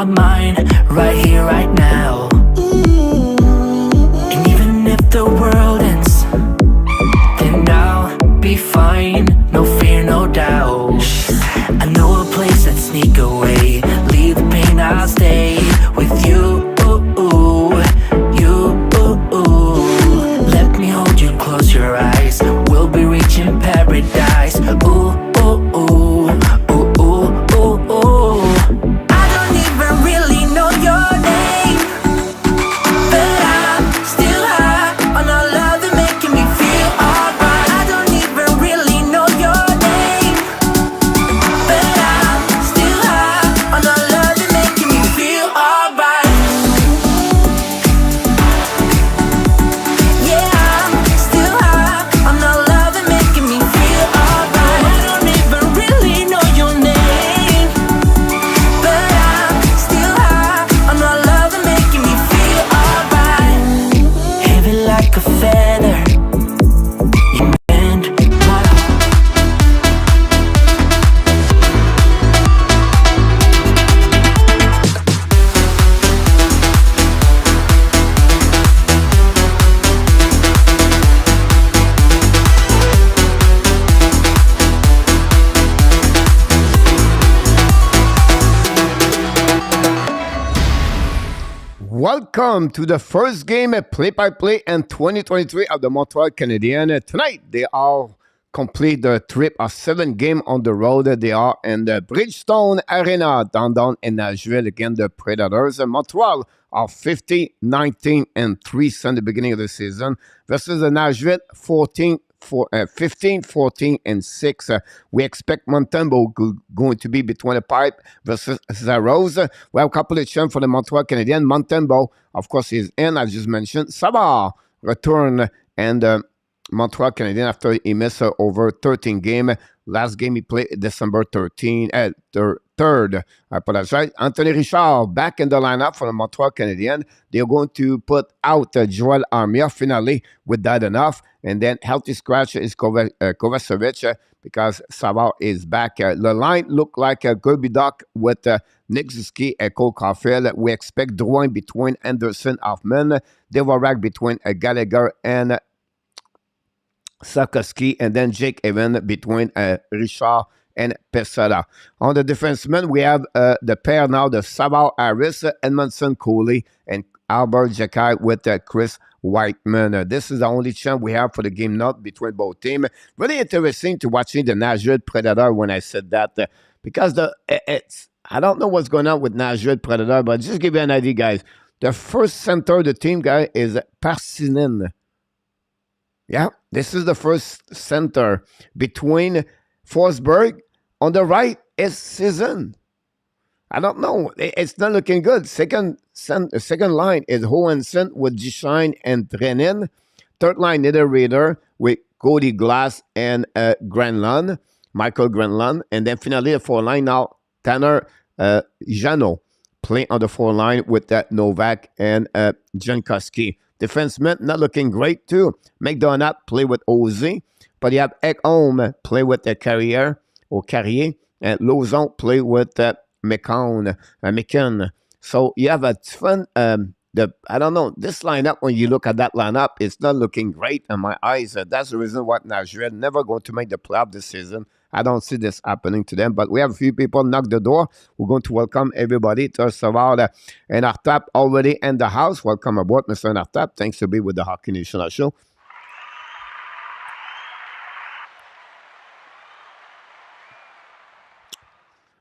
my mind right here, right now. And even if the world ends, then I'll be fine. No fear, no doubt. I know a place that sneak away. Leave the pain, I'll stay with you. Let me hold you, close your eyes. We'll be reaching paradise. Ooh, ooh, ooh, ooh, ooh, ooh, ooh. I don't even really know your name, but I'm still high on all love and making me feel alright. I don't even really know your name, but I'm still high on all love and making me feel alright. Yeah, I'm still high on all love and making me feel alright. I don't even really know your name, but I'm still high on all love and making me feel alright. Heavy like a feather, you mend my Welcome to the first game play-by-play in 2023 of the Montreal Canadiens. Tonight, they all complete the trip of 7 games on the road. They are in the Bridgestone Arena downtown in Nashville against the Predators. Montreal are 50, 19, and 3 since the beginning of the season versus the Nashville 15, 14, and 6. We expect Montembeault going to be between the pipe versus Zeros. We have a couple of champs for the Montreal Canadiens. Montembeault, of course, is in, as just mentioned. Savard return and Montreal Canadiens after he missed over 13 games. Last game he played December 3rd. I apologize. Anthony Richard back in the lineup for the Montreal Canadiens. They're going to put out Joel Armia finally with that enough. And then healthy scratch is Kovacevic because Savard is back. The line look like a Kirby Duck with Nick Ziski and Cole Caulfield. We expect Drouin between Anderson, Hoffman. Devorak between Gallagher and Sarkowski, and then Jake Evan between Richard and Pessoa. On the defensemen, we have the pair now, the Savard-Harris, Edmondson Cooley, and Albert Jacky with Chris Whiteman. This is the only chance we have for the game not between both teams. Really interesting to watching the Nashville Predator when I said that because I don't know what's going on with Nashville Predator, but just give you an idea, guys. The first center of the team, guy, is Parsinen. Yeah, this is the first center between Forsberg on the right is Season. I don't know. It's not looking good. Second line is Johansson with Duchesne and Trenin. Third line, Niederreiter with Cody Glass and Michael Granlund. And then finally, the fourth line now, Tanner Jano playing on the fourth line with Novak and Jankowski. Defensemen not looking great too. McDonough play with Ozzy, but you have Ekholm play with Carrier. And Lauzon play with McCann. So you have a fun. I don't know, this lineup, when you look at that lineup, it's not looking great in my eyes. That's the reason why Nashville never going to make the playoff this season. I don't see this happening to them, but we have a few people knock the door. We're going to welcome everybody to Savard and Artap already in the house. Welcome aboard, Mr. Artap. Thanks to be with the Hockey National Show.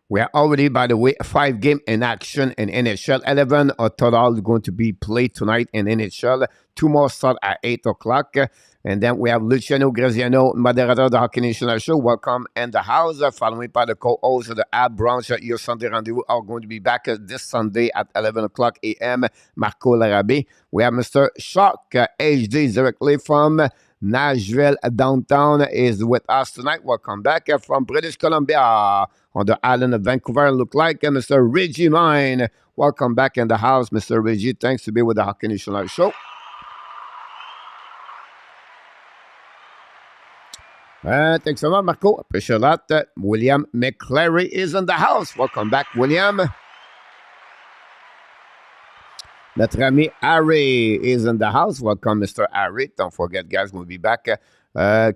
We are already, by the way, 5 games in action in NHL. 11 total going to be played tonight in NHL. 2 more start at 8 o'clock. And then we have Luciano Graziano, moderator of the Hockey National Show. Welcome in the house. Following by the co-host of the Ad Branch, your Sunday Rendezvous are going to be back this Sunday at 11 o'clock a.m. Marco Larabé. We have Mr. Shock HD directly from Nashville downtown is with us tonight. Welcome back from British Columbia on the island of Vancouver. Look like Mr. Reggie Mine. Welcome back in the house, Mr. Reggie. Thanks to be with the Hockey National Show. Thanks so much, Marco. Appreciate that. William McClary is in the house. Welcome back, William. Notre ami Harry is in the house. Welcome, Mr. Harry. Don't forget, guys, we'll be back.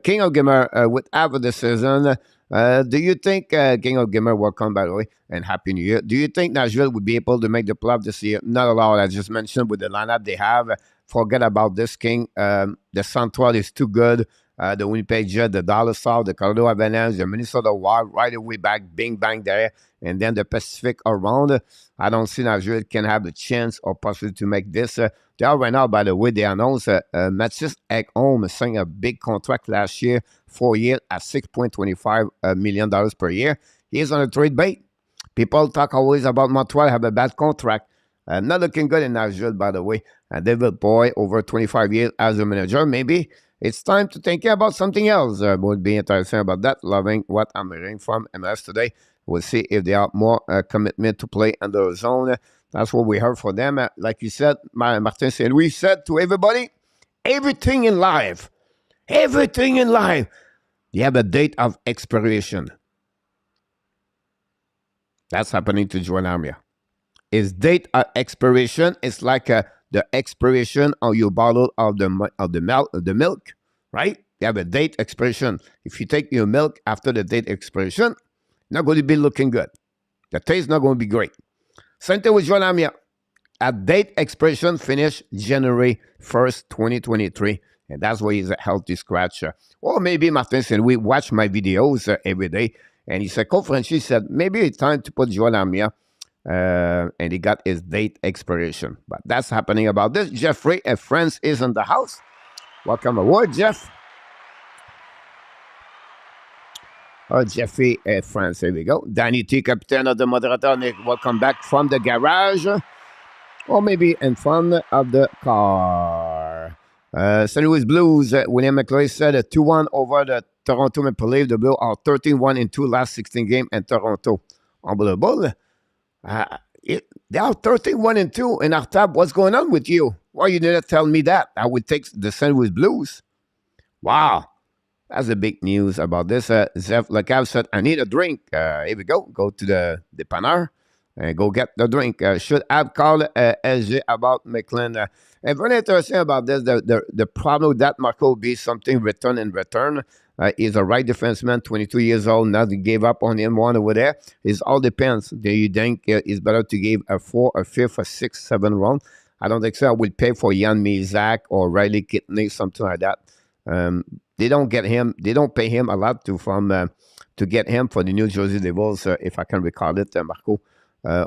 King of Gamer with half of the season. Do you think, King of Gamer, welcome, by the way, and Happy New Year. Do you think Nashville would be able to make the playoff this year? Not at all. I just mentioned with the lineup they have. Forget about this, King. The Central is too good. The Winnipeg Jet, the Dallas South, the Colorado Avalanche, the Minnesota Wild, right away back, bing, bang there. And then the Pacific around. I don't see Nashville can have a chance or possibility to make this. They are right now, by the way, they announced Matthias Ekholm signed a big contract last year, 4 years at $6.25 million per year. He is on a trade bait. People talk always about Montreal have a bad contract. Not looking good in Nashville, by the way. David Boy, over 25 years as a manager. Maybe it's time to think about something else. Would be interesting about that. Loving what I'm hearing from MLS today. We'll see if they have more commitment to play under the zone. That's what we heard for them. Like you said, Martin St. Louis said to everybody, everything in life, you have a date of expiration. That's happening to Joan Armia. His date of expiration is like the expiration on your bottle of the milk, right? You have a date expiration. If you take your milk after the date expiration, not going to be looking good. The taste is not going to be great. Same thing with Joan Armia. A date expiration finished January 1st, 2023. And that's why he's a healthy scratch. Or maybe Martin said, we watch my videos every day. And he said, Coach Frenchy said, maybe it's time to put Joan Armia. And he got his date expiration. But that's happening about this. Jeffrey France is in the house. Welcome aboard, Jeff. Oh, Jeffrey France, here we go. Danny T, captain of the moderator. Welcome back from the garage. Or maybe in front of the car. St. Louis Blues, William McCloy said 2-1 over the Toronto Maple Leafs. The Blues are 13-1-2 last 16 games in Toronto. Unbelievable. They are 13-1-2 in our tab. What's going on with you? Why you didn't tell me that? I would take the St. Louis Blues. Wow. That's the big news about this. Zef Lecav said, I need a drink. Here we go. Go to the dépanneur and go get the drink. Should have called SG about McLean. And very interesting about this, the problem with that, Marco, will be something return in return. He's a right defenseman, 22 years old, not gave up on him one over there. It all depends. Do you think it's better to give a 4, a 5th, a 6th, 7th round? I don't think so. I would pay for Jan Mizak or Riley Kidney, something like that. They don't get him. They don't pay him a lot to get him for the New Jersey Devils, if I can recall it, Marco,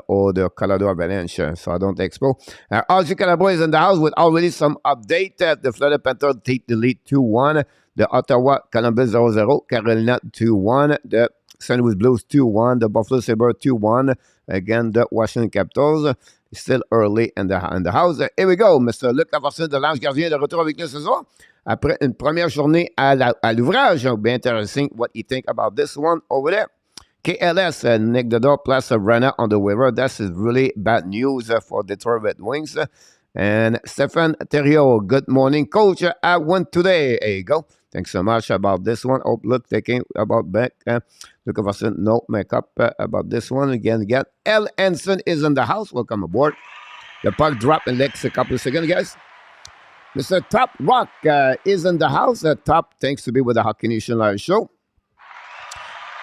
or the Colorado Avalanche. So I don't expose. RG Calabro is in the house with already some update. The Florida Panthers take the lead 2-1. The Ottawa Columbus 0-0. Carolina 2-1. The St. Louis Blues 2-1. The Buffalo Sabres 2-1. Again, the Washington Capitals. Still early in the house. Here we go. Mr. Luc Laforcade de l'Ange Gardien de retour avec nous ce soir. Après une première journée à l'ouvrage. Bien interesting what you think about this one over there. KLS, Nick Dodor plus Rana on the waiver. That's really bad news for Detroit Red Wings. And Stefan Theriault, good morning, coach. I won today. There you go. Thanks so much about this one. Oh, look, taking about back. Look at us, no makeup about this one. Again. L. Anson is in the house. Welcome aboard. The puck drop in the next couple of seconds, guys. Mr. Top Rock is in the house. Top, thanks to be with the Hockey Nation Live Show.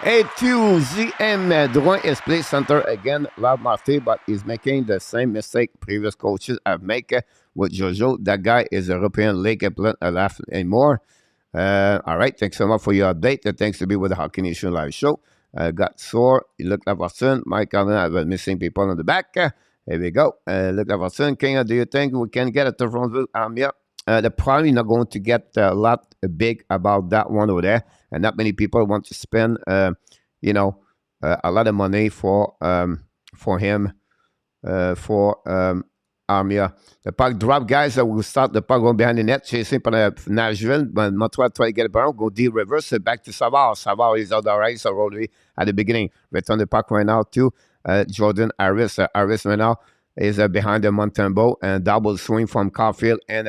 A2ZM Drouin is played center again. Love Marty, but he's making the same mistake previous coaches have made with Jojo. That guy is European League and laugh anymore. All right, thanks so much for your update. Thanks to be with the Hockey Nation Live Show. Got sore. Look at Watson. Mike Allen, I was missing people on the back. Here we go. Look at Watson. King, do you think we can get a Toronto Armia? They're probably not going to get a lot big about that one over there. And not many people want to spend, a lot of money for him, for Armia. The puck drop, guys. We'll start the puck going behind the net, chasing by Nashville. But Montreal try to get it around, go deep reverse it back to Savard. Savard is out the right, so already at the beginning. Return the puck right now to Jordan Harris. Harris right now is behind the Montembeault and double swing from Caulfield and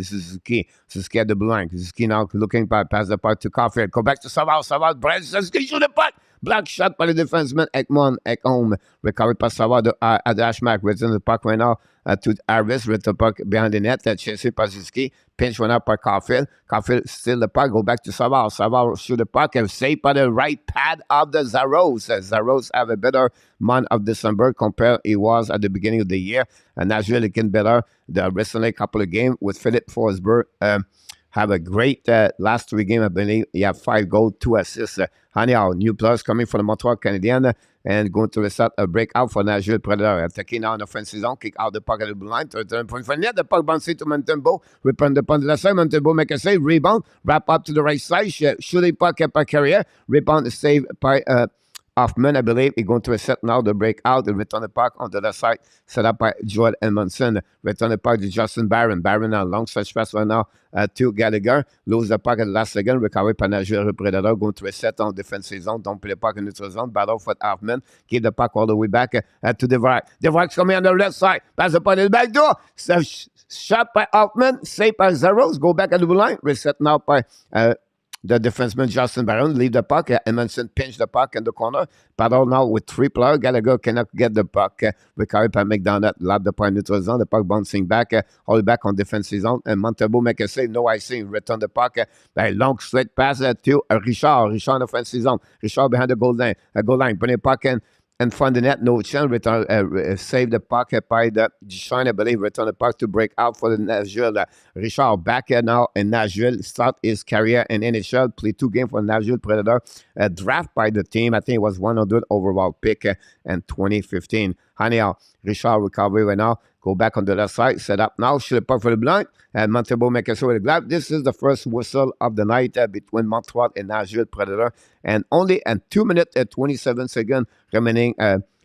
Suzuki. Suzuki at the blank. Suzuki now looking past the puck to Caulfield. Go back to Savard. Savard, Brad Suzuki shoot the puck. Block shot par le defenseman Ekholm. Recovery par Savard de Adashmak. Return the puck right now to Harris. Return the puck behind the net. Chasé par Ziski. Pinch one up by Caulfield. Caulfield steal the puck. Go back to Savard. Savard shoot the puck. And save by the right pad of the Zaros. Zaros have a better month of December compared he was at the beginning of the year. And Nashville looking better. The recently couple of games with Philip Forsberg. Have a great last 3 games, I believe. He have 5 goals, 2 assists. Anyhow, new players coming from the Montreal Canadiens and going to reset a breakout for Nashville Predator. Attacking now in the offensive zone, kick out the puck at the blue line, turn point for net, the puck bounces to Montembeault, reprend the puck to the side, Montembeault make a save, rebound, wrap up to the right side, shoot a puck by Carrier, rebound save by Hoffman, I believe, is going to reset now the breakout, and return the puck on the left side, set up by Joel Edmondson. Return the puck to Justin Barron. Barron on long stretch pass right now to Gallagher. Lose the puck at the last second. Recovery by Nashville Predator. Going to reset on defensive zone. Don't play the puck in neutral zone. Battle for Hoffman. Keep the puck all the way back to DeVrak. DeVrak's coming on the left side. Pass the puck in the back door. Shot by Hoffman. Saved by Zeros. Go back at the blue line. Reset now by the defenseman Justin Barron. Leave the puck. Edmondson pinch the puck in the corner. Battle now with 3 players. Gallagher cannot get the puck. Recovery by McDonough. Lap the puck in neutral zone. The puck bouncing back. All back on defensive zone. And Montembeault make a save. No icing. Return the puck. A long straight pass to Richard. Richard in the offensive zone. Richard behind the goal line. Bring the puck in front of the net. No chance. Return, save the puck by the DIXON, I believe. Return the puck to break out for the Nashville. Richard back here now in Nashville. Start his career in NHL. Play 2 games for Nashville Predator. Draft by the team. I think it was 100 overall pick in 2015. Anyhow, Richard recovery right now. Go back on the left side. Set up now. Shoot the puck for the blind. And Montembeault make a save with the glove. This is the first whistle of the night between Montreal and Nashville Predator. And only in 2 minutes and 27 seconds remaining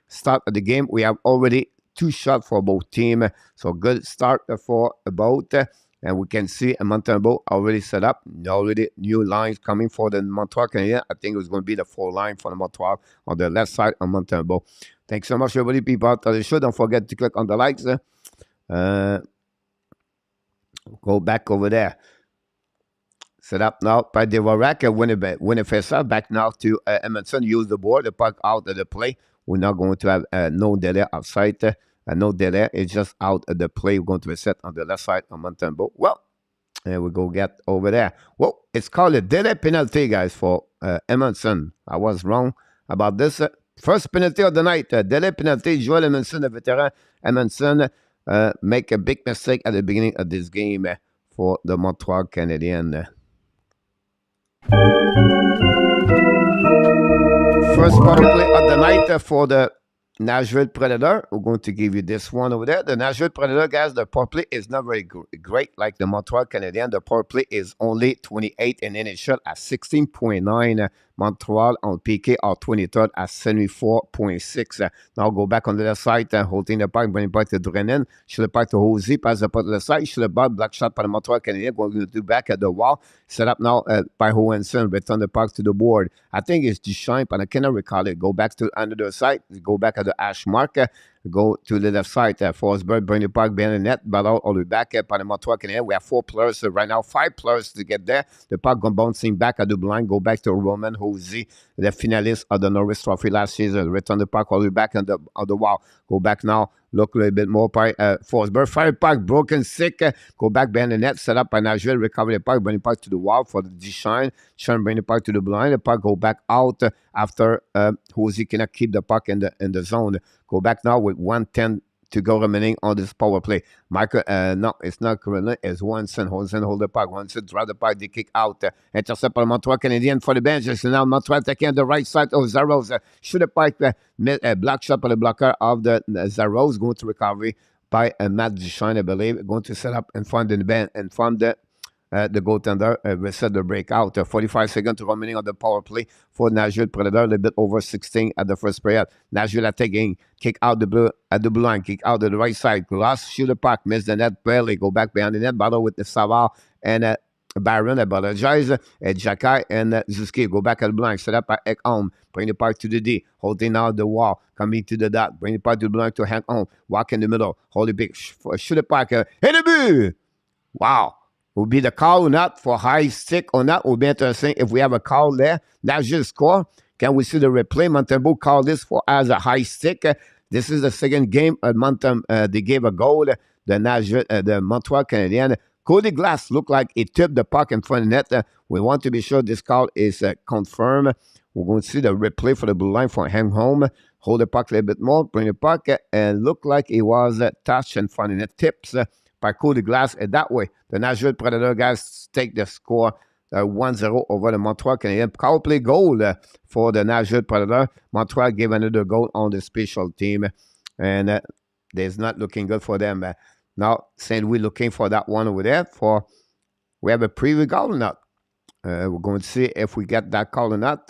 start of the game. We have already 2 shots for both teams. So good start for both. And we can see a Montembeault already set up. Already new lines coming for the Montreal Canadiens. I think it was going to be the 4 line for the Montreal on the left side of Montembeault. Thanks so much, everybody. People out of the show. Don't forget to click on the likes. Go back over there. Set up now by DeVrak. When it face up, back now to Edmondson. Use the board. The puck out of the play. We're not going to have no delay outside. No delay. It's just out of the play. We're going to reset on the left side of Montembeault. Well, and we go get over there. Well, it's called a delay penalty, guys, for Edmondson. I was wrong about this. First penalty of the night. Delay penalty. Joel Edmondson, the veteran. Edmondson make a big mistake at the beginning of this game for the Montreal Canadiens. First power play of the night for the Nashville Predator. We're going to give you this one over there. The Nashville Predator, guys, the power play is not very great like the Montreal Canadiens. The power play is only 28 in NHL at 16.9. Montreal on PK are 23rd at 74.6. Now go back on the left side, holding the puck, bringing the puck to GRENIER. Shoot the puck to Hosey, pass the puck to the side. Shoot the puck, black shot by the Montreal Canadiens. Going to do back at the wall. Set up now by Johansson. Return the puck to the board. I think it's DIXON, but I cannot recall it. Go back to under the side. Go back at the hash mark. Go to the left side. Forsberg bring the puck behind the net. Battle all the way back by the Montreal Canadiens. We have 4 players right now. 5 players to get there. The puck going bouncing back at the blind. Go back to Roman Hosey, the finalist of the Norris Trophy last season. Return the puck all the way back on the wall. Go back now. Look a little bit more by Forsberg. Fire puck, broken sick. Go back behind the net. Set up by Nashville. Recover the puck. Bring the puck to the wall for the DIXON. DIXON bring the puck to the blind. The puck go back out after Hosey cannot keep the puck in the zone. Go back now with 1:10 to go remaining on this power play. Michael, no, it's not currently. It's Johansson. Johansson hold the puck. Johansson drive the puck. They kick out. Intercept by the Montreal Canadiens for the bench. So now Montreal taking on the right side of Zaros. Shoot the puck. Black shot by the blocker of the Zaros. Going to recovery by Matt DIXON, I believe. Going to set up in front of the bench, in front of the goaltender. Reset the breakout. 45 seconds to remaining on the power play for Nashville Predator. A little bit over 16 at the first period. Nashville attacking. Kick out the blue line. Kick out to the right side. Glass shoot the puck. Miss the net barely. Go back behind the net. Battle with the Savard and Barron. I apologize. Jakai and Zuski. Go back at the blind. Set up by Ekholm. Bring the puck to the D. Holding out the wall. Coming to the dot. Bring the puck to the blind to Ekholm. Walk in the middle. Hold it big. Shoot the puck. Hit the boot. Wow. Will be the call or not for high stick or not will be interesting. If we have a call there, Nashville score. Can we see the replay? Montembeault called this for as a high stick. This is the second game. They gave a goal. The Montreal Canadiens. Cody Glass looked like he tipped the puck in front of the net. We want to be sure this call is confirmed. We're going to see the replay for the blue line for him home. Hold the puck a little bit more, bring the puck, and look like he was touched in front of the net. Tips by Cody Glass. And that way, the Nashville Predator guys take the score 1-0 over the Montreal Canadiens. Power play goal for the Nashville Predator. Montreal gave another goal on the special team. And it's not looking good for them. Now, St. Louis looking for that one over there. We have a preview call or not. We're going to see if we get that call or not.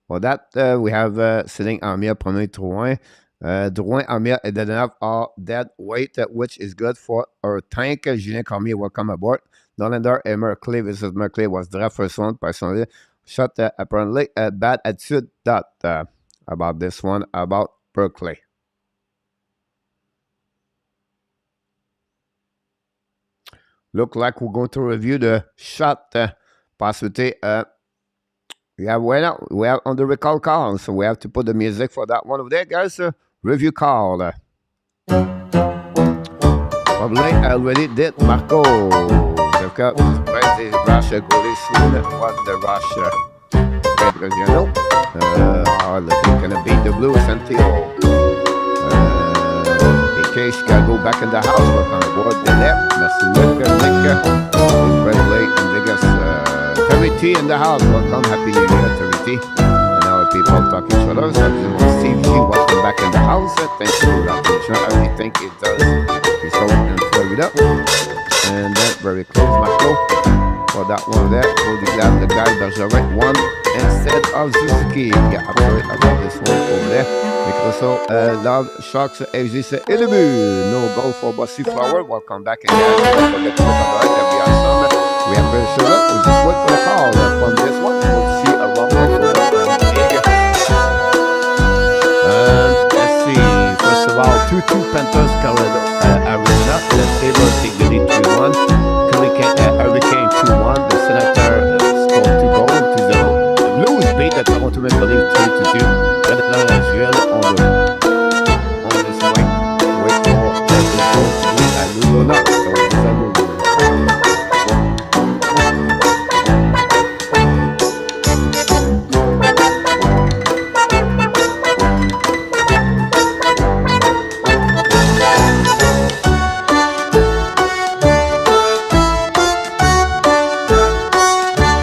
For that, we have sitting Armia premier Drouin. Drouin, Armia, and Dedenov are dead weight, which is good for our tank. Julien Cormier, welcome aboard. Norlander and Merkley versus Merkley was draft first one, personally. Shot apparently a bad attitude about this one, about Berkeley. Look like we're going to review the shot possibility. We have on the recall call, so we have to put the music for that one over there, guys. Review call. Probably already did. Marco. The cup. The Russia goalie soon. What's the Russia? GRAZIANO. They're gonna beat the Blues. Santiago. Chicago back in the house. Welcome aboard. The left. Merci, Nick. Presley and Vegas. Terry T in the house. Welcome. Happy New Year, Terry T. And our people talking to each other. Steve G. Welcome back in the house. Thank you for that picture. I think it does. He's going in Florida. And then very close, Marco. For that one there. Cody Glass, the guy Bergeret won instead of Suzuki. Yeah, I'm sorry about this one over there. Also, Love Sharks existe et le but. No goal for Bossy Flower. Welcome back again. Don't forget to look at the right. That'll be awesome. We have very sure up. We just wait for the call from this one. We'll see a long way for that one. Let's see. First of all, 2-2 Panthers, Colorado, Arizona. The Sabres take the lead 3-1. Hurricane 2-1. The Senator scored 2 goals, 2-0. The Blues beat the Toronto Maple Leafs 3-2. Nashville on this way. Wait for the goal not. Here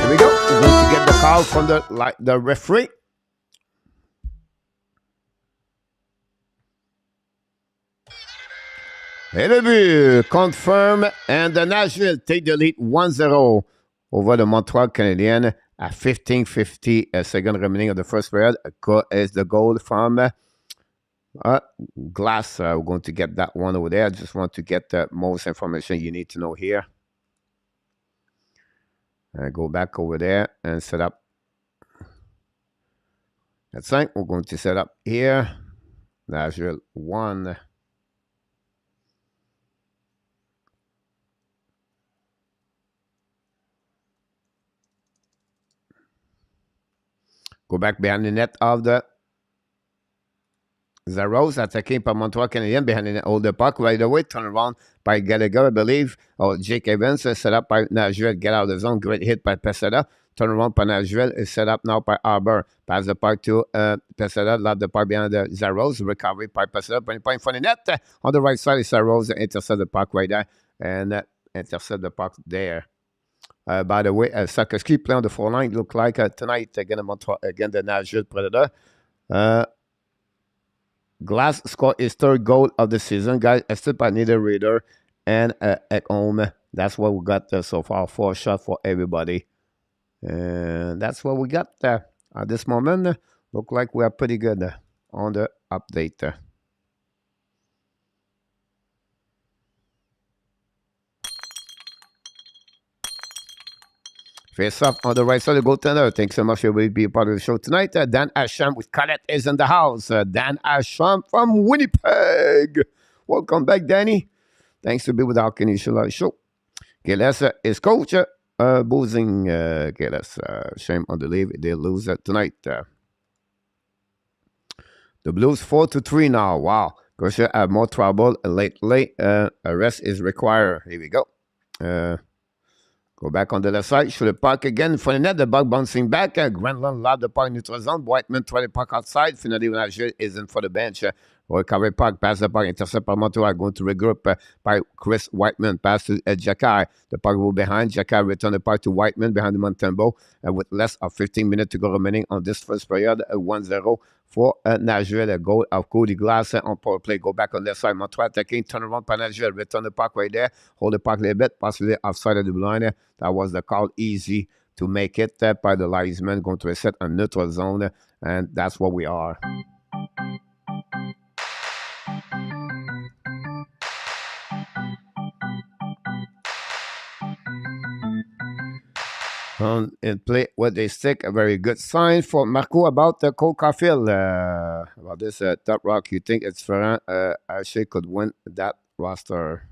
we go. We're going to get the call from the referee. Et le but, confirm, and the Nashville take the lead 1-0 over the Montreal Canadiens at 15:50, second remaining of the first period. Is the goal from Glass. We're going to get that one over there. I just want to get the most information you need to know here. Go back over there and set up. That's right. We're going to set up here. Nashville 1. Go back behind the net of the Zaros, attacking par Montreal Canadiens behind the net, hold the puck right away, turn around by Gallagher, I believe, or Jake Evans, set up by Nashville, get out of the zone, great hit by Pesada, turn around by Nashville, is set up now by Arbor, pass the puck to Pesada, lob the puck behind the Zaros, recovery by Pesada, bring the puck in front of the net, on the right side is Zaros, intercept the puck right there, and intercept the puck there. By the way, Sakowski play on the 4-line. Look like tonight again the Nashville Predator. Glass scored his 3rd goal of the season, guys. Assisted by Neither Raider and at home. That's what we got so far. 4 shots for everybody. And that's what we got at this moment. Look like we are pretty good on the update. Face up on the right side of the goaltender. Thanks so much for being a part of the show tonight. Dan Asham with Colette is in the house. Dan Asham from Winnipeg. Welcome back, Danny. Thanks to be with our Canadian show. Gilles is coach. boozing. Okay, that's shame on the leave. They lose tonight. The Blues 4-3 now. Wow. Gosha have more trouble lately. A rest is required. Here we go. Go back on the left side. Shoot the puck again. For the net, the puck bouncing back. Grenland loud the puck neutral zone. Whiteman try the puck outside. Finally, Nashville is in for the bench. Recovery puck. Pass the puck. Intercept by Montreal. Going to regroup by Chris Whiteman. Pass to Jacky. The puck will behind. Jacky return the puck to Whiteman behind the Montembeault. With less of 15 minutes to go remaining on this first period. 1-0 for Nashville. A goal of Cody Glass on power play. Go back on left side. Montreal attacking. Turn around by Nashville. Return the puck right there. Hold the puck a little bit. Possibly outside of the blue line. That was the call. Easy to make it by the linesman. Going to reset a neutral zone. And that's what we are. And play with they stick. A very good sign for Marco about Cole Caulfield. About this top rock. You think it's Ferrand actually could win that roster?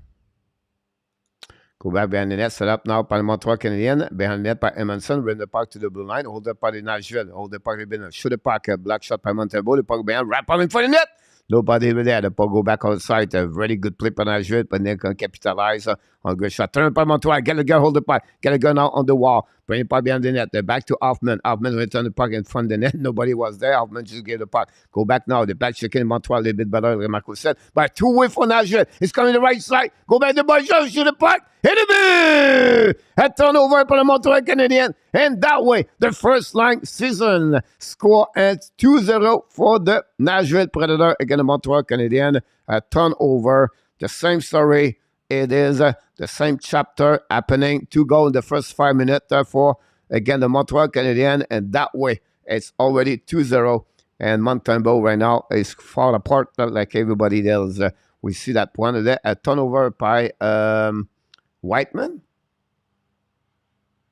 Go back behind the net. Set up now by the Montreal Canadiens. Behind the net by Emerson. Bring the puck to the blue line. Hold up by the Nashville. Hold the puck. Shoot the puck. Black shot by Montembeault. The puck behind. Wrap up in front of the net. Nobody over there. The puck go back outside. A very good play by Nashville. But they can capitalize on good shot. Turn by Montreal. Get the gun. Hold the puck. Get the gun out on the wall. Bring the puck behind the net. They're back to Hoffman. Hoffman return the puck in front of the net. Nobody was there. Hoffman just gave the puck. Go back now. The back checking Montreal a little bit better. Like Marco said. But two-way for Nashville. It's coming the right side. Go back to the ball. Shoot the puck. Hit it! A turnover for the Montreal Canadiens. And that way, the first line season score at 2-0 for the Nashville Predator against the Montreal Canadiens. A turnover. The same story. It is the same chapter happening. 2 goals in the first 5 minutes for, again, the Montreal Canadiens. And that way, it's already 2-0. And Montembeault right now is fall apart like everybody else. We see that point there. A turnover by Whiteman?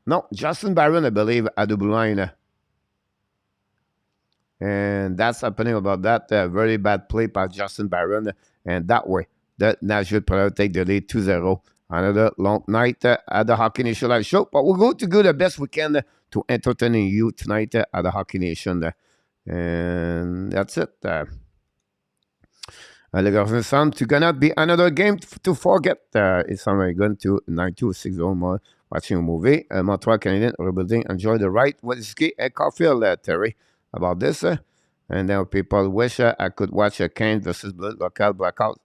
No, Justin Barron, I believe, at the blue line. And that's happening about that. Very bad play by Justin Barron. And that way, the Nashville Predators take the lead 2-0. Another long night at the Hockey Nation Live Show. But we're going to do the best we can to entertain you tonight at the Hockey Nation. And that's it. It's gonna be another game to forget. It's already going to 9-2-6 more watching a movie. Montreal Canadiens rebuilding. Enjoy the ride with Ski and Caulfield, Terry, about this. And then people wish I could watch a Kane versus Blood local blackout.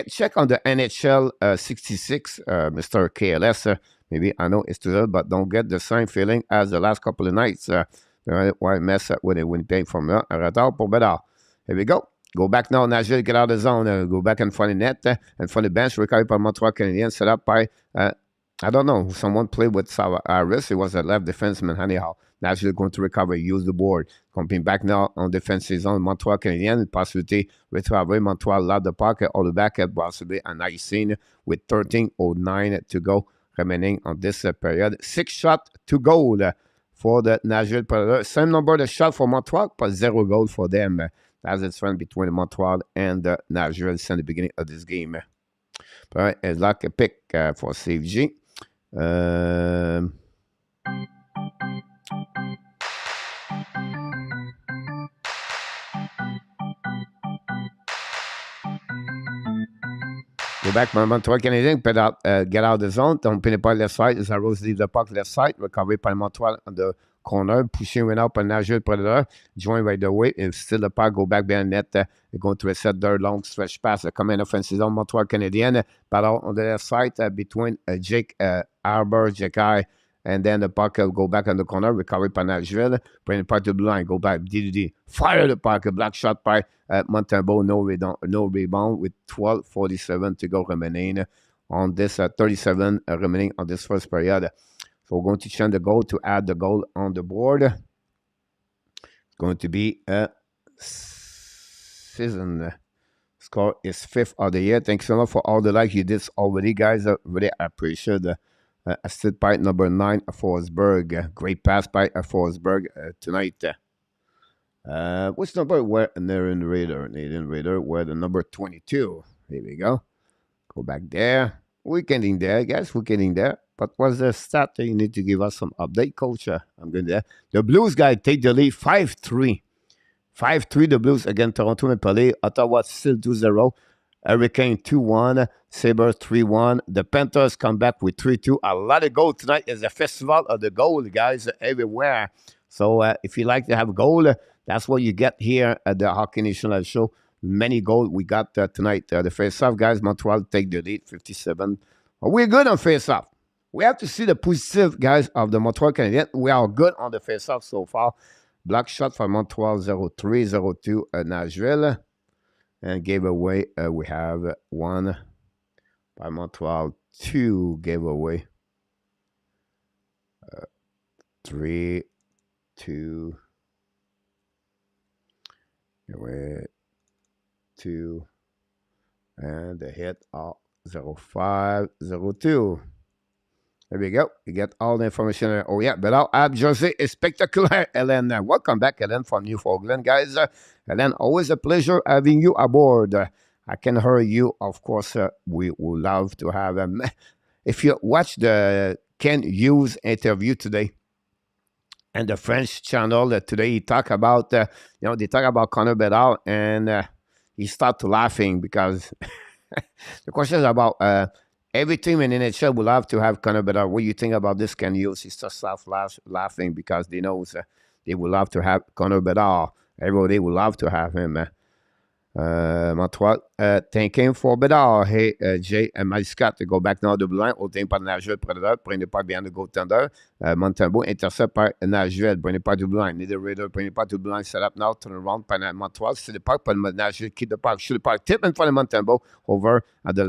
Check on the NHL 66, Mr. KLS. Maybe I know it's too late, but don't get the same feeling as the last couple of nights. Why mess up with a Winnipeg from là? Un retard pour Bedard. Here we go. Go back now, Nashville, get out of the zone. Go back in front of the net, in front of the bench. Recovered by Montreal Canadiens, set up by, I don't know, someone played with Harris. It was a left defenseman, anyhow. Nashville going to recover, use the board. Coming back now on defensive zone. Montreal Canadiens, possibility recover. Montreal loud the pocket, all the back, possibly a nice scene with 13:09 to go remaining on this period. 6 shots to goal for the Nashville Predators. Same number of shots for Montreal, but 0 goal for them. As it's run between Montreal and Nashville since the beginning of this game. But it's like a pick for CFG. Go back, Montreal Canadiens, get out of the zone. Don't pin it by left side. As Rose leave the puck left side. Recovery by Montreal on the corner. Pushing went up on Nashville Predator. Joined right away. If still the puck, go back behind net. They're going to reset their long stretch pass. Coming offensive zone, Montreal Canadiens. Battle on the left side between Jake Arbor, Jacky, and then the puck will go back on the corner. Recovery by Nashville. Bring the puck to the blue line. Go back. DDD. Fire the puck. A black shot by Montembeault. No rebound with 12:47 to go remaining on this 37 remaining on this first period. So we're going to change the goal to add the goal on the board. It's going to be a season score is 5th of the year. Thanks so much for all the likes you did already, guys. I really appreciate it. Assist by number 9, Forsberg. Great pass by Forsberg tonight. Which number were Nathan Raider were the number 22. Here we go. Go back there. We're getting there, guys. We're getting there. What was the stat that you need to give us some update, coach? I'm going to. The Blues guy take the lead 5-3. 5-3 the Blues against Toronto Maple Leafs. Ottawa still 2-0. Hurricane 2-1. Sabres 3-1. The Panthers come back with 3-2. A lot of goals tonight. Is a festival of the goal, guys, everywhere. So if you like to have goal, that's what you get here at the Hockey National Show. Many goals we got tonight. The face-off, guys, Montreal take the lead 57. We're good on face-off. We have to see the positive, guys, of the Montreal Canadiens. We are good on the face-off so far. Block shot for Montreal 0-3, 0-2 Nashville. And gave away, we have 1 by Montreal, 2 gave away. 3, 2. Away, 2. And the hit, 0-5, 0-2. There we go. You get all the information. Oh, yeah. But our ad jersey is spectacular, Helen. Welcome back, Helen, from Newfoundland, guys. Helen, always a pleasure having you aboard. I can hear you. Of course, we would love to have him. If you watch the Ken Hughes interview today and the French channel today, he talk about, they talk about Connor Bedard, and he started laughing because the question is about every team in NHL will have to have Connor Bedard. What do you think about this, Ken Hughes? He just starts laughing because they know they will love to have Connor Bedard. Everybody will love to have him. Montreal, thinking for Bedard. Hey, Jay and Scott to go back now de Blanc. Au team par Nashville, Predator. Prenez pas bien le goaltender. Montembeau, intercept par Nashville. Prenez pas du Blanc. Neither Raider, prenez pas du Blanc. Set up now. Turn around par Montreal. C'est le parc par Nashville. Keep the park. Shoot the park. Tip in front of Montembeau. Over at the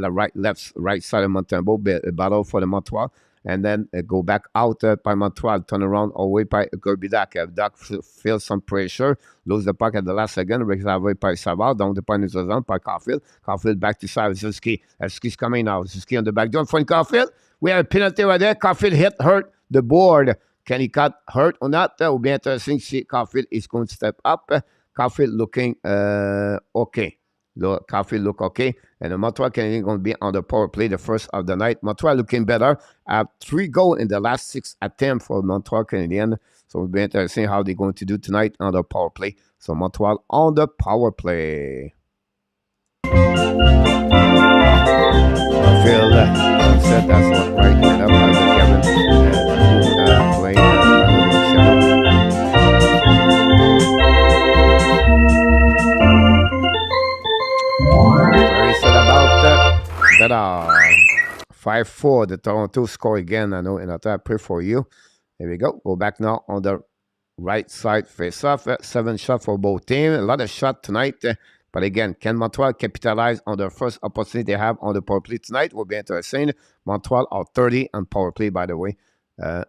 right side of Montembeau. Battle for the Montreal. And then go back out by Montreal, turn around all the way by Kirby Dak. Dak feels some pressure, lose the puck at the last second, recovery by Savard, down the point of the zone by Caulfield. Caulfield back to side, Zuski. Zuski's coming now. Zuski on the back door in front of Caulfield. We have a penalty right there. Caulfield hurt the board. Can he got hurt or not? That will be interesting. See, Caulfield is going to step up. Caulfield looking okay. Caulfield look okay. And the Montreal Canadiens going to be on the power play the first of the night. Montreal looking better. Have 3 goals in the last 6 attempts for Montreal Canadiens. So it'll be interesting how they're going to do tonight on the power play. So Montreal on the power play. Phil said that's what right up under Kevin playing Very sad about that. 5-4. The Toronto score again. I know, and I pray for you. There we go. Go back now on the right side face off. 7 shots for both teams. A lot of shots tonight. But again, can Montreal capitalize on the first opportunity they have on the power play tonight? Will be interesting. Montreal are 30 on power play, by the way,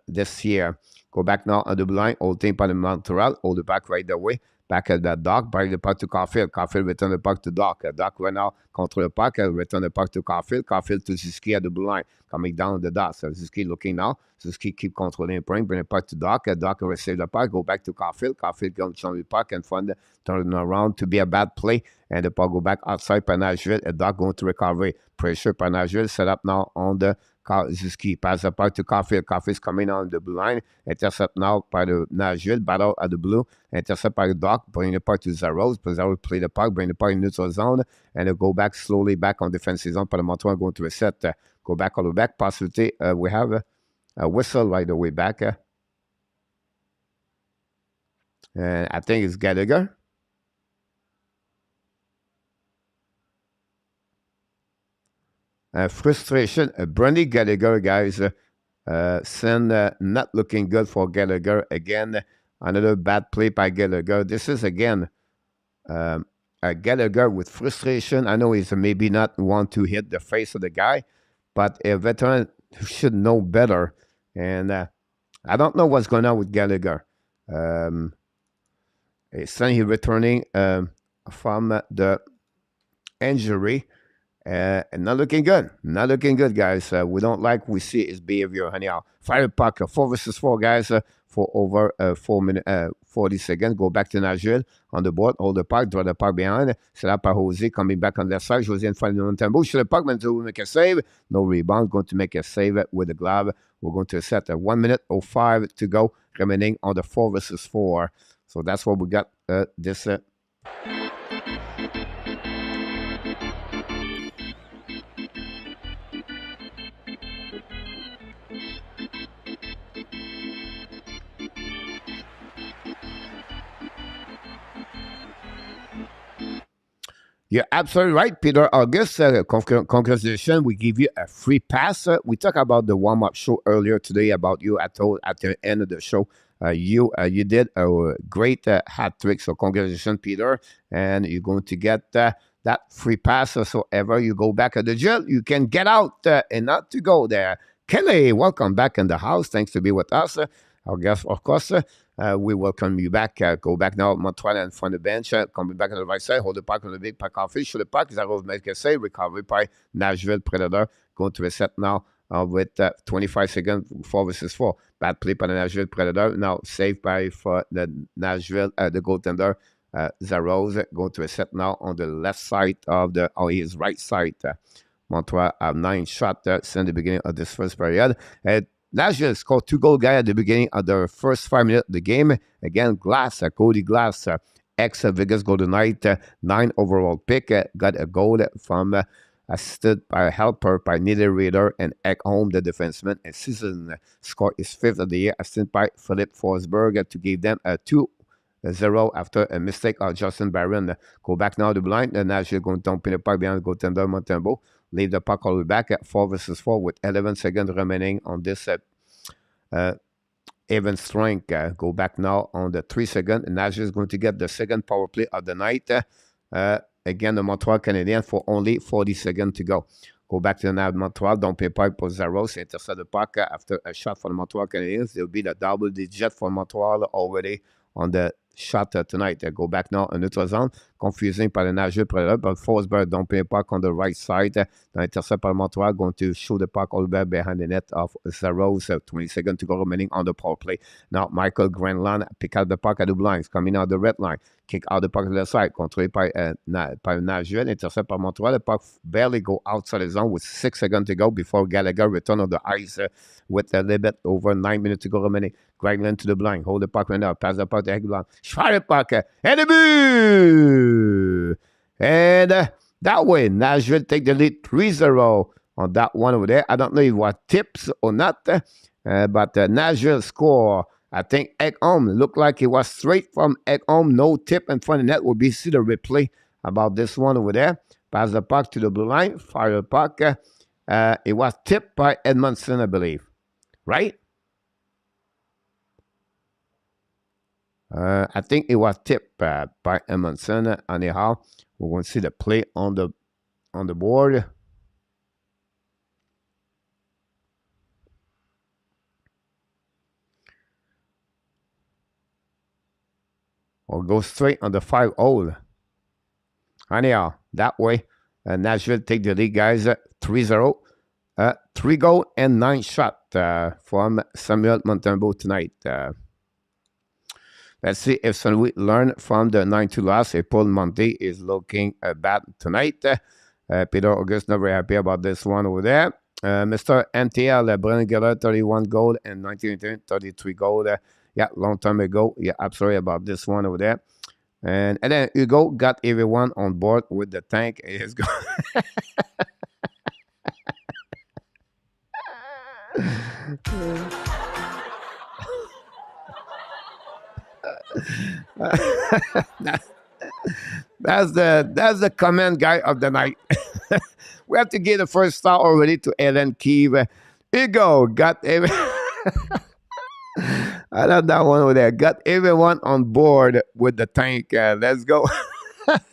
this year. Go back now on the blue line. Old team by the Montreal. Hold it back right away. Back at that Doc. Bring the puck to Caulfield. Caulfield return the puck to Doc. Doc right now control the puck. Return the puck to Caulfield. Caulfield to Suzuki at the blue line. Coming down the dot. So Suzuki looking now. Suzuki keep controlling the bring the puck to Doc. Doc will receive the puck. Go back to Caulfield. Caulfield comes on the puck and fund turn around to be a bad play. And the puck go back outside by Nashville. Doc going to recover. Pressure by Nashville. Set up now on the Suzuki. Pass the puck to Caulfield. Caulfield's coming on the blue line. Intercept now by the Nashville. Battle at the blue. Intercept by the Doc. Bring the puck to Zaros. Zaros play the puck. Bring the puck in neutral zone. And go back slowly back on defensive zone. By the Montreal going to reset. Go back all the way back. Possibility. We have a whistle right away back. And I think it's Gallagher. Frustration. Brandy Gallagher, guys. Send not looking good for Gallagher. Again, another bad play by Gallagher. This is, again, a Gallagher with frustration. I know he's maybe not want to hit the face of the guy, but a veteran should know better. And I don't know what's going on with Gallagher. He's returning from the injury. And not looking good. Not looking good, guys. We don't like we see his behavior anyhow. Fire puck, 4 versus 4, guys, for over 4 40 seconds. Go back to Nashville on the board. Hold the puck. Draw the puck behind. Set up by Jose. Coming back on the side. Jose in front of the tempo. Shoot the puck. Menzo will make a save. No rebound. Going to make a save with the glove. We're going to set 1 minute 05 to go. Remaining on the 4 versus 4. So that's what we got this. You're absolutely right, Peter August. Congratulations. We give you a free pass. We talked about the warm-up show earlier today about you. I told at the end of the show, you did a great hat trick. So congratulations, Peter. And you're going to get that free pass. So ever you go back at the jail, you can get out and not to go there. Kelly, welcome back in the house. Thanks to be with us. Our guest, of course. We welcome you back. Go back now, Montreal in front of the bench. Coming back on the right side, hold the puck on the big puck off. Shoot the puck. Zarov make a save. Recovery by Nashville Predator. Going to reset now with 25 seconds, 4 versus 4. Bad play by the Nashville Predator. Now saved by for the Nashville, the goaltender, Zarov. Going to reset now on the left side of his right side. Montreal have 9 shots since the beginning of this first period. Nashville scored 2 goal guy at the beginning of the first 5 minutes of the game. Again, Glass, Cody Glass, ex-Vegas Golden Knight, 9 overall pick, got a goal from assisted by a helper by Niederreiter and Ekholm, the defenseman. And season scored his 5th of the year, assisted by Philip Forsberg to give them a 2-0 after a mistake of Justin Barron. Go back now to the blind. Nashville going to dump in the puck behind the goaltender Montembeault. Leave the puck all the way back at 4 versus 4 with 11 seconds remaining on this even strength. Go back now on the 3 seconds. Nashville is going to get the second power play of the night. Again, the Montreal Canadiens for only 40 seconds to go. Go back to the Montreal. Don't pay pipe for Zaros. Intercept the puck after a shot for the Montreal Canadiens. There will be the double digit for Montreal already on the shot tonight. Go back now in neutral zone. Confusing by the Nashville Predator, but Forsberg don't pay puck on the right side. The intercept by Montreal going to shoot the puck all the way behind the net of Zaros. 20 seconds to go remaining on the power play. Now Michael Grenland pick out the puck at the blinds, coming out the red line. Kick out the puck to the side, controlled by Nashville. Intercept by Montreal. The puck barely go outside the zone with 6 seconds to go before Gallagher return on the ice with a little bit over 9 minutes to go remaining. Gregland to the blind. Hold the puck right now. Pass the puck to Hegland. Shot the puck. And the boot! And that way, Nashville take the lead 3-0 on that one over there. I don't know if it was tips or not, but Nashville score. I think Ekholm looked like it was straight from Ekholm. No tip in front of the net. We'll be see the replay about this one over there. Pass the puck to the blue line. Fire the puck. It was tipped by Edmondson, I believe. Right? I think it was tipped by Edmondson. Anyhow, we're going to see the play on the board. Or go straight on the 5-0. Anyhow, that way, Nashville take the lead, guys. 3-0. 3 goal and 9 shot from Samuel Montembeault tonight. Let's see if St. Louis learn from the 9-2 loss. Paul Monte is looking bad tonight. Peter August not very happy about this one over there. Mr. MTL, Brennan Geller, 31 goal and 1918, 33 goal. Yeah, long time ago. Yeah, absolutely about this one over there. And then Hugo got everyone on board with the tank. It's go that's the comment guy of the night. We have to give the first star already to Ellen Keeve. Hugo got every I love that one over there. Got everyone on board with the tank. Let's go.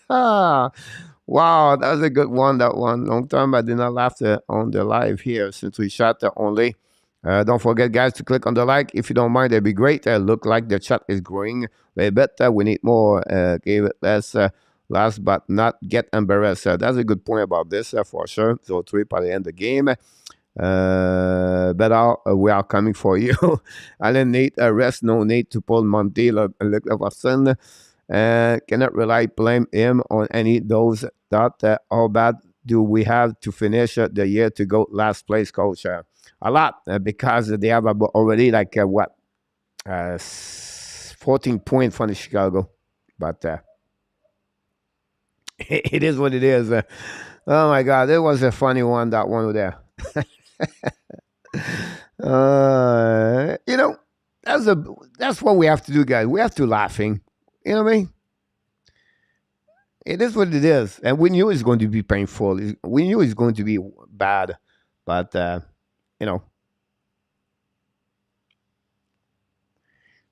Wow, that was a good one. That one. Long time I did not laugh on the live here since we shot the only. Don't forget, guys, to click on the like. If you don't mind, that'd be great. Look like the chat is growing a little bit. We need more. Give it less. Last but not get embarrassed. That's a good point about this for sure. So 3 by the end of the game. Better, we are coming for you. Allen need a rest, no need to pull Monty, look Everson. Cannot rely, blame him on any those that how bad do we have to finish the year to go last place, coach? A lot, because they have already like 14 points from the Chicago. But it is what it is. Oh my God, it was a funny one, that one there. You know, that's what we have to do, guys. We have to laughing. You know what I mean? It is what it is, and we knew it's going to be painful. We knew it's going to be bad, but you know,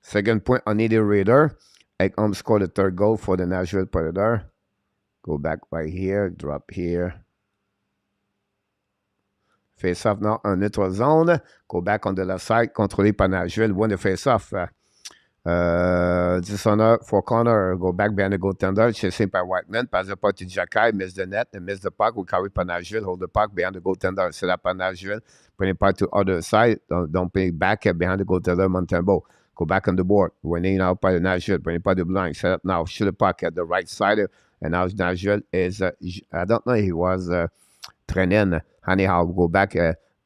second point on needed Raider. Ekholm scored the third goal for the Nashville Predator. Go back right here, drop here. Face off now en neutral zone. Go back on the left side, contrôlé par Nashville. Win the face off. Dishonor for corner. Go back behind the goaltender. Chasing by Whiteman. Pass the puck to Jacky. Miss the net and miss the puck. We carry by Nashville. Hold the puck behind the goaltender. Set up by Nashville. Bring it back to other side. Don't bring it back behind the goaltender. Montembeault. Go back on the board. Winning out by the Nashville. Bring it by the blind. Set up now. Shoot the puck at the right side. And now Nashville is, I don't know, he was traîné. Anyhow, go back.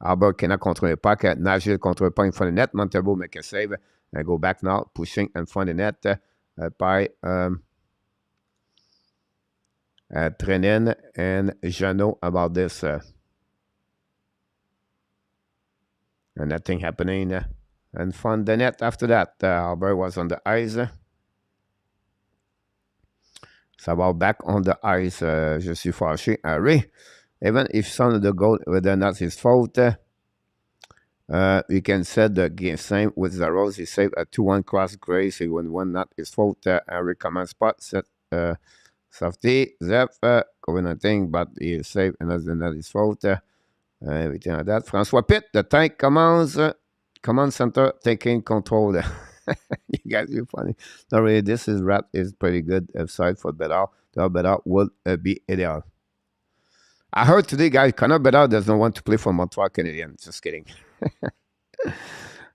Albert cannot control the puck. Nashville control the puck in front of the net. Montembeault make a save. And go back now, pushing in front of the net by Trenin and Jeannot about this. And nothing happening in front of the net after that. Albert was on the ice. Ça va back on the ice. Je suis fâché. Harry. Even if some of the goal whether not his fault, you can set the game same with the Rose. He saved a 2-1 cross grace. He won one not his fault. Harry command spot set safety. Zeph going nothing, but he saved another not his fault. Everything like that. François Pitt, the tank commands command center taking control. You guys are funny. Not really. This is rap is pretty good side for Bedard. The Bedard will be ideal. I heard today, guys, Connor Bedard doesn't want to play for Montreal Canadiens. Just kidding.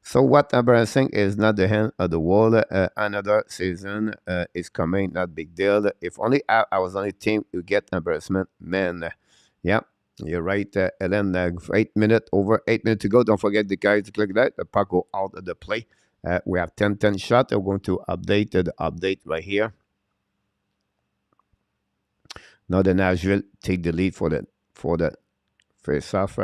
So what embarrassing is not the end of the world. Another season is coming. Not big deal. If only I was on a team, you get embarrassment. Man, yeah, you're right, Ellen. 8 minutes, over 8 minutes to go. Don't forget the guys to click that. The puck go out of the play. We have 10-10 shot. I'm going to update the update right here. Now the Nashville take the lead for the face-off.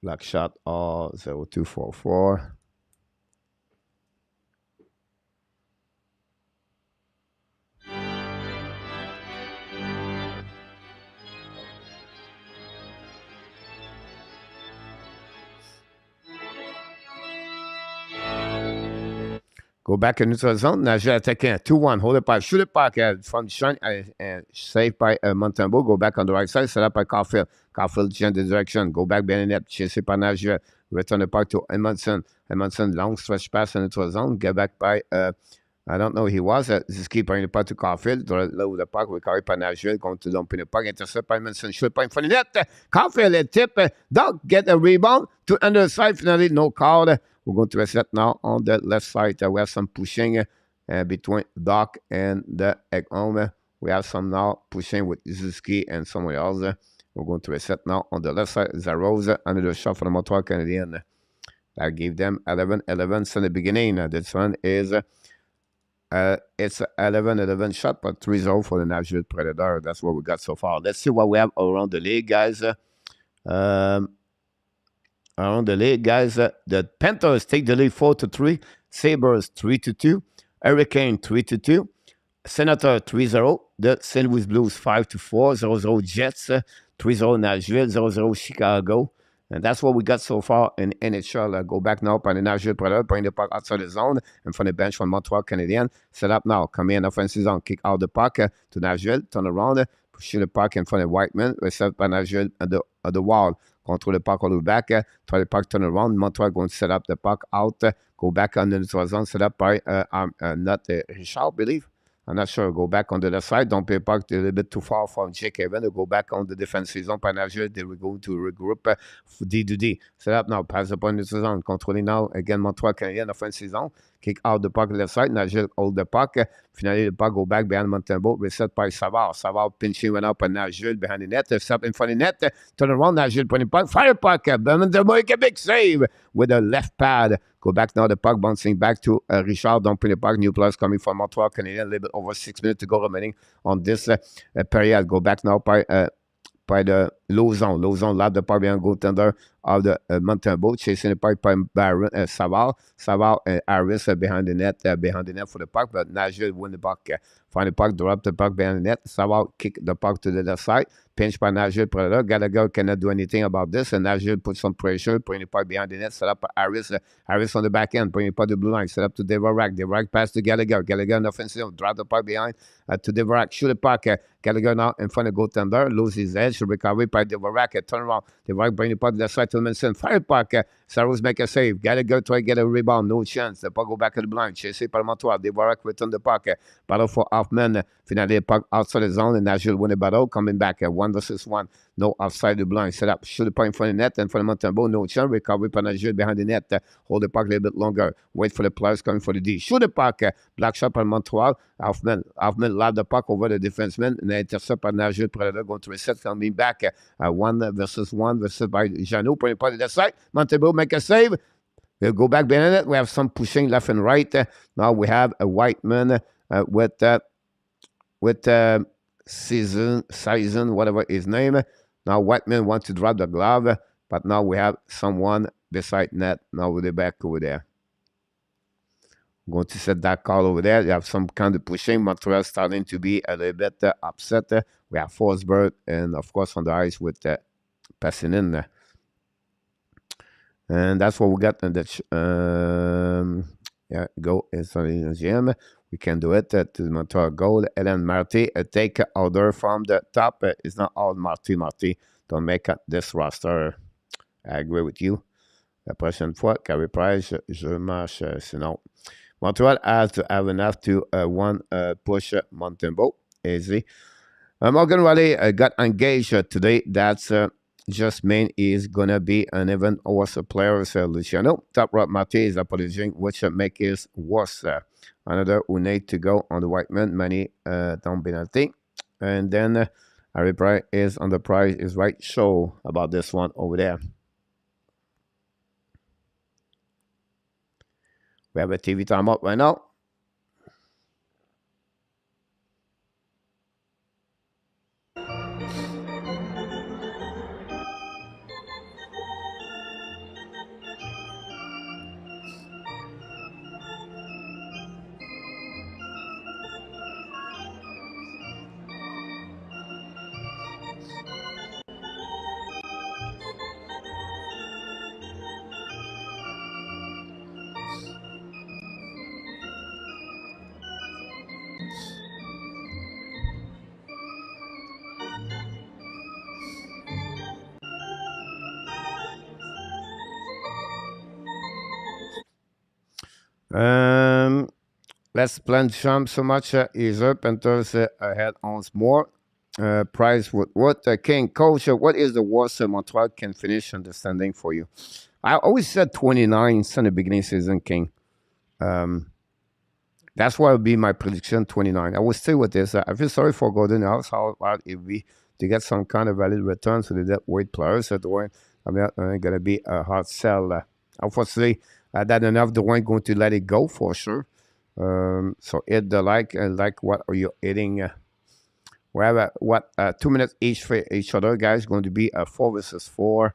Black shot all 0244. Go back in neutral zone. Nashville attacking 2-1. Hold it back. Shoot it back from Sean. Saved by Montembeault. Go back on the right side. Set up by Caulfield. Caulfield change the direction. Go back behind the net. Chased by Nashville. Return the puck to Edmondson. Edmondson, long stretch pass in neutral zone. Get back by, I don't know who he was. This keeper in the puck to Caulfield. Low the puck. We carry by Nashville. Going to dump in the puck. Intercept by Edmondson. Shoot by in front of the net. Caulfield, a tip. Doug get a rebound to underside. Finally, no call. We're going to reset now on the left side. We have some pushing between Doc and the Ekholm. We have some now pushing with Zuski and someone else. We're going to reset now on the left side. Zarose, another shot for the Montreal Canadiens. That gave them 11-11 since the beginning. This one is it's 11-11 shot, but 3-0 for the Nashville Predator. That's what we got so far. Let's see what we have around the league, guys. Around the league, guys, the Panthers take the lead 4-3, Sabres 3-2, Hurricane 3-2, Senator 3-0, the St. Louis Blues 5-4, 0-0 Jets, 3-0 Nashville, 0-0 Chicago, and that's what we got so far in NHL. Go back now by the Nashville Predator, bring the puck outside the zone, and from the bench from Montreal Canadiens, set up now, come in offensive zone, kick out the puck to Nashville, turn around, push the puck in front of Whiteman, reset by Nashville at the wall. Control the puck all the way back. Try the puck, turn around. Montreal going to set up the puck out. Go back on the neutral zone. Set up by not Richard, I believe. I'm not sure. Go back on the left side. Don't play puck a little bit too far from Jake Evan. Go back on the defensive zone. Par Nashville, they will go to regroup D to D. Set up now. Pass the point de saison. Controlling now. Again, Montreal Canadiens offensive zone. Kick out the puck left side. Nashville hold the puck. Finally, the puck go back behind Montembeault. Reset by Savard. Savard pinching went up and Nashville behind the net. Stop in front of the net. Turn around. Nashville putting puck. Fire puck. Montembeault make a big save with a left pad. Go back now, the puck bouncing back to Richard. Don't put the puck. New players coming from Montreal Canadiens. A little bit over 6 minutes to go remaining on this period. Go back now by the low zone. Low zone, lap the puck behind goaltender of the Montembeault. Chasing the puck by Baron Savard. Savard and Harris behind the net for the puck. But Nashville win the puck. Find the puck, drop the puck behind the net. Savard kick the puck to the left side. Pinch by Nashville Predator. Gallagher cannot do anything about this. And Nashville put some pressure. Bring the puck behind the net. Set up Harris. Harris on the back end. Bring the puck to the blue line. Set up to DeVorak. DeVorak pass to Gallagher. Gallagher in offensive. Drop the puck behind to DeVorak. Shoot the puck. Gallagher now in front of goaltender. Lose his edge. Recovery by DeVorak. Turn around. DeVorak bring the puck to the side to Manson. Fire puck. Saros make a save. Gallagher try to get a rebound. No chance. The puck go back to the blind. Chasé par Montreal. DeVorak return the puck. Battle for Hoffman. Finally, the puck outside the zone. And Nashville win the battle. Coming back. 1 versus 1. No outside the blind. Set up. Shoot the puck in front of the net. In front of Montembeault. No chance. Recovery by Nashville behind the net. Hold the puck a little bit longer. Wait for the players coming for the D. Shoot the puck. Black shot by Montreal. Hoffman lobbed the puck over the defenseman. And intercept by Nashville Predator. Going to reset. Coming back. 1 versus 1. Versus by Jeannot. Putting the puck to the side. Montembeault make a save. We'll go back behind it. We have some pushing left and right. Now we have a Whiteman with Season, whatever his name. Now Whiteman wants to drop the glove, but now we have someone beside net. Now we're back over there. I'm going to set that call over there. You have some kind of pushing. Montreal starting to be a little bit upset. We have Forsberg and, of course, on the ice with Passinin. And that's what we got in the go inside the gym. We can do it to the Montreal goal. Ellen Marty, take order from the top. It's not all Marty. Don't make this roster. I agree with you. La prochaine fois, carry price, je marche sinon. Montreal has to have enough to push Montembeault. Easy. Morgan Riley got engaged today. That's just mean is gonna be an even worse player. Luciano. Top right Marty is apologizing, which make it worse. Another who need to go on the Whiteman, money down penalty. And then Harry Price is on the price is right show about this one over there. We have a TV timeout right now. Let's plan jump so much is up until ahead once more. Price with what King coach, what is the worst Montreal can finish in the standing for you? I always said 29 in the beginning season, King. That's what would be my prediction, 29. I will stay with this. I feel sorry for Golden House, how hard it would be to get some kind of valid return to the dead weight players. Going to be a hard sell. Unfortunately, that enough, the one going to let it go for sure. So hit the like what are you hitting? We have 2 minutes each for each other, guys. Going to be a 4 versus 4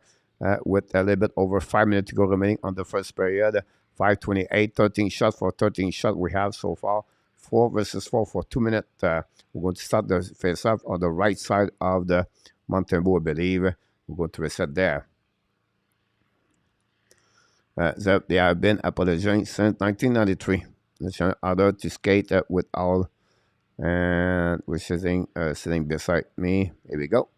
with a little bit over 5 minutes to go remaining on the first period. 5:28, 13 shots for 13 shots we have so far. 4 versus 4 for 2 minutes. We're going to start the face-off on the right side of the Montembeault, I believe. We're going to reset there. They have been apologizing since 1993. The other to skate with all, and we're sitting beside me. Here we go.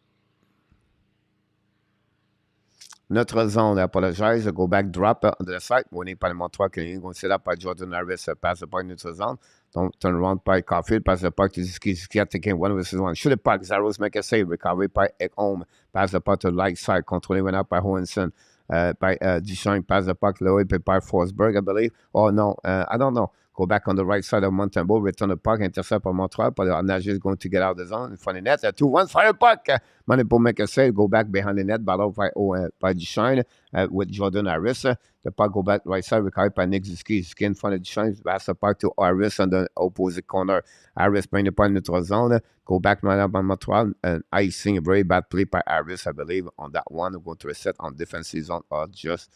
notre zone, I apologize. Go back, drop on the side. Winning by the Montreal Canadiens. Going to set up by Jordan Harris. Pass the puck neutral zone. Don't turn around by Caulfield. Pass the puck to Ski. Taking 1-1. Shoot the puck. Zaros make a save. Recovery by Ekholm. Pass the puck to the right side. Controlling went out by Hohenson. By DIXON. Pass the puck low by Forsberg, I believe. Oh, no. I don't know. Go back on the right side of Montembeault, return the puck, intercept by Montreal. But Nashville is going to get out of the zone in front of the net. 2-1, fire puck. Montembeault make a save, go back behind the net, battle by DIXON with Jordan Harris. The puck go back right side, recovered by Nick Ziski. Ziski in front of DIXON, pass the puck to Harris on the opposite corner. Harris bring the puck in neutral zone. Go back by Montreal, and icing a very bad play by Harris, I believe, on that one. We're going to reset on defensive zone or just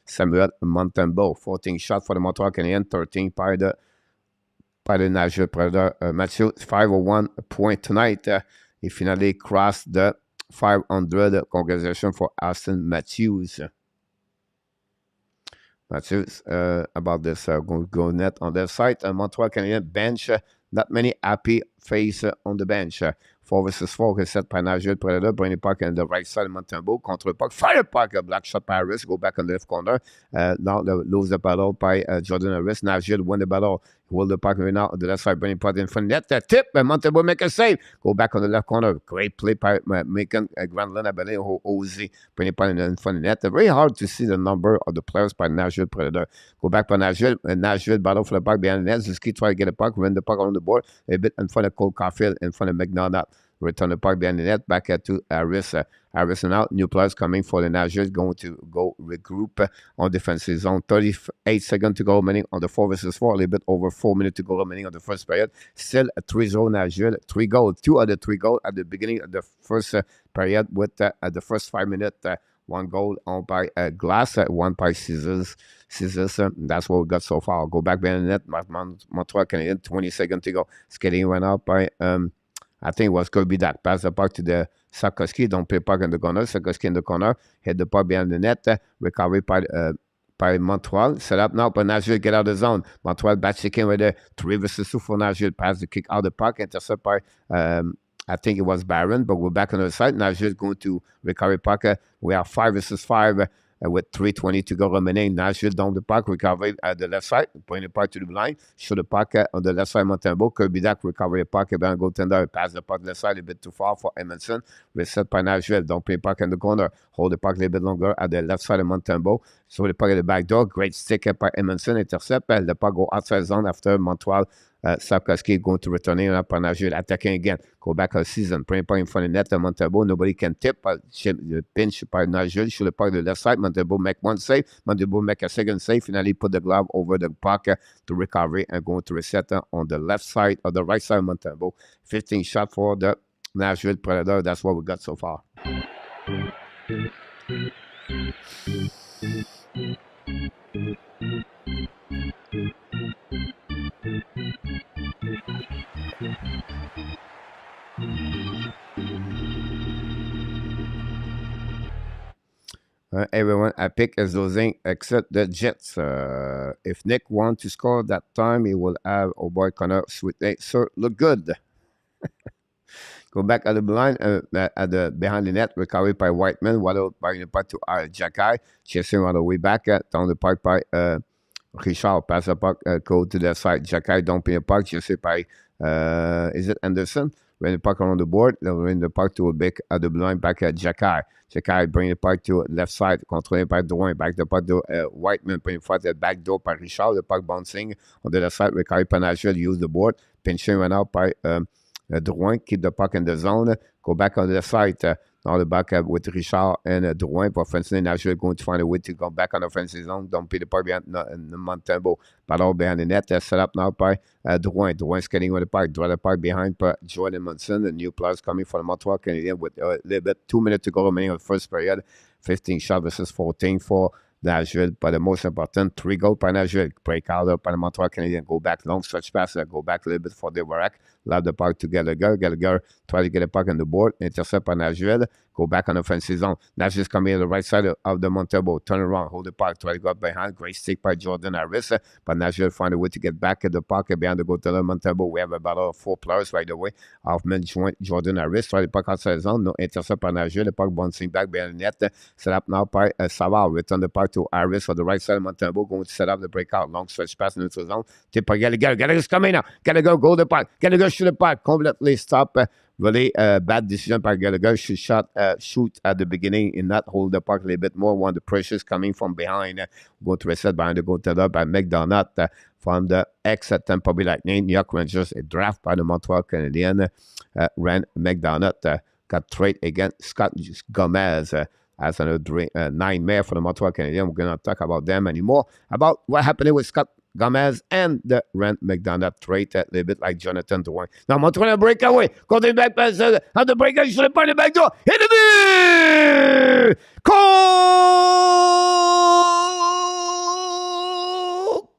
Samuel Montembeault. 14 shot for the Montreal Canadiens, 13 by the Nashville Predator. Matthew, 501 point tonight. He finally crossed the 500. Congratulations for Austin Matthews. Matthews, about this go net on their site. Montreal Canadiens bench. Not many happy face on the bench. 4-4 reset by Nashville Predator. Bring the puck on the right side of Montembeault. Control the puck. Fire puck. A black shot by Harris. Go back on the left corner. Now lose the battle by Jordan Harris. Nashville win the battle. Hold the puck right now on the left side. Bring the puck in front of net. Tip. Montembeault make a save. Go back on the left corner. Great play by Macon Granlund. I believe. Ozzy. Bring the puck in front of net. Very hard to see the number of the players by Nashville Predator. Go back by Nashville. Nashville battle for the puck behind the net. Ziski try to get the puck. Win the puck on the board. A bit in front of Cole Caulfield. In front of McDonald. Return the puck behind the net, back to Harris. Harris and out. New players coming for the Nashville, going to go regroup on defensive zone. 38 seconds to go remaining on the 4-4. A little bit over 4 minutes to go remaining on the first period. Still a 3-0 Nashville. 3 goals. 2 of the 3 goals at the beginning of the first period with at the first 5 minutes. 1 goal on by Glass, 1 by Scissors. That's what we got so far. I'll go back behind the net. Montreal Canadiens, 20 seconds to go. Skating went out by... I think it was Kirby that passed the puck to the Sarkoski. Don't play puck in the corner. Sarkoski in the corner. Hit the puck behind the net. Recovery by Montreal. Set up now, but Nashville get out of the zone. Montreal back checking with the 3-2 for Nashville. Pass the kick out of the puck. Intercept by, I think it was Barron, but we're back on the side. Nashville going to recovery puck. We are 5-5. With 3:20 to go remaining. Nashville down the puck, recovery at the left side, bring the puck to the line, show the puck on the left side, Montembeault, Kirby Dack, recovery the puck, and goaltender, pass the puck left side a bit too far for Edmondson, reset by Nashville, don't play puck in the corner, hold the puck a little bit longer at the left side of Montembeault, show the puck at the back door, great stick by Edmondson, intercept, the puck go outside zone after Montreal. Sarkoski going to return in up on Nashville, attacking again. Go back a season. Bring point in front of the net. Montembeault, nobody can tip. Pinch by Nashville. Shoot the puck to the left side. Montembeault make 1 save. Montembeault make a second save. Finally put the glove over the puck to recovery and going to reset on the left side or the right side of Montembeault. 15 shot for the Nashville Predator. That's what we got so far. Everyone I pick is losing except the Jets. If Nick wants to score that time, he will have boy Connor Sweet. Sir, look good. Go back at the blind, at the behind the net, recovery by Whiteman, waddled by the puck to Jacky, chasing on the way back, down the puck by Richard, pass the puck, go to the side. Jacky don't pay the puck, chasing by, is it Anderson? When the puck around the board, they'll bring the puck to a big at the blind back at Jacky. Jacky bring the puck to left side, controlling by Drouin, back the puck to Whiteman, bring the puck at back door by Richard, the puck bouncing on the left side, recovery by Nashville, use the board, pinching went out by Drouin, keep the puck in the zone, go back on the side, now the back with Richard and Drouin, for offensive Nashville going to find a way to go back on the offensive zone, don't pay the puck behind Montembeault, battle behind the net, set up now by Drouin. Drouin skating with the puck, draw the puck behind Jordan Munson, the new players coming from the Montreal Canadiens with a little bit, 2 minutes to go remaining on the first period, 15 shot versus 14 for Nashville, but the most important, 3 goals by Nashville, break out by the Montreal Canadiens, go back, long stretch pass, go back a little bit for DUARTE, Love the puck to Gallagher. Gallagher try to get a puck on the board. Intercept by Nashville. Go back on offensive zone. Nashville's coming to the right side of the Montreal. Turn around. Hold the puck. Try to go up behind. Great stick by Jordan Harris. But Nashville find a way to get back at the puck behind the goal to the Montreal. We have a battle of 4 players right away. Hoffman joint Jordan Harris. Try the puck outside the zone. No intercept by Nashville. The puck bouncing back behind the net. Set up now by Savard. Return the puck to Harris on the right side of Montreal. Going to set up the breakout. Long stretch pass in the zone. Tip by Gallagher. Gallagher's coming now. Gallagher go the puck. Gallagher shoot the puck. Completely stop. Really bad decision by Gallagher. Shoot at the beginning and not hold the puck a little bit more when the pressure is coming from behind. Going to reset behind the goaltender by McDonough from the ex-Tampa Bay Lightning. New York Rangers, a draft by the Montreal Canadiens. Ran McDonough got trade against Scott Gomez as another nightmare for the Montreal Canadiens. We're going to talk about them anymore. About what happened with Scott Gomez and the Rand McDonough trade, a little bit like Jonathan Drouin. Now, Montreal breakaway. Go to the back pass. On the breakaway, should have put the back door. Hit it! Cole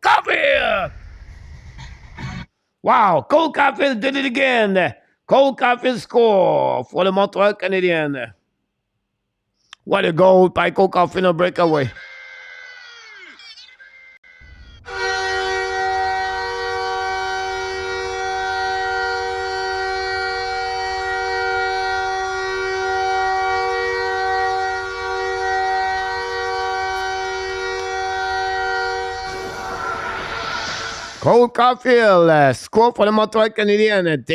Caulfield! Wow, Cole Caulfield did it again. Cole Caulfield score for the Montreal Canadiens. What a goal by Cole Caulfield on breakaway. Cole Caulfield score for the Montreal Canadiens and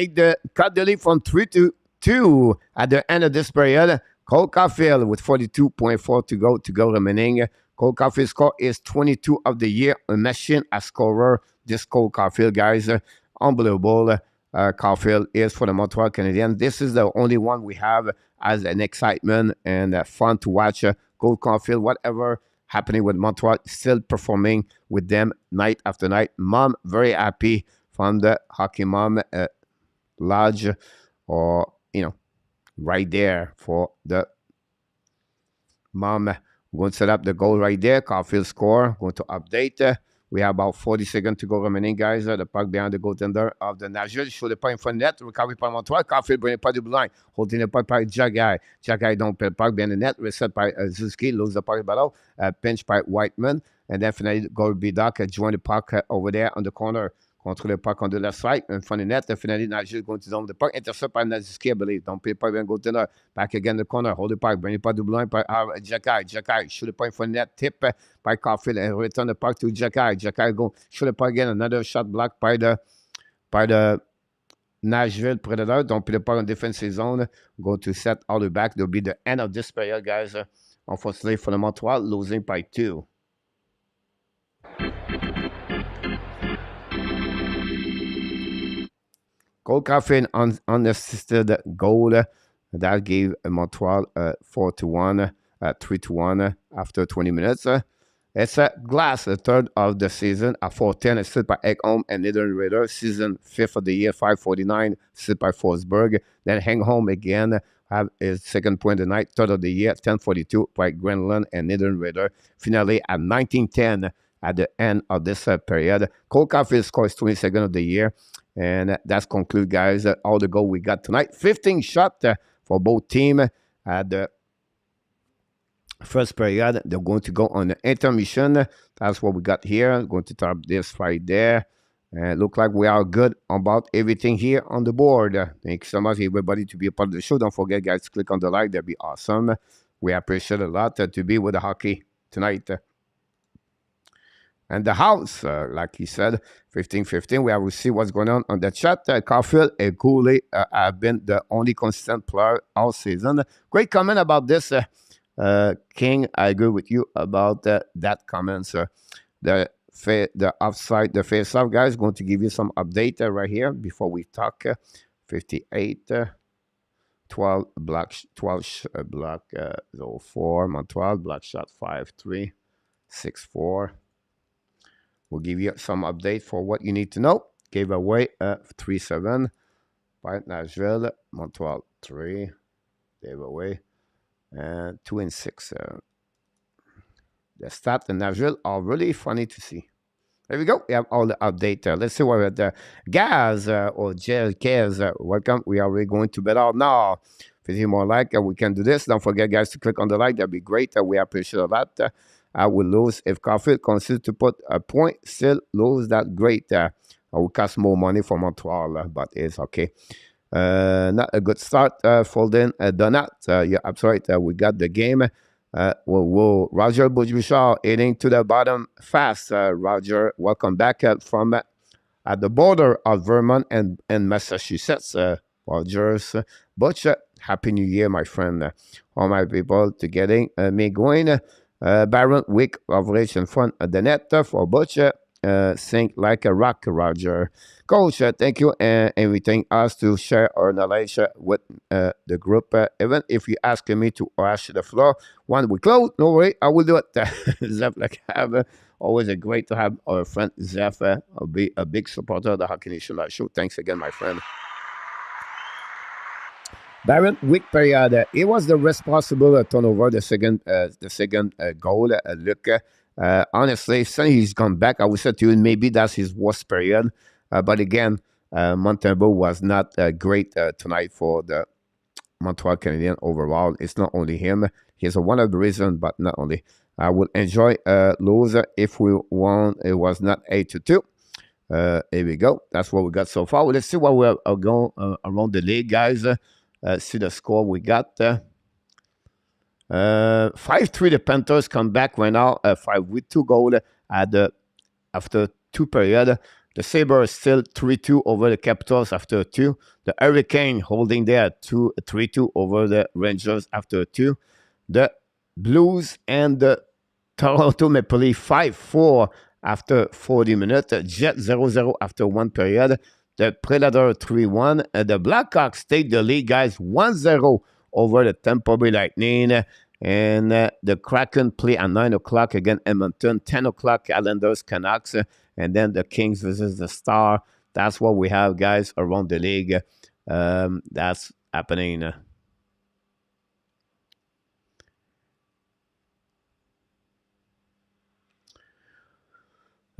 cut the lead from 3-2 at the end of this period. Cole Caulfield with 42.4 to go remaining. Cole Caulfield's score is 22 of the year. A machine as scorer. This Cole Caulfield, guys, unbelievable. Caulfield is for the Montreal Canadiens. This is the only one we have as an excitement and fun to watch. Cole Caulfield, whatever happening with Montreal, still performing with them night after night. Mom, very happy from the hockey mom lodge, or, right there for the mom. We're going to set up the goal right there. Caulfield score. Going to update. We have about 40 seconds to go remaining, guys. The puck behind the goaltender of the Nashville. Show the puck in front of the net. Recovery by Montreal. Caulfield bring the puck to the line. Holding the puck by Jagai. Jagai don't play the puck behind the net. Reset by Zuski. Lose the puck below. Pinch by Whiteman. And then finally, Goldbedock join the puck over there on the corner. Control the puck on the left side. In front of the net. And finally, Nashville going to zone the puck. Intercept by Zuski, I believe. Don't play the puck behind the goaltender. Back again in the corner. Hold the puck. Bring the puck to the line by Jagai. Jagai shoot the puck in front of the net. Tip by Caulfield and return the puck to Jagai. Jagai go shoot the puck again. Another shot blocked by the Nashville Predator. Don't put the puck in defensive zone. Go to set all the back. That'll be the end of this period, guys. Unfortunately for the Montreal, losing by 2. Cole Caulfield unassisted goal that gave Montreal 4-1, 3-1 after 20 minutes. It's Glass, the third of the season, at 410, assisted by Ekholm and Niederreiter Raider. Season 5th of the year, 549, assisted by Forsberg. Then Ekholm again have his second point of the night, third of the year, 1042 by Grenland and Niederreiter Raider. Finally at 1910 at the end of this period. Cole Caulfield scores 22nd of the year. And that's conclude, guys, all the goal we got tonight. 15 shot for both teams at the first period. They're going to go on the intermission. That's what we got here. Going to top this right there. And look like we are good about everything here on the board. Thanks so much, everybody, to be a part of the show. Don't forget, guys, click on the like. That'd be awesome. We appreciate a lot to be with the hockey tonight. And the house, like he said, 15-15. We have to see what's going on the chat. Caulfield and Cooley have been the only consistent player all season. Great comment about this, King. I agree with you about that comment, sir. The offside, the face-off, guys, going to give you some update right here before we talk. 58, 12 block 04, Montreal block shot 5-3, 6-4. We'll give you some update for what you need to know. Gave away 3-7 by Nashville, Montreal 3. Gave away 2-6. The stats in Nashville are really funny to see. There we go. We have all the update. Let's see what we have there. Gaz or Kez, welcome. We are already going to bed out now. If you more like, we can do this. Don't forget, guys, to click on the like. That'd be great. We appreciate a lot. I will lose if Caulfield considers to put a point. Still lose that great. I will cost more money for Montreal, but it's okay. Not a good start. Folding Donut. Yeah, absolutely. We got the game. Roger Bouchard heading to the bottom fast. Roger, welcome back from at the border of Vermont and Massachusetts. Rogers, Butch, Happy New Year, my friend. All my people to getting me going. Baron, week average in front of the net for Butch. Sink like a rock, Roger. Coach, thank you and inviting us to share our knowledge with the group. Even if you ask me to wash the floor when we close, no worry, I will do it. Zeph, like have always great to have our friend Zeph be a big supporter of the Hockey Nation Live Show. Thanks again, my friend. Baron, weak period. It was the responsible turnover, the second goal. Look. Honestly, since he's gone back, I would say to you, maybe that's his worst period. But again, Montembeault was not great tonight for the Montreal Canadiens overall. It's not only him. He's one of the reasons, but not only. I would enjoy lose if we won. It was not 8-2. Here we go. That's what we got so far. Well, let's see what we're going around the league, guys. See the score we got. 5-3, the Panthers come back right now, 5 with 2 goals after 2 periods. The Sabres still 3-2 over the Capitals after 2. The Hurricane holding there 3-2 over the Rangers after 2. The Blues and the Toronto Maple Leafs 5-4 after 40 minutes. The Jets 0-0 after 1 period. The Predator 3-1. The Blackhawks take the lead, guys, 1-0 over the Tampa Bay Lightning. And the Kraken play at 9 o'clock against Edmonton. 10 o'clock, Islanders, Canucks. And then the Kings versus the Star. That's what we have, guys, around the league. That's happening.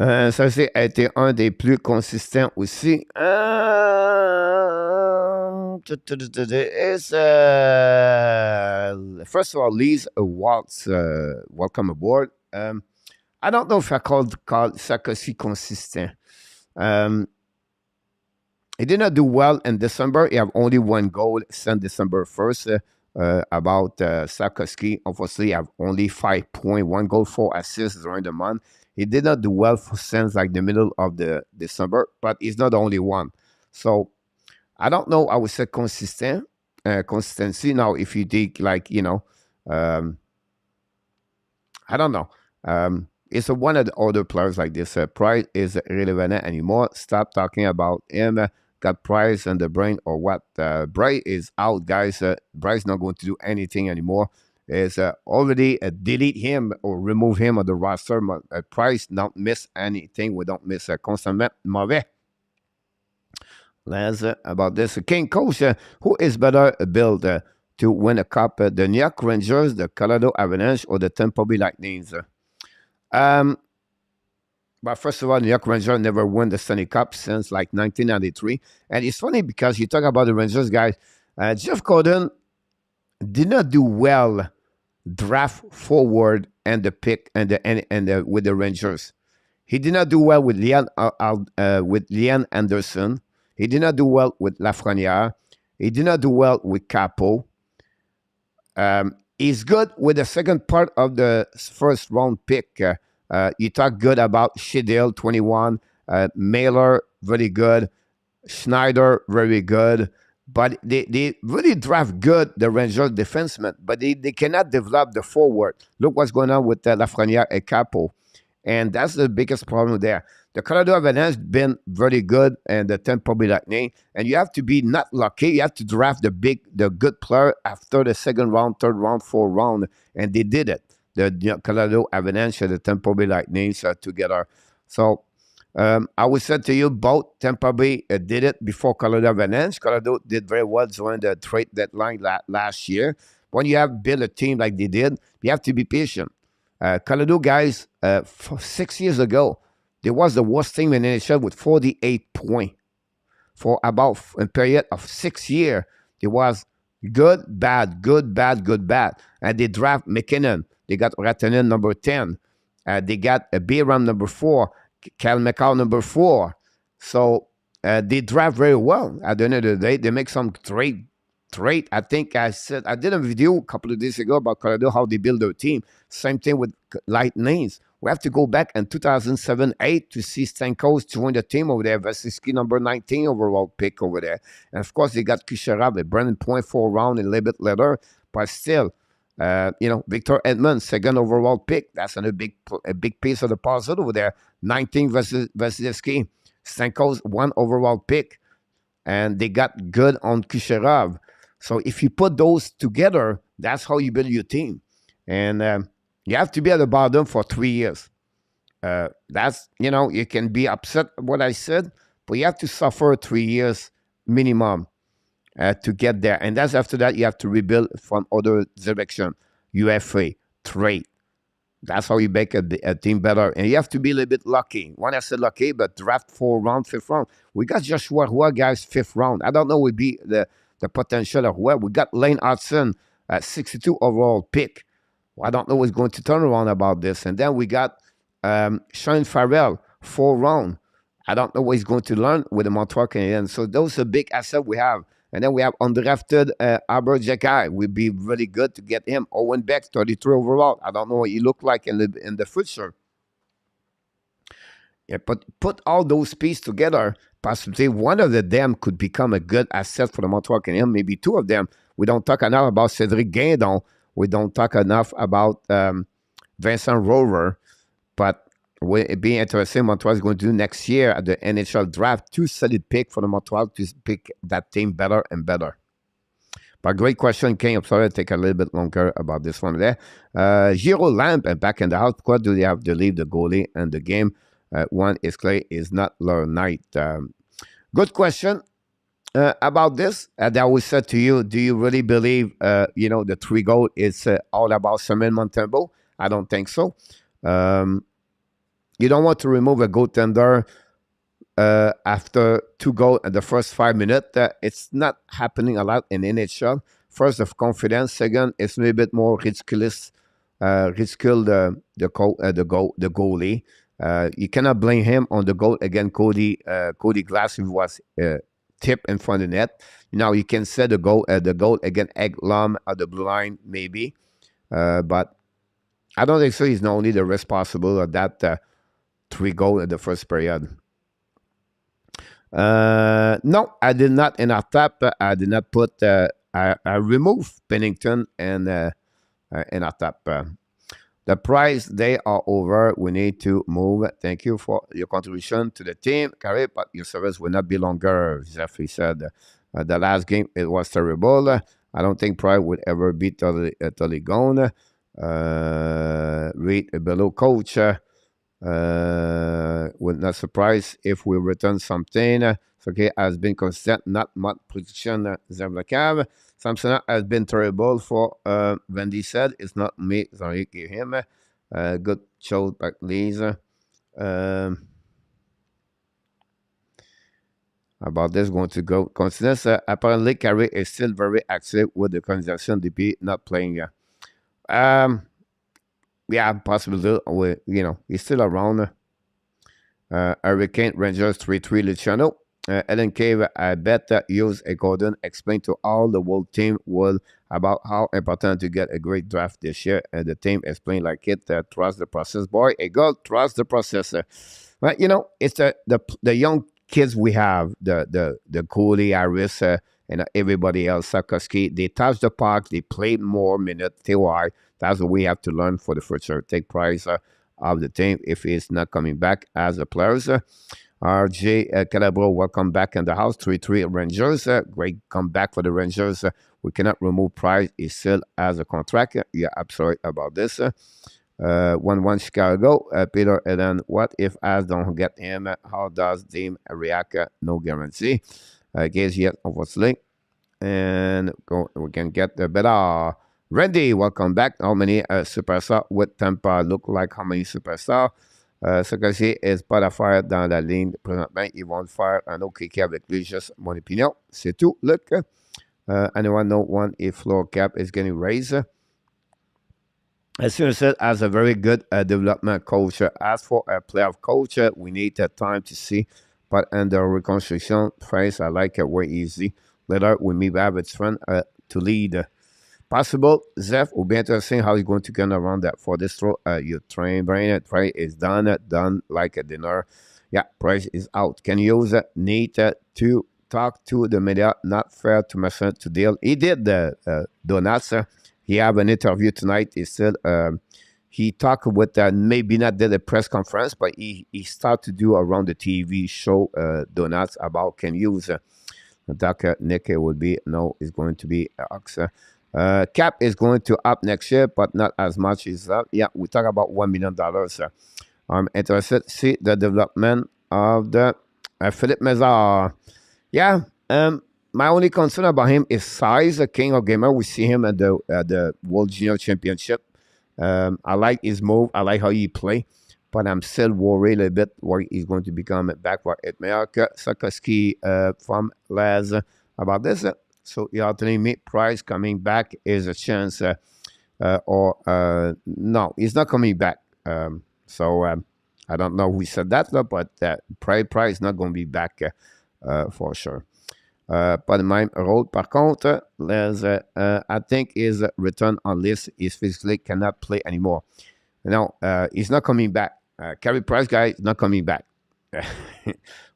Ça, c'est été un des plus consistants aussi. It's, first of all, Lee's Waltz, welcome aboard. I don't know if I call Sarkozy consistent. He did not do well in December. He have only 1 goal since December 1st. About Sarkozy, obviously, have only 5 points, 1 goal, 4 assists during the month. He did not do well since like the middle of the December, but he's not the only one. So I don't know. I would say consistency. Now, if you think like, you know, I don't know. It's one of the other players like this. Price is irrelevant anymore. Stop talking about him. Got Price and the brain or what? Bray is out, guys. Bryce not going to do anything anymore. Is already delete him or remove him of the roster. Price don't miss anything. We don't miss constamment mauvais. Let's about this. King Coach, who is better built to win a cup? The New York Rangers, the Colorado Avalanche, or the Tampa Bay Lightning? But first of all, New York Rangers never won the Stanley Cup since like 1993. And it's funny because you talk about the Rangers, guys. Jeff Gordon did not do well draft forward and the pick and with the Rangers. He did not do well with Lian Anderson. He did not do well with Lafrenière. He did not do well with Capo. He's good with the second part of the first round pick. You talk good about Shedil, 21. Meilleur, very good. Schneider, very good. But they really draft good, the Rangers defensemen, but they cannot develop the forward. Look what's going on with Lafrenière and Capo. And that's the biggest problem there. The Colorado Avalanche been very good, and the Tampa Bay Lightning. And you have to be not lucky. You have to draft the good player after the second round, third round, fourth round. And they did it. The Colorado Avalanche and the Tampa Bay Lightning together. So I would say to you, both Tampa Bay did it before Colorado Avalanche. Colorado did very well during the trade deadline last year. When you have built a team like they did, you have to be patient. Colorado guys, 6 years ago, They was the worst team in NHL with 48 points for about a period of 6 years. It was good, bad, good, bad, good, bad. And they draft McKinnon. They got Rantanen number 10. They got a Biram number 4, Cal McCall number 4. So they draft very well. At the end of the day, they make some trade. I think I did a video a couple of days ago about Colorado, how they build their team. Same thing with Lightnings. We have to go back in 2007-8 to see Stamkos join the team over there. Vasilevsky, number 19 overall pick over there. And of course, they got Kucherov, a Brandon Point 4 round, a little bit later. But still, Victor Edmonds, second overall pick. That's a big piece of the puzzle over there. 19 Vasilevsky. Stamkos, 1 overall pick. And they got good on Kucherov. So if you put those together, that's how you build your team. And you have to be at the bottom for 3 years. That's, you can be upset what I said, but you have to suffer 3 years minimum to get there. And that's after that, you have to rebuild from other direction. UFA, trade. That's how you make a team better. And you have to be a little bit lucky. When I said lucky, but draft 4 round, 5th round. We got Joshua Roy, guys, 5th round. I don't know would be the potential of Roy. We got Lane Hudson, 62 overall pick. Well, I don't know what's going to turn around about this. And then we got Sean Farrell, 4 round. I don't know what he's going to learn with the Montreal Canadiens. So those are big assets we have. And then we have undrafted Albert Jacquet. Would be really good to get him. Owen Beck, 33 overall. I don't know what he look like in the future. Yeah, but put all those pieces together. Possibly one of them could become a good asset for the Montreal Canadiens. Maybe 2 of them. We don't talk enough about Cédric Guindon. We don't talk enough about Vincent Rover. But it'd be interesting. Montreal is going to do next year at the NHL draft 2 solid picks for the Montreal to pick that team better and better. But great question, King. I'm sorry, I take a little bit longer about this one there. Giro Lamp back in the house. Pourquoi do they have to leave the goalie and the game? One is clear, is not their night. Good question about this. And I always said to you, do you really believe, the 3 goal is all about Samuel Montembeault? I don't think so. You don't want to remove a goaltender after 2 goals in the first 5 minutes. It's not happening a lot in NHL. First, of confidence. Second, it's a little bit more ridiculous. Ridicule the goalie. You cannot blame him on the goal against Cody Glass, who was tipped in front of the net. Now you can say the goal against Ekblom at the blue line, maybe, but I don't think so. He's not only the responsible of that 3 goals in the first period. No, I did not in our tap. I did not put. I removed Pennington and in our tap. The prize, they are over. We need to move. Thank you for your contribution to the team, Carrie, but your service will not be longer. Jeffrey said the last game, it was terrible. I don't think Pride would ever be totally gone. Read below, coach. Would not surprise if we return something. Okay, has been consistent, not much prediction. Zerblakav. Samson has been terrible for Wendy said. It's not me. Sorry, give him. Good show back, Lisa. About this, going to go. Coincidence. Apparently, Carey is still very active with the conversation. DP not playing. Yeah, possibly. He's still around. Hurricane Rangers 3-3 Luciano. Ellen Cave, I bet that use a Gordon explained to all the world team world about how important to get a great draft this year. And the team explained like it. Trust the process, boy. A girl, trust the process. But it's the young kids we have, the Cooley, Harris, and everybody else. Sarkoski, they touch the park. They played more minutes. TY. That's what we have to learn for the future. Take prize of the team if he's not coming back as a players. RJ Calabro, welcome back in the house. 3-3 Rangers. Great comeback for the Rangers. We cannot remove Price. He still has a contract. Yeah, absolutely about this. 1-1 Chicago. Peter Eden, what if As don't get him? How does Team react? No guarantee. Guess yet, obviously. And we can get the better. Randy, welcome back. How many superstar with Tampa look like? How many superstar? Ce cas-ci n'est pas d'affaire dans la ligne présentement. Ils vont le faire un autre kick avec lui, juste mon opinion. C'est tout. Look, anyone know one if floor cap is getting raised? As soon as said, as a very good development coach, as for a playoff coach, we need time to see. But under reconstruction phase, I like it way easy. Later, we meet back with friend to lead. Possible, Zeph will be interesting how you're going to get around that for this throw. Your train brain tray is done like a dinner. Yeah, price is out. Can you use it? Need to talk to the media. Not fair to Messer to deal. He did the donuts. He have an interview tonight. He said he talked with maybe not did a press conference, but he started to do around the TV show donuts about can use. Dr. Nick would be no, is going to be Ox. Cap is going to up next year, but not as much as that. Yeah, we talk about $1 million. I'm interested to see the development of the Philippe Mézard. Yeah, my only concern about him is size. A king of gamer, we see him at the World Junior Championship. I like his move. I like how he play, but I'm still worried a bit where he's going to become back for it. Meilleur Sakoski from Les about this. So you're telling me price coming back is a chance, or no, he's not coming back. So I don't know who said that, but price not going to be back for sure. Pas de même rôle. Par contre, I think his return on list is physically cannot play anymore. No, he's not coming back. Carey Price guy is not coming back.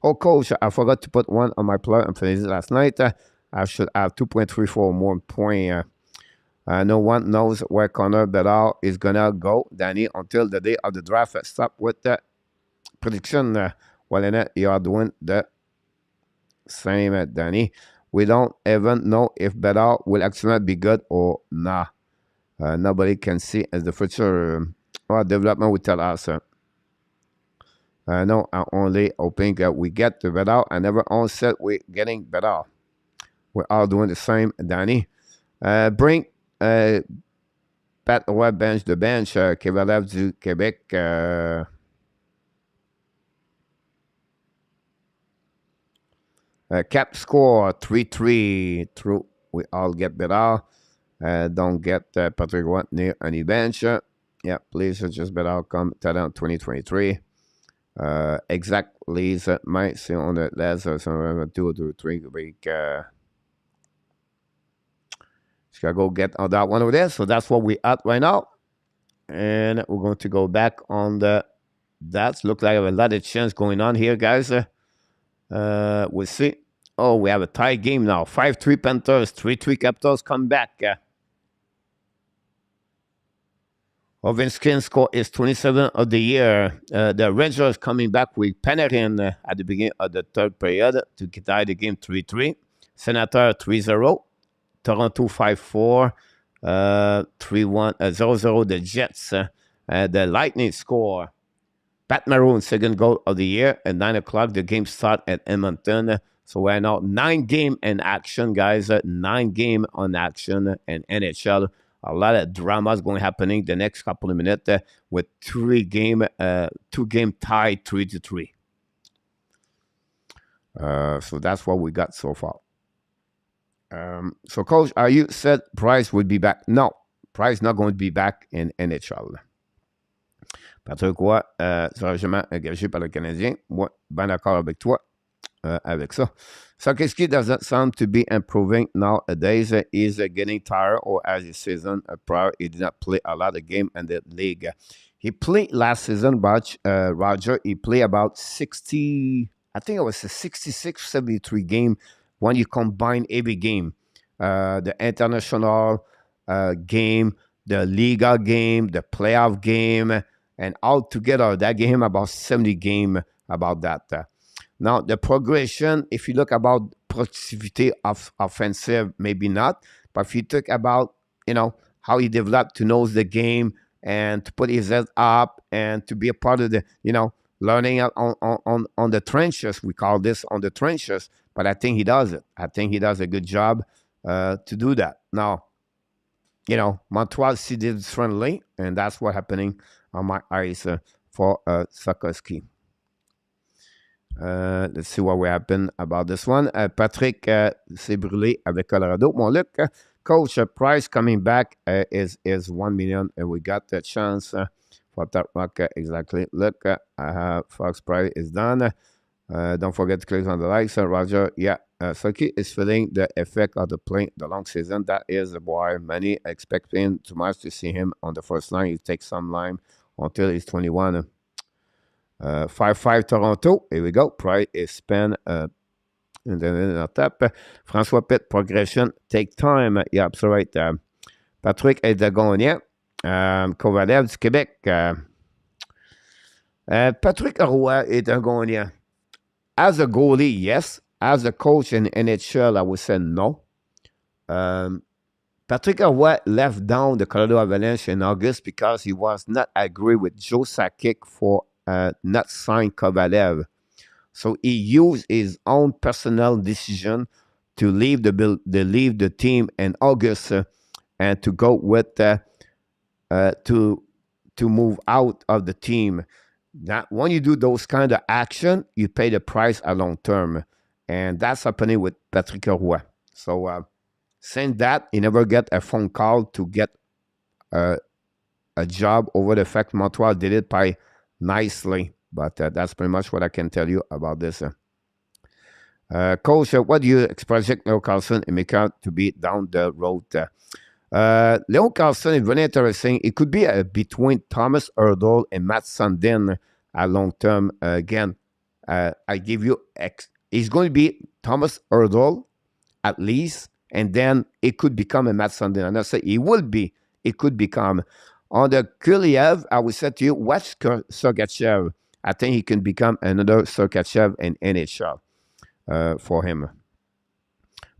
Oh, coach, I forgot to put one on my plug and finished last night. I should have 2.34 more point. No one knows where Connor Bedard is going to go, Danny, until the day of the draft. Stop with the prediction. Well, in it, you are doing the same, Danny. We don't even know if Bedard will actually be good or not. Nobody can see as the future development will tell us. No, I'm only hoping that we get to Bedard. I never all said we're getting Bedard. We're all doing the same, Danny. Bring Pat Roy bench the bench, Kevalev du Québec. Cap score 3-3. True. We all get better. Don't get Patrick Watt near any bench. Yeah, please just better come talent 2023. Exactly. Might see on the last 2 to 3 week. Just gotta go get on that one over there. So that's what we at right now. And we're going to go back on the that. Looks like a lot of chance going on here, guys. We'll see. Oh, we have a tie game now. 5-3 Panthers, 3-3 Capitals come back. Ovechkin score is 27 of the year. The Rangers coming back with Panarin at the beginning of the third period to tie the game 3-3. Senator 3-0. Toronto 5-4. 3-1, 0-0 the Jets. The Lightning score. Pat Maroon, second goal of the year. At 9 o'clock, the game start at Edmonton. So we're now 9 game in action, guys. 9 game on action in NHL. A lot of dramas going happening the next couple of minutes with 2 game tied 3-3. So that's what we got so far. So, Coach, are you said Price would be back? No, Price not going to be back in NHL. Patrick Roy sera jamais engagé par le Canadien. Moi, bien d'accord avec toi avec ça. Sakiski doesn't sound to be improving nowadays. He's getting tired, or as his season prior, he did not play a lot of games in the league. He played last season, but Roger, he played about 60, I think it was a 66, 73 game when you combine every game. The international game, the Liga game, the playoff game, and all together, that gave him about 70 game about that. Now, the progression, if you look about productivity of offensive, maybe not. But if you talk about, how he developed to know the game and to put his head up and to be a part of the, learning on the trenches, we call this on the trenches. But I think he does it. I think he does a good job to do that. Now, Montreal see this friendly, and that's what's happening on my eyes for Sokoski. Let's see what will happen about this one. Patrick s'est brûlé avec Colorado. Mon Luc, Coach Price coming back is 1 million, and we got the chance for TABERNAK. Exactly. Look, Fox Price is done. Don't forget to click on the likes. Roger, yeah. Soki is feeling the effect of the long season. That is why many expecting too much to see him on the first line. He takes some time until he's 21. 5-5 Toronto. Here we go. Price is spent in the top. François Pitt, progression take time. Yeah, absolutely right. Patrick est de gagnant. Kovalev du Québec. Patrick Roy est un gagnant. As a goalie, yes. As a coach in NHL, I would say no. Patrick Roy left down the Colorado Avalanche in August because he was not agree with Joe Sakic for not sign Kovalev. So he used his own personal decision to leave the team in August and to go with to move out of the team. Now, when you do those kind of action, you pay the price a long term, and that's happening with Patrick Roy. So saying that, he never get a phone call to get a job over the fact Montreal did it by nicely, but that's pretty much what I can tell you about this. Coach, what do you expect Leo Carlson and make out to be down the road? Leo Carlson is very interesting. It could be between Thomas Hurdle and Matt Sundin at long term. Again, I give you it's going to be Thomas Hurdle at least, and then it could become a Matt Sundin. And I say it could become. On the Kurliev, I would say to you, watch Sergachev. I think he can become another Sergachev in NHL for him.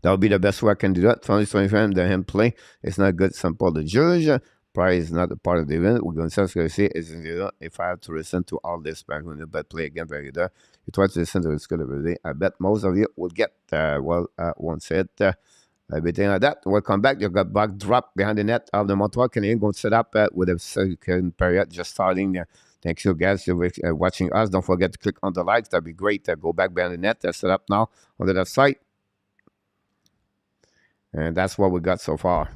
That would be the best way I can do that. 2025, the him play. It's not good. Simple the judge. Probably is not a part of the event. We're going to say if I have to listen to all this back when the bet play again, very good. You try to listen to the school every day. I bet most of you will get, one set. Everything like that. Welcome back. You got back drop behind the net of the Montreal Canadiens. Going to set up with a second period just starting. Thank you guys for watching us. Don't forget to click on the likes. That'd be great. Go back behind the net. Set up now on the left side. And that's what we got so far.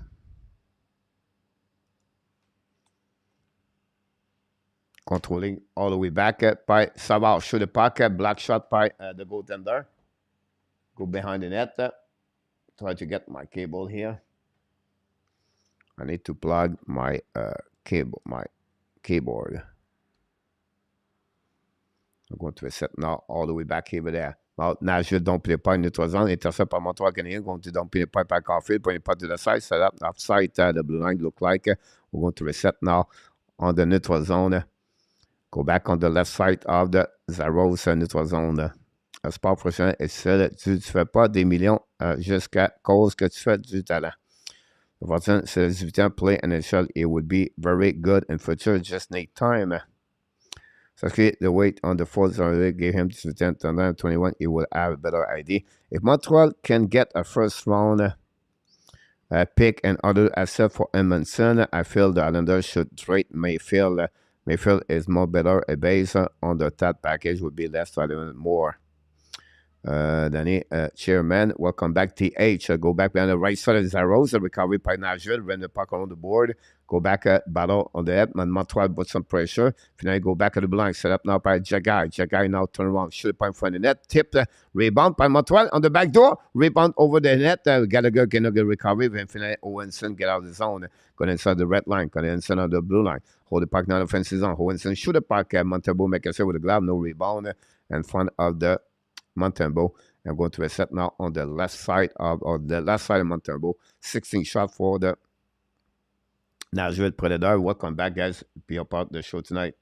Controlling all the way back by Savard. Shoot the puck. Black shot by the goaltender. Go behind the net. Try to get my cable here. I need to plug my keyboard. I'm going to reset now all the way back over there. Now, Nashville don't play pas une autre zone. Intercept par Montreal Canadiens. Going to don't play pas by Caulfield. Putting pas to the side. Set up outside the blue line. Look like we're going to reset now on the neutral zone. Go back on the left side of the Zaros neutral zone. Le sport professionnel est seul. Tu ne fais pas des millions jusqu'à cause que tu fais du talent. C'est 18 ans play NHL. It would be very good in future. Just need time. So the weight on the fourth gave him 18 ans, 21. He will have a better idea. If Montreal can get a first round pick and other asset for Edmondson, I feel the Islanders should trade Mayfield. Mayfield is more better. A base on the top package would be less relevant more. Danny, chairman, welcome back. TH, go back on the right side of Zaros, recovery by Nashville, run the puck on the board, go back battle on the head, Montreal put some pressure, finally go back at the blind, set up now by Jagai now turn around, shoot it by in front of the net, tip, rebound by Montreal on the back door, rebound over the net, Gallagher get a good recovery, then finally Owenson get out of the zone, go inside the red line, go inside on the blue line, hold the puck now, offensive zone, Owenson shoot the puck, Montembeault make a save with the glove, no rebound in front of the Montembeault. I'm going to reset now on the left side of Montembeault. 16 shot for the Nashville Predator. Welcome back, guys. Be a part of the show tonight.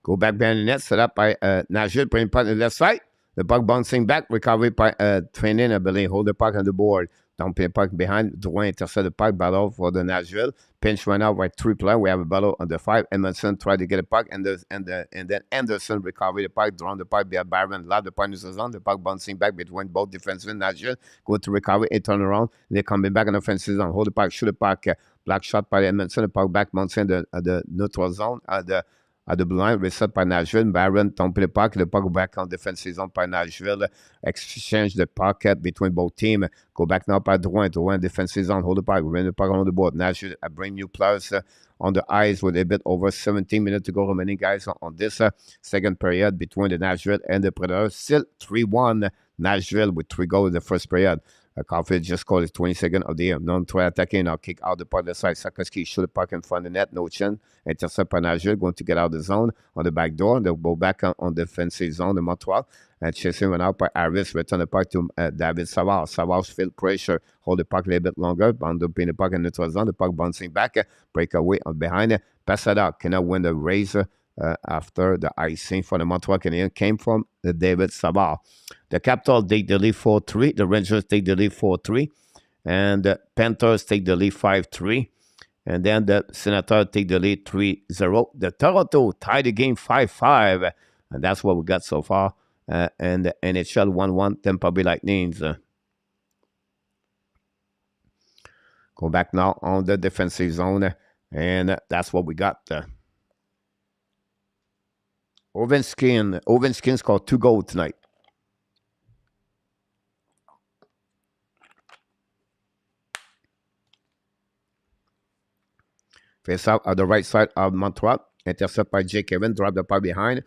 Go back behind the net, set up by Nashville, putting puck on the left side. The puck bouncing back, recovery by Training, I believe. Hold the puck on the board. Don't play puck behind. Drouin intercept the puck. Battle for the Nashville. Pinch right now right 3 play. We have a battle on the 5. Edmondson try to get a puck, and then Anderson recover the puck, draw the puck. Byron loud the puck in the zone. The puck bouncing back between both defensemen. Nashville go to recover and turn around. They're coming back in offensive zone. Hold the puck, shoot the puck. Black shot by Edmondson. The puck back mounts in the neutral zone. At the blue line, reset by Nashville. Barron tombe le puck. Le puck back on defensive zone by Nashville. Exchange the puck between both teams. Go back now by Drouin. Drouin defensive zone. Hold the puck. Bring the puck on the board. Nashville bring new players on the ice with a bit over 17 minutes to go remaining, guys, on this second period between the Nashville and the Predators. Still 3-1 Nashville with 3 goals in the first period. Caulfield just scored his 22nd of the year. Non-try attacking. Now kick out the puck the side. Sakoski shoot the puck in front of the net. No chin. Intercept by Nashville. Going to get out of the zone on the back door. They'll go back on defensive zone in Montreal. And chasing went out by Harris. Return the puck to David Savard. Savard feel pressure. Hold the puck a little bit longer. Bound up in the puck in the neutral zone. The puck bouncing back. Breakaway on behind. Pass it out. Cannot win the race. After the icing for the Montreal Canadiens came from David Savard. The Capitals take the lead 4-3. The Rangers take the lead 4-3. And the Panthers take the lead 5-3. And then the Senators take the lead 3-0. The Toronto tied the game 5-5. And that's what we got so far. And the NHL 1-1 Tampa Bay Lightnings. Go back now on the defensive zone. And that's what we got. Ovechkin scored 2 goals tonight. Face out on the right side of Montreal. Intercept by Jake Evans. Drop the puck behind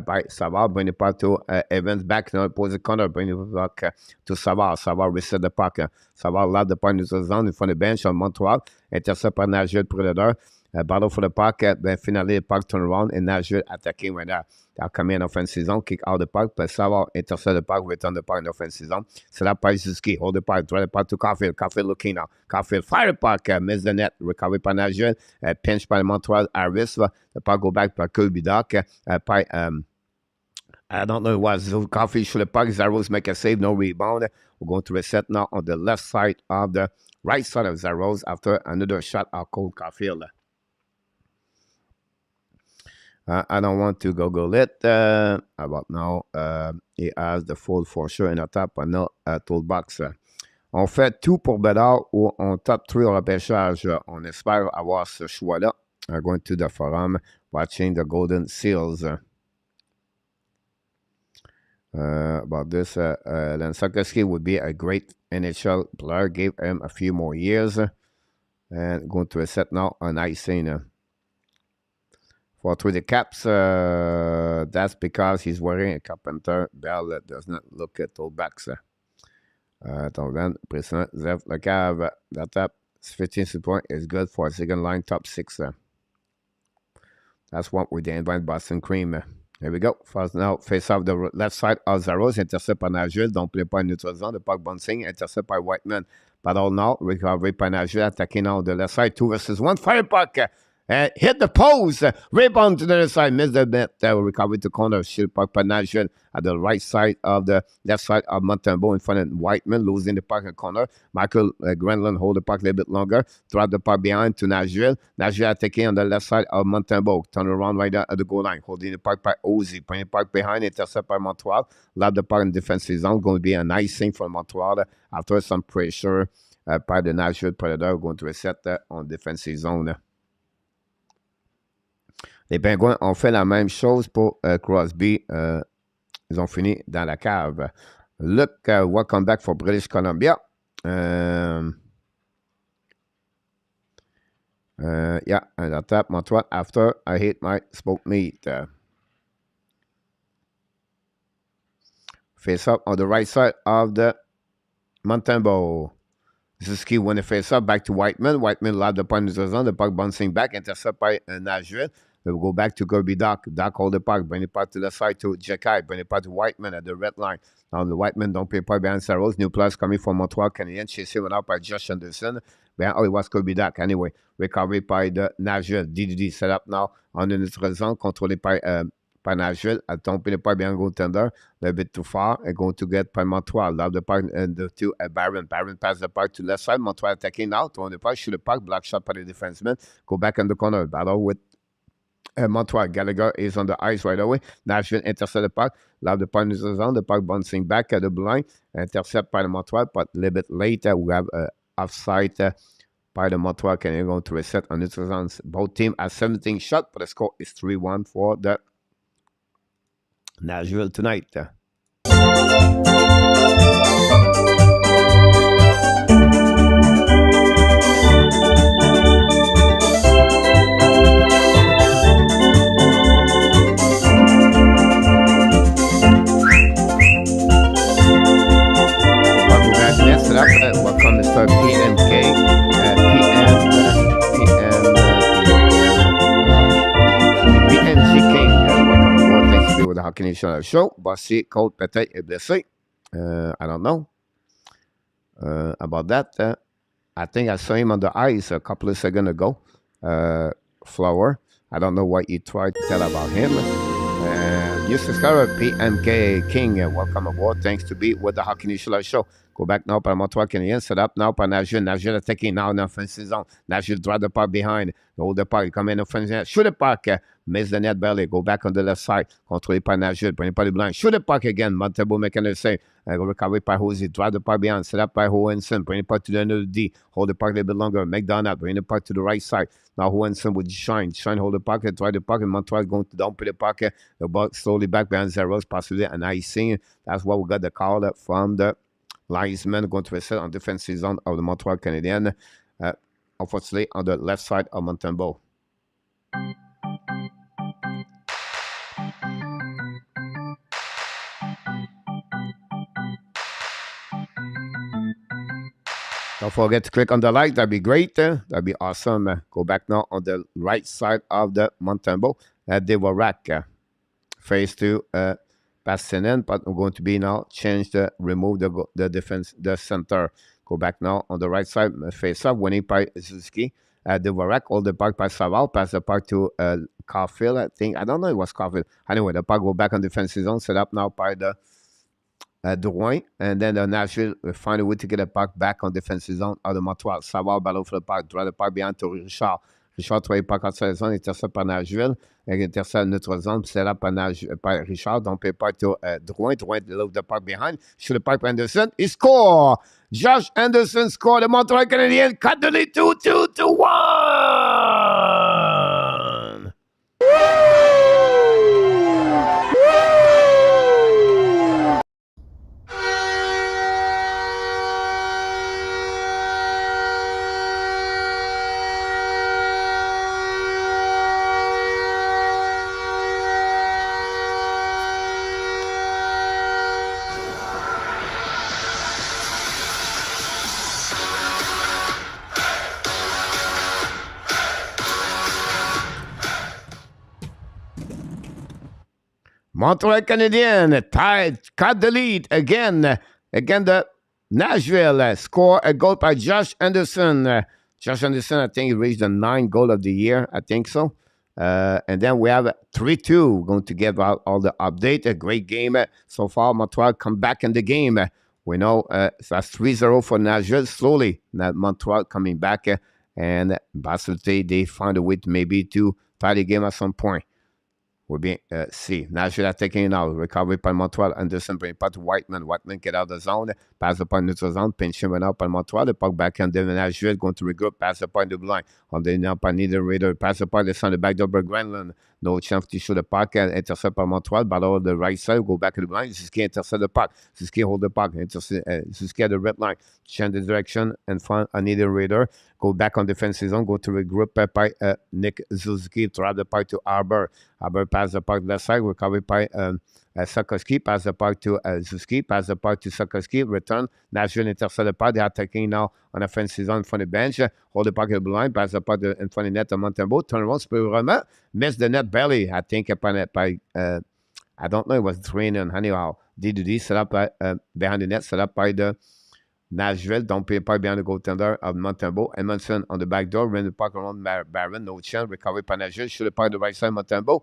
by Savard. Bring the puck to Evans. Back now. Opposite corner. Bring the puck to Savard. Savard reset the puck. Savard loud the puck into the zone in front of the bench on Montreal. Intercept by Nashville Predator. Battle for the puck. Then finally the puck turn around and Nashville attacking right now. They'll come in offensive zone. Kick out the puck. But Savard intercept the puck. Return the puck in offensive zone. Set up by Suzuki. Hold the puck. Draw the puck to Caulfield. Caulfield looking now. Caulfield fire the puck. Miss the net. Recovery by Nashville. Pinch by Montreal. Harris. The puck go back by Kirby Doc. I don't know who it was. Caulfield shoot the puck. Zaros make a save. No rebound. We're going to reset now on the left side of the right side of Zaros after another shot of Cole Caulfield. I don't want to Google it. About now, he has the full for sure in the top on notre toolbox. On fait tout pour Bédard ou on top 3 au repêchage. On espère avoir ce choix-là. Going to the forum, watching the Golden Seals. About this, Lansakowski would be a great NHL player. Gave him a few more years. And going to reset now on icing. For through the Caps, that's because he's wearing a Carpenter belt that does not look at tailbacks. Donc, président Zev Lecave, that up 15 points is good for a second line top 6. That's what we're doing by Boston Cream. Here we go. First now, face off the left side of Zaros, intercept by Nashville. Don't play by neutral zone. The puck bouncing, intercept by Whiteman. Battle now, recovery by Nashville, attacking on the left side, 2 versus 1. Fire puck! Hit the post, rebound to the other side, missed the net, recovery to corner, shield puck by Nashville at the right side of the left side of Montembeault in front of Whiteman, losing the puck in corner. Michael Grenland hold the puck a little bit longer, drop the puck behind to Nashville. Nashville attacking on the left side of Montembeault, turn around right there at the goal line, holding the puck by Ozzy, putting the puck behind, intercept by Montreal, lob the puck in defensive zone, going to be a nice thing for Montreal after some pressure by the Nashville Predator, going to reset on defensive zone. Les Pingouins ont fait la même chose pour Crosby. Ils ont fini dans la cave. Look, welcome back for British Columbia. Yeah, and I tap Montreal after I hit my smoked meat. Face up on the right side of the Montembeault. This is key when the face up back to Whiteman. Whiteman lobbed the puck in the zone. The puck bouncing back, intercept by Nashville. We'll go back to Kirby Doc. Doc hold the puck. Bring the puck to the side to Jekai. Bring the puck to Whiteman at the red line. Now the Whiteman don't play puck behind Saros. New players coming from Montreal Canadiens. Chasing went out by Josh Anderson. Oh, it was Kirby Doc. Anyway, recovery by the Nashville. DDD set up now on the neutral zone. Contrôlé par Nashville. A trompé le pas bien goaltender. A bit too far. And going to get by Montreal. Love the puck to Barron. Barron pass the puck to left side. Montreal attacking now. Throwing the puck. Shoot the puck. Block shot by the defenseman. Go back in the corner. Battle with Montreal. Gallagher is on the ice right away. Nashville intercept the puck. Love the puck in the zone. The puck bouncing back at the blue line. Intercept by the Montreal. But a little bit later, we have offside by the Montreal Canadiens going to reset on neutral zone. Both teams have 17 shots, but the score is 3-1 for the Nashville tonight. Welcome, Mr. PMK. PMG King. Welcome aboard. Thanks to be with the Hockey Nation show. Bossy, Cold, peut-être est blessé. I don't know about that. I think I saw him on the ice a couple of seconds ago. Flower. I don't know what you tried to tell about him. You subscribe PMK King. Welcome aboard. Thanks to be with the Hockey Nation show. Go back now par Montreal Canadiens. Set up now par Nashville. Nashville attacking now in offensive zone. Nashville draw the puck behind. Hold the puck. Come in offensive. Shoot the puck. Miss the net barely. Go back on the left side. Controlé par Nashville. Bring pas the blind. Shoot the puck again. Montebo making the save. Recovery by Hosey. Draw the puck behind. Set up by Hohenson. Bring the puck to the end of the D. Hold the puck a little bit longer. McDonald. Bring the puck to the right side. Now Hohenson would shine. Shine, hold the puck. Try the puck. And Montreal going to dump the puck. The puck slowly back behind Zeros. Possibly an icing. That's what we got the call from the linesman going to reset on defensive zone of the Montreal Canadiens. Unfortunately, on the left side of Montembeault. Don't forget to click on the like. That'd be great. That'd be awesome. Go back now on the right side of the Montembeault. DUARTE. Phase 2. Passing in, but we're going to be now remove the defense, the center. Go back now on the right side, face up, winning by Suzuki. DUARTE, all the puck by Saval, pass the puck to Caulfield, I think. I don't know, it was Caulfield. Anyway, the puck go back on defensive zone, set up now by the Drouin, and then the Nashville will find a way to get the puck back on defensive zone of the Montreal. Saval battle for the puck, draw the puck behind to Richard. Richard travaille pas outside the zone, intercept par Nashville, intercept notre zone, set up par Richard, donc pay puck to Drouin, Drouin load the puck behind, shoot the puck by Anderson, he score! Josh Anderson score, the Montreal Canadiens cut the lead 2-2 to 1! Montreal Canadiens tied, cut the lead again. Again, the Nashville score a goal by Josh Anderson. Josh Anderson, I think he reached the 9th goal of the year. I think so. And then we have 3-2. Going to give out all the update. A great game so far. Montreal come back in the game. We know that's 3-0 for Nashville. Slowly, Montreal coming back. And Basselte, they find a way to maybe to tie the game at some point. Will be see. Nashville are taking it out. Recovery by Montreal. Anderson bring pas to Whiteman. Whiteman get out of the zone. Pass the point neutral zone. Pinch him out by Montreal. The puck back and then Nashville going to regroup. Pass the point to the line. On the now by neither Raider. Pass the point. They on the back door by Granlund. No chance to shoot the puck. Intercept by Montreal. Battle on the right side. Go back to the line. Suzuki intercept the puck. Suzuki hold the puck. Suzuki at the red line. Change the direction and find a neither Raider. Go back on defensive zone. Go to regroup by Nick Suzuki. Trap the puck to Arbor. Arbor pass the puck left side. Recovery by Sokoski. Pass the puck to Suzuki. Pass the puck to Sokoski. Return. Nashville intercept the puck. They are attacking now on offensive zone in front of the bench. Hold the puck at the blue line. Pass the puck in front of the net of Montembeault. Turn around. Spirama. Miss the net barely. I think by I don't know. It was Drainer and anyhow. D2D set up behind the net. Set up by the Nashville, don't pay pas behind the goaltender of Montembeault. Edmondson on the back door, ran the puck around Barron, no chance, recovery by Nashville, shoot the puck the right side, Montembeault,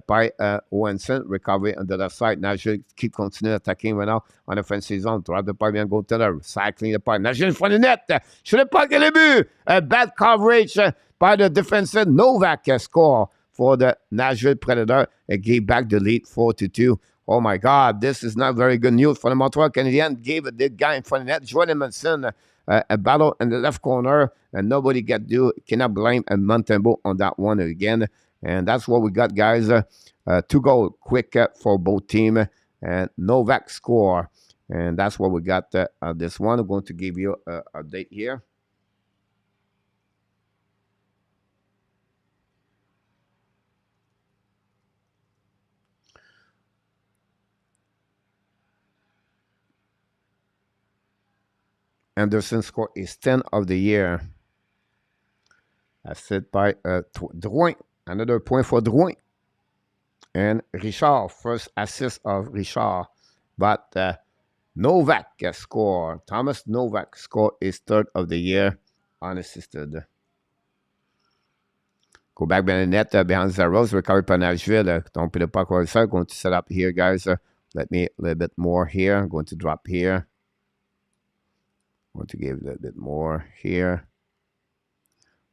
by Owenson, recovery on the left side. Nashville keep continuing attacking right now on the offensive zone, drop the puck behind goaltender, cycling the puck. Nashville in front of the net, shoot the puck in the but, bad coverage by the defensive. Novak score for the Nashville Predator and gave back the lead 4-2. Oh my God, this is not very good news for the Montreal Canadiens. Gave the guy in front of the net, Jordan Edmondson, a battle in the left corner, and nobody cannot blame Montembeault on that one again. And that's what we got, guys. 2 goals quick for both teams, and Novak score. And that's what we got this one. I'm going to give you an update here. Anderson score is 10 of the year. Assist by Drouin. Another point for Drouin. And Richard, first assist of Richard. But Novak score. Thomas Novak score is 3rd of the year unassisted. Go back behind the net, behind Zaros, recovered by Nashville. Don't put the puck right side. Going to set up here, guys. Let me a little bit more here. I'm going to drop here. Want to give a little bit more here.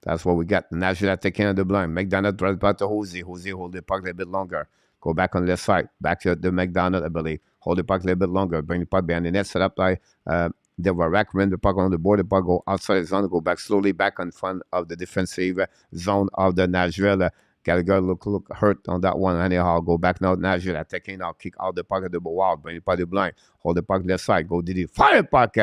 That's what we got. Nashville taking on the blind. McDonald drives back to Jose. Jose hold the puck a little bit longer. Go back on the left side. Back to the McDonald, I believe. Hold the puck a little bit longer. Bring the puck behind the net. Set up by DeVarak. Run the puck on the board. The puck go outside the zone. Go back slowly back in front of the defensive zone of the Nashville. Gallagher look hurt on that one. Anyhow, go back now. Nashville attacking now. Kick out the puck at the wall. Bring the puck to the blind. Hold the puck left side. Go Didi. Fire puck.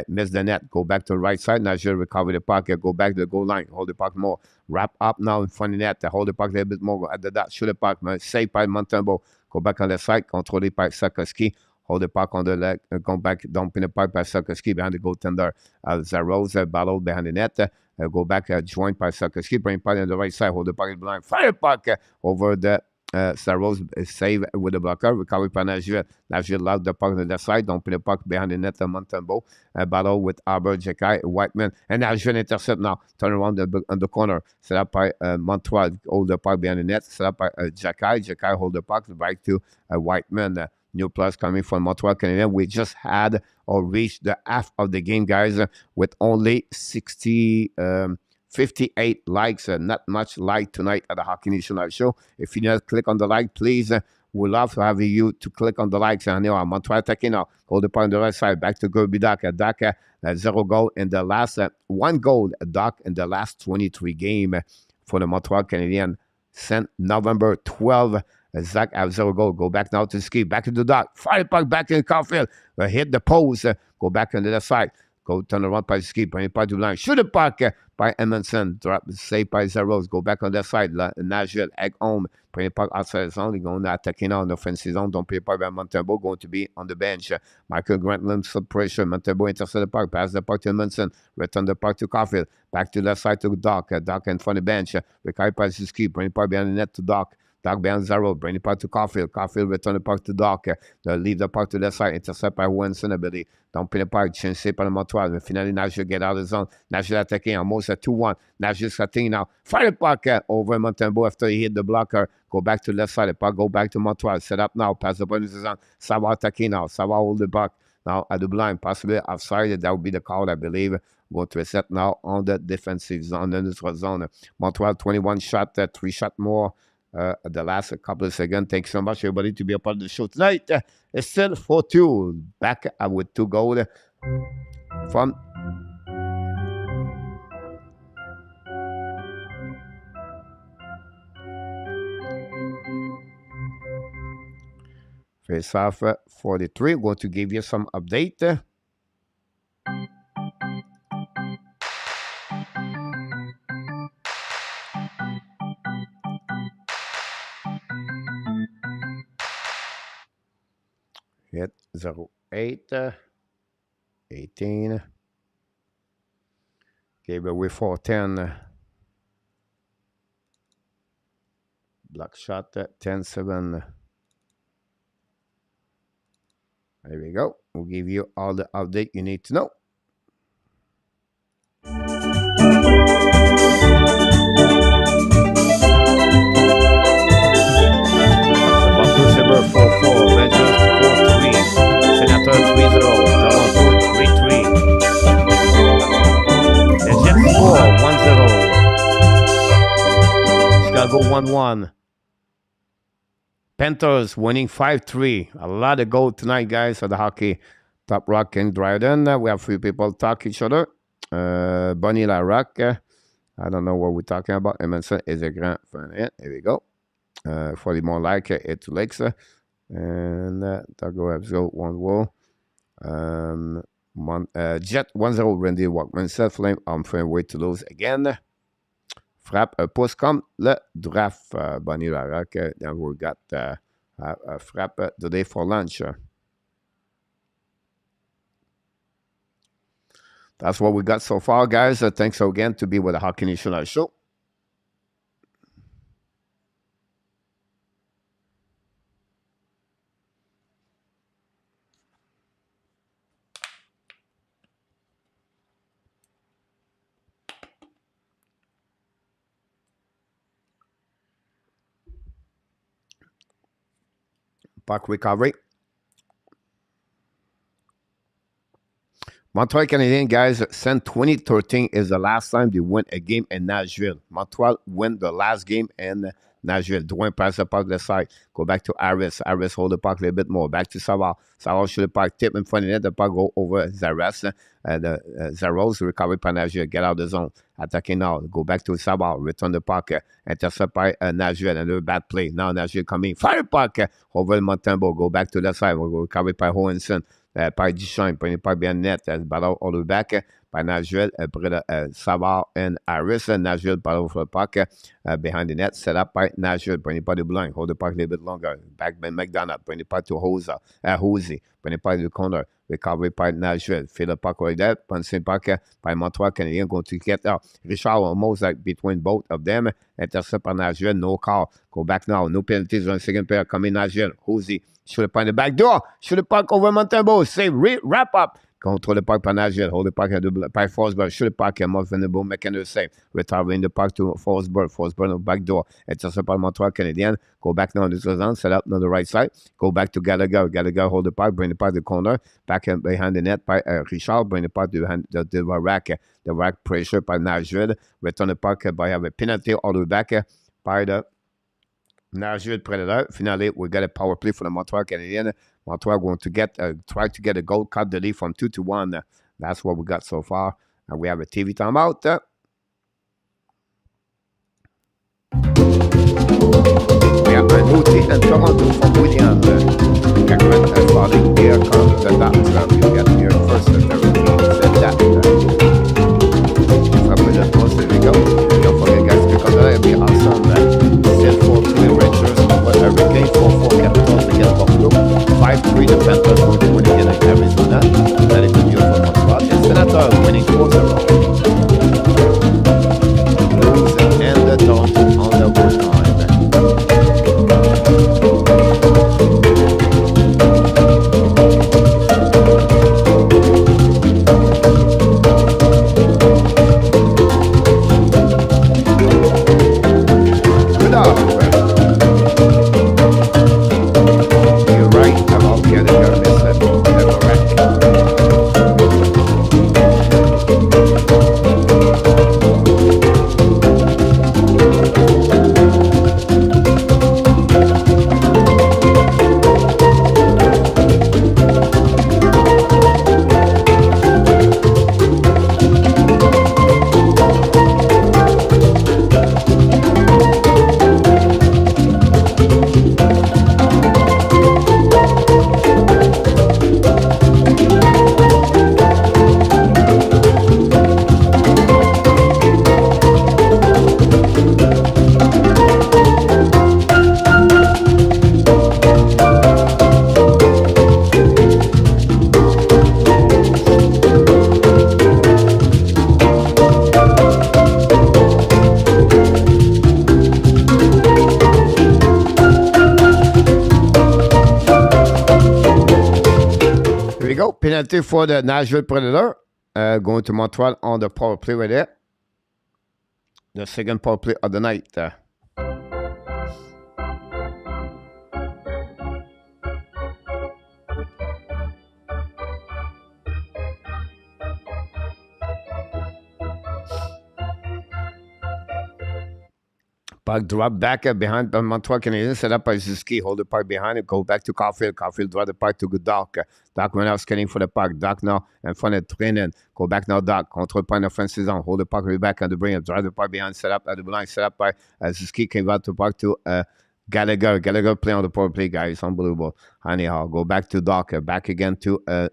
Miss the net. Go back to the right side. Nashville recover the puck. Go back to the goal line. Hold the puck more. Wrap up now in front of the net. Hold the puck a little bit more. At the dot. Shoot the puck. Save by Montembeault. Go back on the side. Controlled by Sarkowski. Hold the puck on the leg. Go back. Dumping the puck by Sarkowski behind the goaltender. Zaros battle behind the net. Go back, joined by Sarkowski. Bring puck on the right side. Hold the puck blind. Fire puck over the Saros save with the blocker. Recovery by Nashville. Nashville loud the puck on the left side. Don't put the puck behind the net of Montembeault. Battle with Albert Jekai, Whiteman. And Nashville intercept now. Turn around on the corner. Set up by Montreal. Hold the puck behind the net. Set up by Jekai. Jekai hold the puck back to Whiteman. New plus coming from Montreal Canadiens. We just had or reached the half of the game, guys, with only 58 likes. Not much like tonight at the Hockey Nation Live Show. If you not click on the like, please. We'd love to have you to click on the likes. And now Montreal attacking now. Hold the point on the right side. Back to Gerby Doc. Doc, 0 goal in the last 1 goal. Doc in the last 23 game for the Montreal Canadiens. Sent November 12. Zach have 0 goal. Go back now to the ski. Back to the Doc. Fire puck back in Caulfield. Hit the post. Go back on the left side. Go turn around by the ski. Bring it back to the line. Shoot the puck by Edmondson. Drop save by Zeros. Go back on that side. Nashville. Egg home. Bring it puck outside the zone. Going to attacking on the offensive zone. Don't pay puck by Montembeault. Going to be on the bench. Michael Grantland sub pressure. Montembeault intercept the puck. Pass the puck to Edmondson. Return the puck to Caulfield. Back to the left side to Doc. Doc in front of the bench. Recover by the ski. Bring it puck behind the net to Doc. Doc behind Zaro, bring the puck to Caulfield. Caulfield return the puck to Doc. Leave the puck to the side. Intercept by Winston, I believe. Don't pin the puck. Change shape on the Montreal. Finally, Nashville get out of the zone. Nashville attacking almost at 2-1. Nashville starting now. Fire the puck over Montembeault after he hit the blocker. Go back to the left side. The puck go back to Montreal. Set up now. Pass the ball in the zone. Sava attacking now. Sava hold the puck. Now at the blind. Possibly outside. That would be the call, I believe. Going to reset now on the defensive zone. The neutral zone. Montreal 21 shot. 3 shot more. The last couple of seconds. Thanks so much, everybody, to be a part of the show tonight. It's still 4-2. Back with 2 goals from face off 43. I'm going to give you some update. Hit 08, 18. Gave away 410. Block shot 10-7. There we go. We'll give you all the update you need to know. 1-1. Panthers winning 5-3. A lot of goal tonight, guys, for the hockey. Top Rock and Dryden. We have three people talk each other. Bonnie Larocque. I don't know what we're talking about. Emerson is a grand fan. Here we go. 40 more like it to Lakes. And Tago Episode 1 wall. Jet 1-0 Randy Walkman. Self-flame on frame way to lose again. Frappe un pouce comme le draft. Bonnie Larocque. Then we got Frappe today for lunch. That's what we got so far, guys. Thanks again to be with the Hockey National Show. Puck recovery. Montreal Canadiens, guys, since 2013 is the last time they win a game in Nashville. Montreal win the last game in Nashville. Dwayne pass the puck left side. Go back to Harris. Harris hold the puck a little bit more. Back to Savard. Savard shoot the puck. Tip in front of the net. The puck go over Zares. Zaros recovery by Nashville. Get out of the zone. Attacking now. Go back to Savard. Return the puck. Intercept by Nashville. Another bad play. Now Nashville coming. Fire puck over Montembeault. Go back to the side. We'll go recovery by Hohenson. Par DIXON, premier pas bien net, ballon all the back, by Nashville, près de Savard and Harris, Nashville, ballon for the puck, behind the net, set up by Nashville, premier pas de Blanc, hold the puck a little bit longer, back by McDonald, premier pas to Hosey, premier pas de corner, recovery by Nashville, fill the puck right there, punching puck by Montreal Canadiens, going to get out. Richard almost like between both of them, intercept by Nashville, no call, go back now, no penalties on second pair, coming Nashville, Hosey, shoot the puck in the back door. Shoot the puck over Montembeault. Save. Wrap up. Control the puck by Nashville. Hold the puck by Forsberg. Shoot the puck and Montembeault making the save. Recovering the puck to Forsberg. Forsberg on the back door. Intercept by Montreal Canadiens. Go back now on the zone. Set up on the right side. Go back to Gallagher. Gallagher hold the puck. Bring the puck to the corner. Back behind the net by Richard. Bring the puck to the rack. The rack pressure by Nashville. Return the puck by have a penalty all the way back by the Nashville Predator. Finally, we got a power play for the Montreal Canadiens. Montreal going to get try to get a goal, cut the lead from 2-1. That's what we got so far. And we have a TV timeout. We have a new team in Toronto from William. Again, starting here comes the doctor. You get here first and everything said that. There we go. Don't forget, guys, because that'll be awesome. Send 4-3 Rangers, whatever game, 4-4 Capitals against Buffalo. 5-3 the Panthers going to win again in Arizona. That is good news for Montreal. And SLATER winning 4-0. Blues and the Toronto on the overtime. Penalty for the Nashville Predator. Going to Montreal on the power play right there. The second power play of the night. Puck drop back behind Montreal Canadiens, set up by Suzuki, hold the puck behind it, go back to Caulfield. Caulfield draw the puck to Doc. Doc went out scanning for the puck. Doc now in front of Trenin. Go back now, Doc. Control point offensive zone. Hold the puck right back on the bring up. Drive the puck behind, set up at the line, set up by Suzuki, came out to puck to Gallagher. Gallagher play on the power play, guys. Unbelievable. Anyhow, go back to Doc. Back again to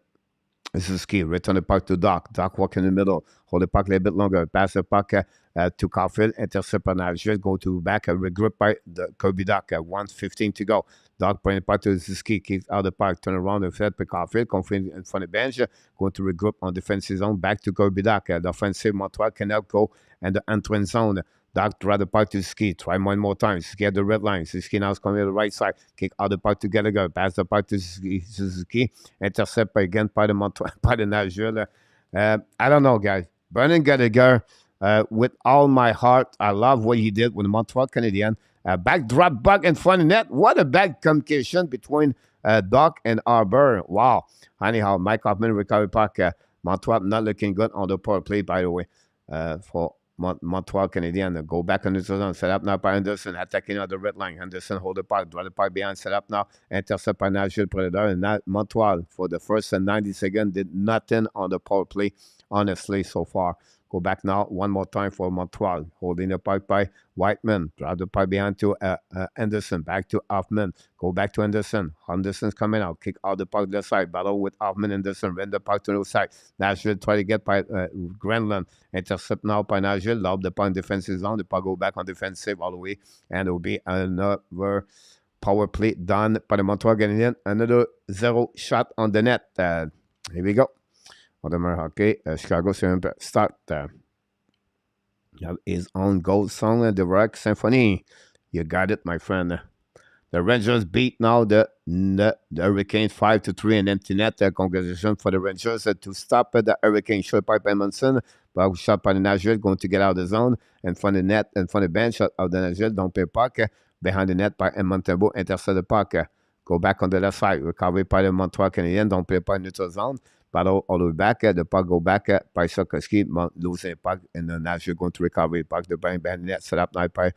Suzuki. Return the puck to Doc. Doc walk in the middle. Hold the puck a little bit longer. Pass the puck to Caulfield. Intercept on Nashville. Go to back. Regroup by the Kirby Doc. 1:15 to go. Doc bring the puck to Suzuki. Keeps out the puck. Turn around and fed by Caulfield. Confident in front of the bench. Going to regroup on defensive zone. Back to Kirby Doc. The offensive Montreal cannot go in the entrance zone. Doc draw the puck to Ski. Try one more time. Ski at the red line. Ski now is coming to the right side. Kick out the puck to Gallagher. Pass the puck to Suzuki. Intercept again by the Montreal, by the Nashville. I don't know, guys. Brendan Gallagher, with all my heart, I love what he did with the Montreal Canadiens. Backdrop puck in front of net. What a bad communication between Doc and Arbor. Wow. Anyhow, Mike Hoffman recovery puck. Montreal not looking good on the power play, by the way, for Montreal Canadiens. Go back on the zone. Set up now by Anderson. Attacking on the red line. Anderson hold the puck. Draw the puck behind. Set up now. Intercept by Nashville Predator. And now Montreal, for the first 90 seconds, did nothing on the power play, honestly, so far. Go back now one more time for Montreal. Holding the puck by Whiteman. Drive the puck behind to Anderson. Back to Hoffman. Go back to Anderson. Anderson's coming out. Kick out the puck to the side. Battle with Hoffman. Anderson. Run the puck to the side. Nashville try to get by Grenland. Intercept now by Nashville. Lob the puck in defensive zone. The puck go back on defensive all the way. And it will be another power play done by the Montreal Canadiens. Another 0 shot on the net. Here we go. On demeure hockey, Chicago start. You have his own gold song, the Rock Symphony. You got it, my friend. The Rangers beat now the Hurricanes 5-3 in empty net. Congratulations for the Rangers to stop the Hurricanes. Shot by Edmondson, but shot by the Nashville, going to get out of the zone. In front of the net, in front of the bench of the Nashville, don't play puck. Behind the net by Edmonton, intercept the puck. Go back on the left side. Recovery by the Montreal Canadiens, don't play puck in neutral zone. Battle all the way back. The puck go back by Sokoski, losing the puck, and the Nashville going to recover the puck. The behind the net set up now by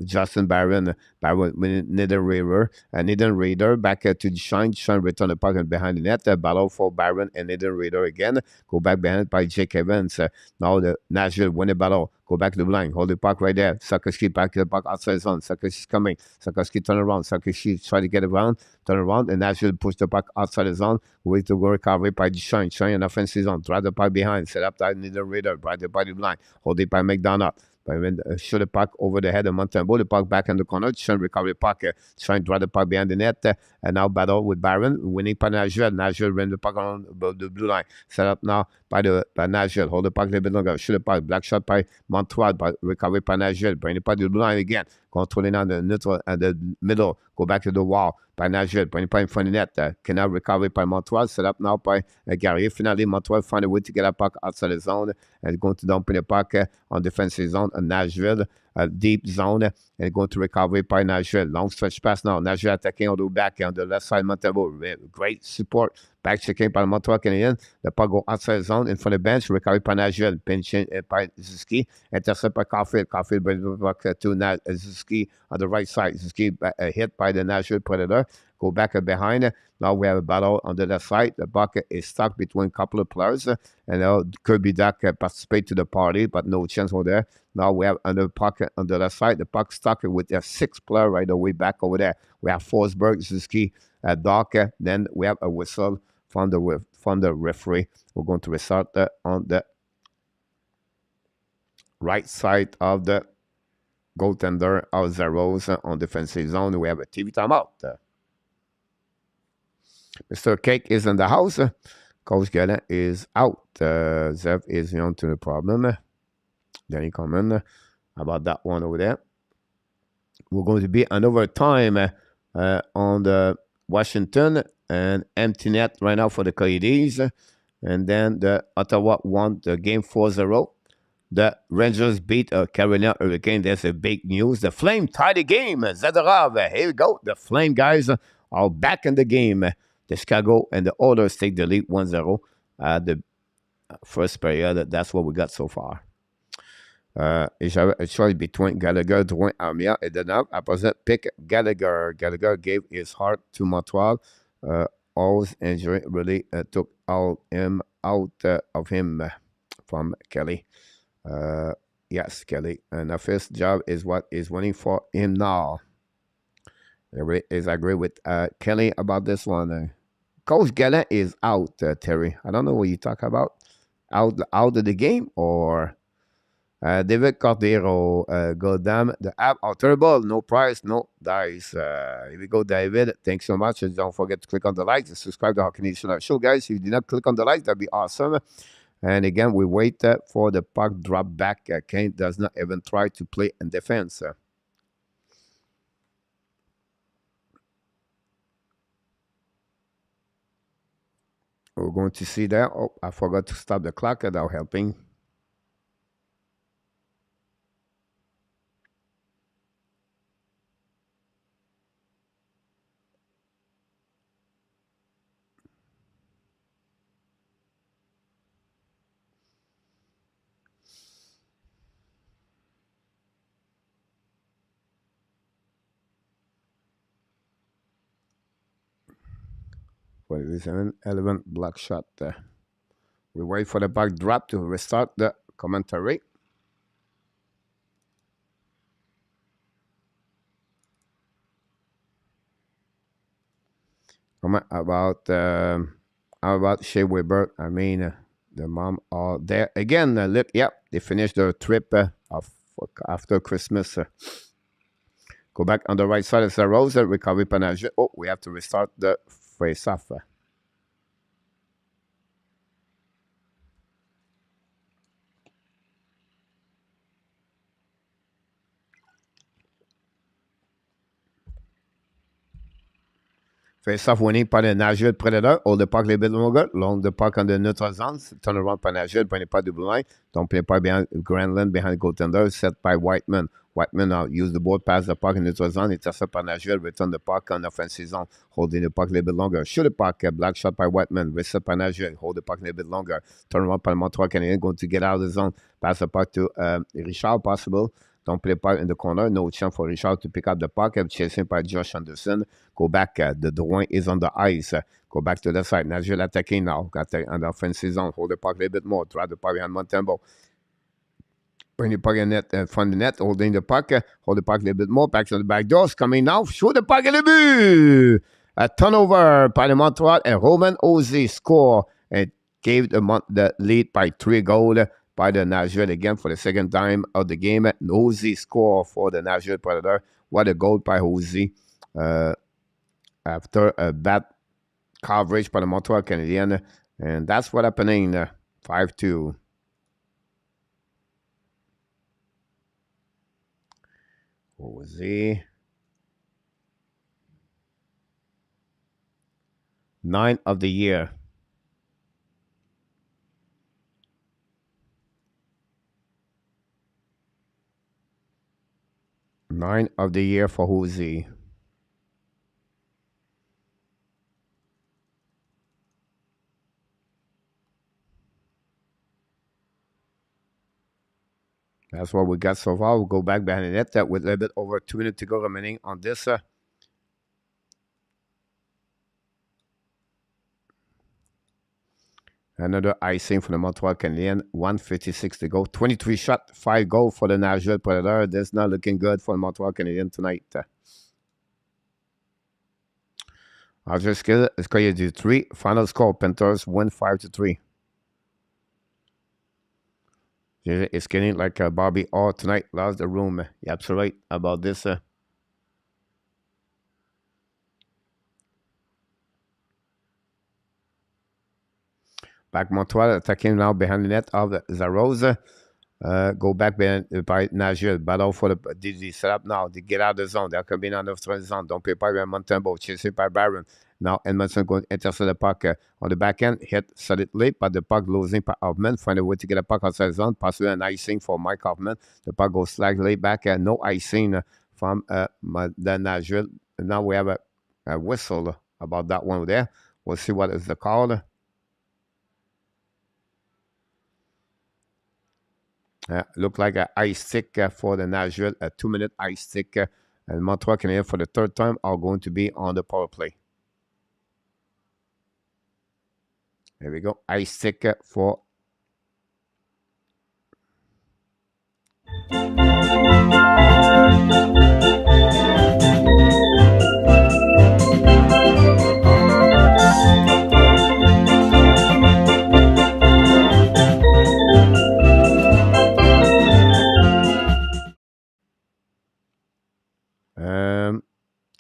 Justin Barron with Nathan Raider back to DIXON. DIXON return the puck behind the net. Battle for Barron and Nathan Raider again. Go back behind by Jake Evans. Now the Nashville win the battle. Go back to the line. Hold the puck right there. Sokoski back to the puck outside zone. Sokoski's coming. Sokoski turn around. Sokoski try to get around. Turn around. And Nashville push the puck outside the zone. Way to go recovery by DIXON. DIXON in offensive zone. Drive the puck behind. Set up that Nathan Raider. Drive the puck to the line. Hold it by McDonough. But when shoot the puck over the head of Montembeau, the puck back in the corner, trying to recover the puck, trying to drive the puck behind the net, and now battle with Barron, winning by Nashville. Nashville ran the puck on the blue line. Set up now by Nashville. Hold the puck a little bit longer. Shoot the puck. Black shot by Montreal, but recovery by Nashville. Bring the puck to the blue line again. Controlling on the neutral and the middle. Go back to the wall by Nashville. Bring the puck in front of the net. Cannot recover by Montreal. Set up now by Guerrier. Finally, Montreal find a way to get a puck outside the zone and going to dump in the puck on defensive zone. And Nashville, deep zone, and going to recover by Nashville. Long stretch pass now. Nashville attacking on the back on the left side. Montembeau. Great support. Back checking by Montreal Canadiens. The puck go outside the zone in front of the bench. Recovery by Nashville. Pinching by Suzuki. Intercept by Caulfield. Caulfield brings the puck to Suzuki on the right side. Suzuki hit by the Nashville Predator. Go back behind. Now we have a battle on the left side. The puck is stuck between a couple of players. And now Kirby Duck participate to the party, but no chance over there. Now we have another puck on the left side. The puck stuck with a 6th player right away back over there. We have Forsberg, Suzuki, Doc. Then we have a whistle from the referee. We're going to restart on the right side of the goaltender of Zeros on defensive zone. We have a TV timeout. Mr. Cake is in the house. Coach Gallant is out. Zev is on to the problem. Danny comment about that one over there. We're going to be another time on the Washington and empty net right now for the Canadiens. And then the Ottawa won the game 4-0. The Rangers beat Carolina Hurricane. There's a big news. The Flame tied the game. Zadorov, here we go. The Flame guys are back in the game. The Chicago and the Oilers take the lead 1-0 at the first period. That's what we got so far. Et j'avais a choice between Gallagher, Drouin, Armia et Deneuve. Après ça, pick Gallagher. Gallagher gave his heart to Montreal. All's injury really took all him out of him from Kelly. Yes, Kelly. And the first job is what is waiting for him now. Everybody is agree with Kelly about this one. Coach Gallant is out, Terry. I don't know what you talk about. Out of the game or David Cordero, goddamn, the app are terrible. No price, no dice. Here we go, David. Thanks so much. And don't forget to click on the likes and subscribe to our Canadian show, guys. If you did not click on the likes, that'd be awesome. And again, we wait for the puck drop back. Kane does not even try to play in defense. We're going to see that. Oh, I forgot to stop the clock without helping. What is an 11 block shot there? We wait for the puck drop to restart the commentary. Comment about Shea Weber? I mean, the mom are there again. Look, yep, they finished their trip after Christmas. Go back on the right side. It's a Rose. Recovery Panage. Oh, we have to restart the face-off. Face-off winning par le Nashville Predator. Hold the puck a little bit longer. Long the puck on the neutral zone. Turn around par Nashville. Prenez pas double line. Don't play pas behind Granlund behind goaltender. Set by Whiteman. Whiteman now use the board, pass the puck in neutral zone. Intercept par Nashville. Return the puck on offensive zone. Holding the puck a little bit longer. Shoot the puck. Black shot by Whiteman. Reset par Nashville. Hold the puck a little bit longer. Turn around par Montreal Canadiens. Going to get out of the zone. Pass the puck to Richard possible. Don't play puck in the corner. No chance for Richard to pick up the puck. Chasing by Josh Anderson. Go back. The Drouin is on the ice. Go back to the side. Nashville attacking now. Got on the offensive zone. Hold the puck a little bit more. Drive the puck behind Montembeault. Bring the puck in net, front of the net. Holding the puck. Hold the puck a little bit more. Back to the back doors. Coming now. Shoot the puck in the but a turnover by the Montreal. And Roman Ozzy score. And gave the lead by 3 goals. By the Nashville again for the second time of the game. Ozzy score for the Nashville Predator. What a goal by Ozzy. After a bad coverage by the Montreal Canadiens. And that's what happening. 5-2. Ozzy. 9 of the year. Nine of the year for Ozzy. That's what we got so far. We'll go back behind the net that with a little bit over 2 minutes to go remaining on this. Another icing for the Montreal Canadiens. 1:56 to go. 23 shot, 5 goals for the Nashville Predator. That's not looking good for the Montreal Canadiens tonight. I'll just get it. It's going to do 3. Final score, Panthers win 5-3. It's getting like Bobby Orr tonight. Lost the room. You're absolutely right about this. Back Montreal attacking now behind the net of Zarosa. Go back by Nashville. Battle for the DG set up now. They get out of the zone. They're coming out of the zone. Don't pay by Montembeault. Chasing by Byron. Now Edmondson going to intercept the puck on the back end. Hit solidly, but the puck losing by Hoffman. Find a way to get a puck outside the zone. Possibly an icing for Mike Hoffman. The puck goes slightly back. No icing from the Nashville. Now we have a whistle about that one there. We'll see what is the call. Look like an ice stick for the Nashville, a 2-minute ice stick. And Montreal Canadiens for the third time are going to be on the power play. There we go. Ice stick for.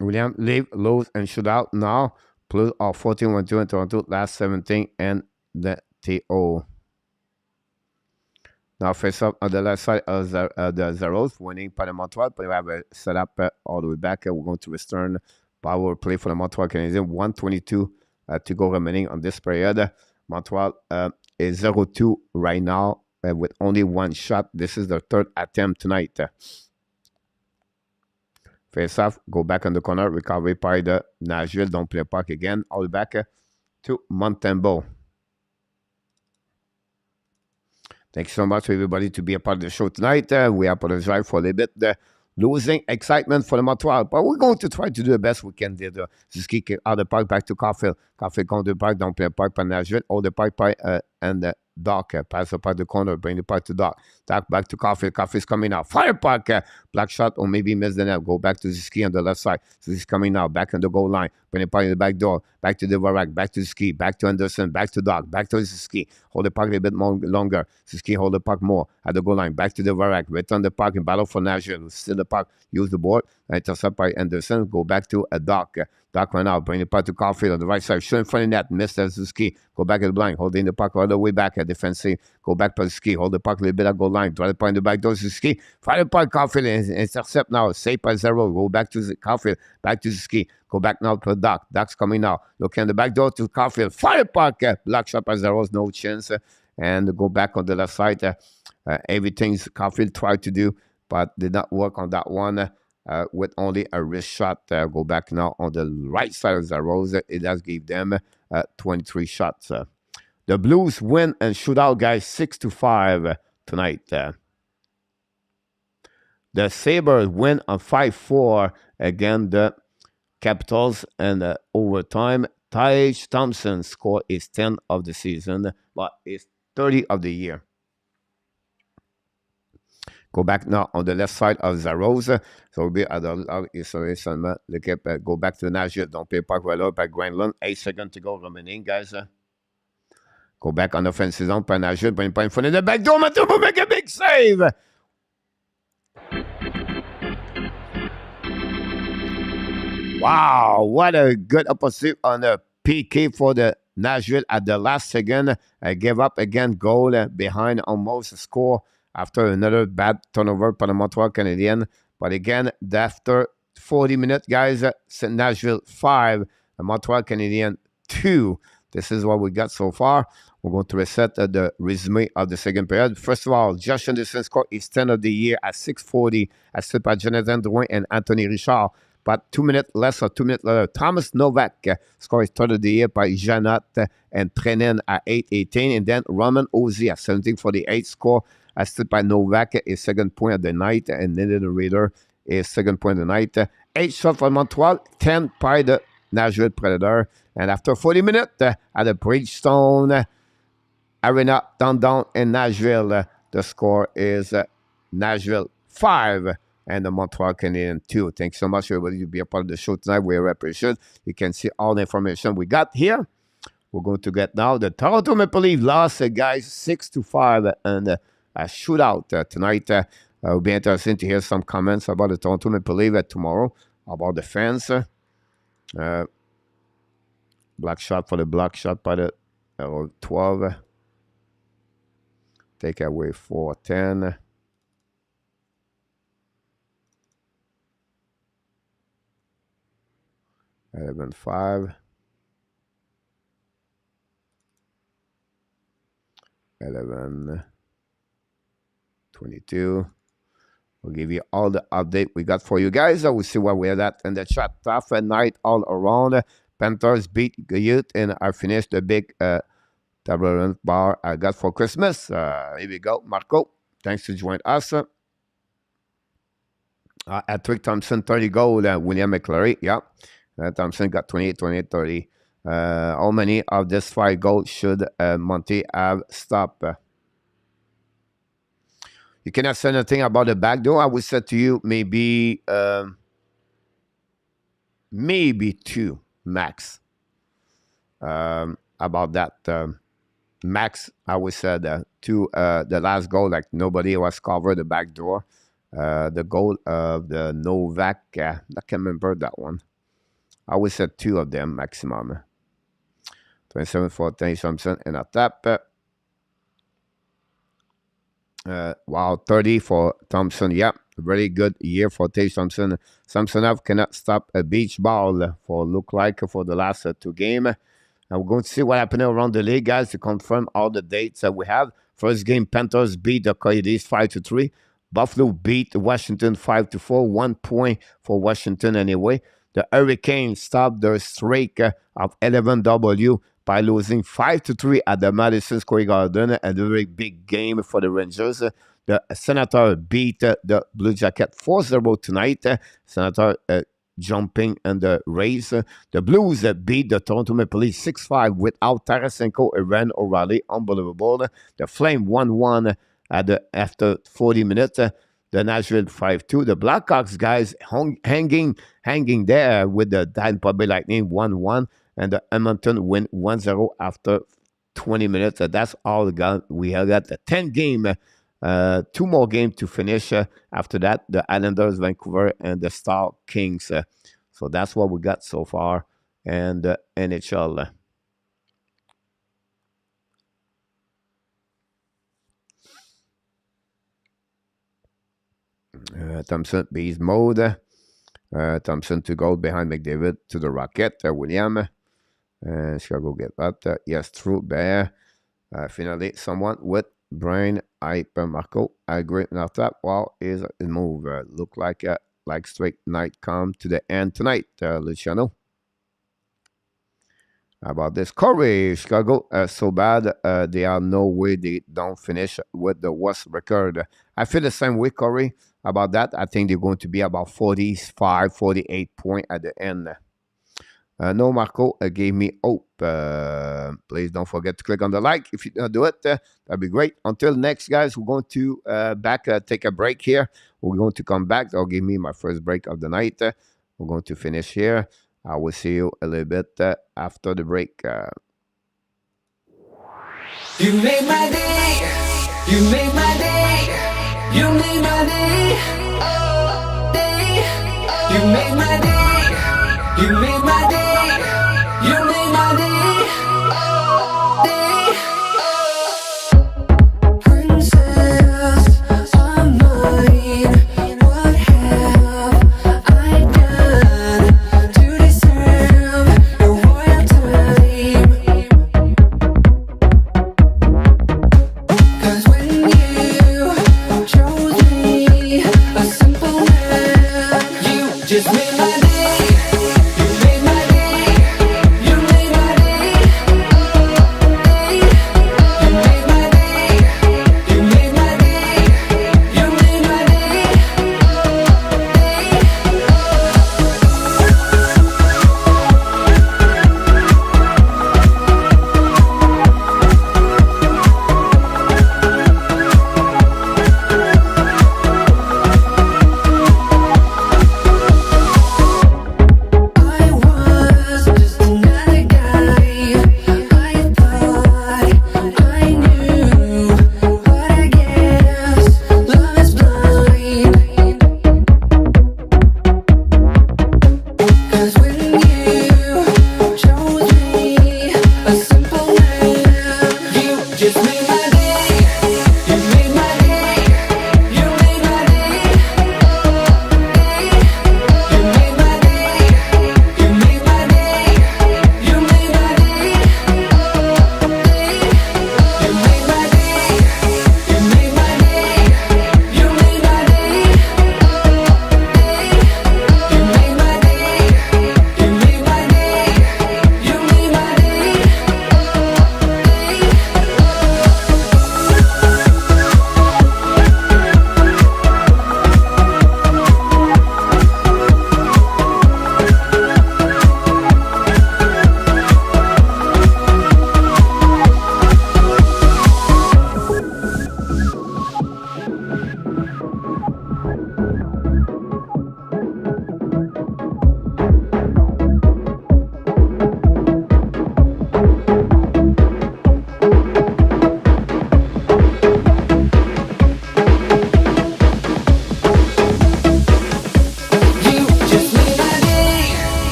William, leave, lose, and shoot out now. Plus our 14-1-2 in Toronto, last 17, and the TO. Now face up on the left side of the Zeros, winning by the Montreal, but we have a setup all the way back. We're going to return power play for the Montreal Canadiens. 1:22 to go remaining on this period. Montreal is 0-2 right now with only one shot. This is their third attempt tonight. Face off, go back on the corner, recovery by the Nashville, don't play puck again. All back to Montembeault. Thanks so much, everybody, to be a part of the show tonight. We apologize for a little bit losing excitement for the Montreal, but we're going to try to do the best we can. Ski out of the park, back to Caulfield. Caulfield going to the park, don't play park by Nashville. All the park by and Doc, pass the park to the corner, bring the park to Doc. Doc back to Caulfield. Caulfield's coming out. Fire puck, black shot, or maybe miss the net. Go back to Ski on the left side. So he's coming out, back on the goal line. Bring the puck in the back door. Back to the Varak, back to Ski, back to Anderson, back to Doc, back to Ski. Hold the puck a little bit more longer. Ski hold the puck more at the goal line. Back to the Varak. Return the puck in battle for Nashville. Still the puck. Use the board. Intercept by Anderson. Go back to a Doc. Doc run out. Bring the puck to Caulfield on the right side. Shoot in front of net. Missed Ski. Go back at the blind. Holding the puck all the way back at defensive. Go back to Ski. Hold the puck a little bit at goal line. Draw the puck in the back door to Ski. Fire the puck. Caulfield. Intercept now. Save by 0. Go back to Caulfield. Back to Ski. Go back now to Doc. Doc's coming now. Look in the back door to Caulfield. Fire puck. Black shot by 0. No chance. And go back on the left side. Everything Caulfield tried to do, but did not work on that one. With only a wrist shot. Go back now on the right side of the Rose. It does give them 23 shots. The Blues win and shoot out, guys, 6-5 tonight. The Sabres win on 5-4 against the Capitals and overtime. Tage Thompson's score is 10 of the season, but it's 30 of the year. Go back now on the left side of the Rose. So we'll be at the look at go back to the Nashville. Don't pay park well up at Granlund. 8 seconds to go remaining, guys. Go back on the offensive zone by Nashville. Bring point in front of the back door. Matubu make a big save. Wow, what a good opposite on the PK for the Nashville at the last second. Gave up again goal behind almost a score. After another bad turnover for the Montreal Canadiens. But again, after 40 minutes, guys, Nashville 5, the Montreal Canadiens 2. This is what we got so far. We're going to reset the resume of the second period. First of all, Josh Anderson's score is 10 of the year at 6:40, assisted by Jonathan Drouin and Anthony Richard. But 2 minutes less or 2 minutes later, Thomas Novak scores third of the year by Janot and Trenin at 8:18. And then Roman Ozzy at 17:48 score. Assisted by Novak, his second point of the night, and then the Raider, his second point of the night. 8 shots for Montreal, 10 by the Nashville Predator. And after 40 minutes, at the Bridgestone Arena downtown in Nashville, the score is Nashville 5 and the Montreal Canadiens 2. Thanks so much, everybody, to be a part of the show tonight. We appreciate it. You can see all the information we got here. We're going to get now the Toronto Maple Leafs lost, guys, 6-5, and a shootout tonight. It'll be interesting to hear some comments about the Toronto Maple Leafs tomorrow, about the fans. Black shot for the block shot by the 12. Take away 4-10. $11-5. 11-22. We'll give you all the update we got for you guys. We'll see where we're at in the chat. Tough night all around. Panthers beat Youth and I finished the big Tabernac bar I got for Christmas. Here we go, Marco. thanks to join us. Patrick Thompson, 30 goal. William McClary, yeah. Thompson got 28, 28, 30. How many of this 5 goals should Monty have stopped? You cannot say anything about the back door. I would say to you maybe 2 max. About that. Max, I would say to the last goal, like nobody was covered the back door. The goal of the Novak, I can't remember that one. I would say 2 of them maximum. 27 for Tage Thompson and a tap. Wow, 30 for Thompson. Yeah, very good year for Tage Thompson. Samsonov cannot stop a beach ball for look like for the last 2 games. Now we're going to see what happened around the league, guys, to confirm all the dates that we have. First game, Panthers beat the Coyotes 5-3. Buffalo beat Washington 5-4. 1 point for Washington anyway. The Hurricanes stopped their streak of 11W by losing 5-3 at the Madison Square Garden. A very big game for the Rangers. The Senator beat the Blue Jacket 4-0 tonight. Senator jumping in the race. The Blues beat the Toronto Maple Leafs 6-5 without Tarasenko, Evan O'Reilly. Unbelievable. The Flame 1-1 after 40 minutes. The Nashville 5-2. The Blackhawks guys hanging there with the Tampa Bay Lightning 1-1. And the Edmonton win 1-0 after 20 minutes. That's all we have got. The 10 game. 2 more games to finish. After that, the Islanders, Vancouver, and the Star Kings. So that's what we got so far. And NHL. Thompson, beast mode. Thompson to goal behind McDavid to the Rocket. William. Chicago get that. Yes, true. Bear. Finally, someone with brain hyper Marco. I agree with that. Well, is a move. Look like straight night come to the end tonight, Luciano. How about this? Corey, Chicago, so bad. They are no way they don't finish with the worst record. I feel the same way, Corey, about that. I think they're going to be about 45, 48 points at the end. No, Marco gave me hope. Please don't forget to click on the like. If you don't do it, that'd be great. Until next, guys, we're going to take a break here. We're going to come back. That'll give me my first break of the night. We're going to finish here. I will see you a little bit after the break. You made my day. You made my day. You made my day. Oh, day. You made my day. You made my day. You made my day. Oh, day. Oh. Princess of mine, what have I done to deserve your royalty? 'Cause when you chose me, a simple man, you just made my day. You made my day.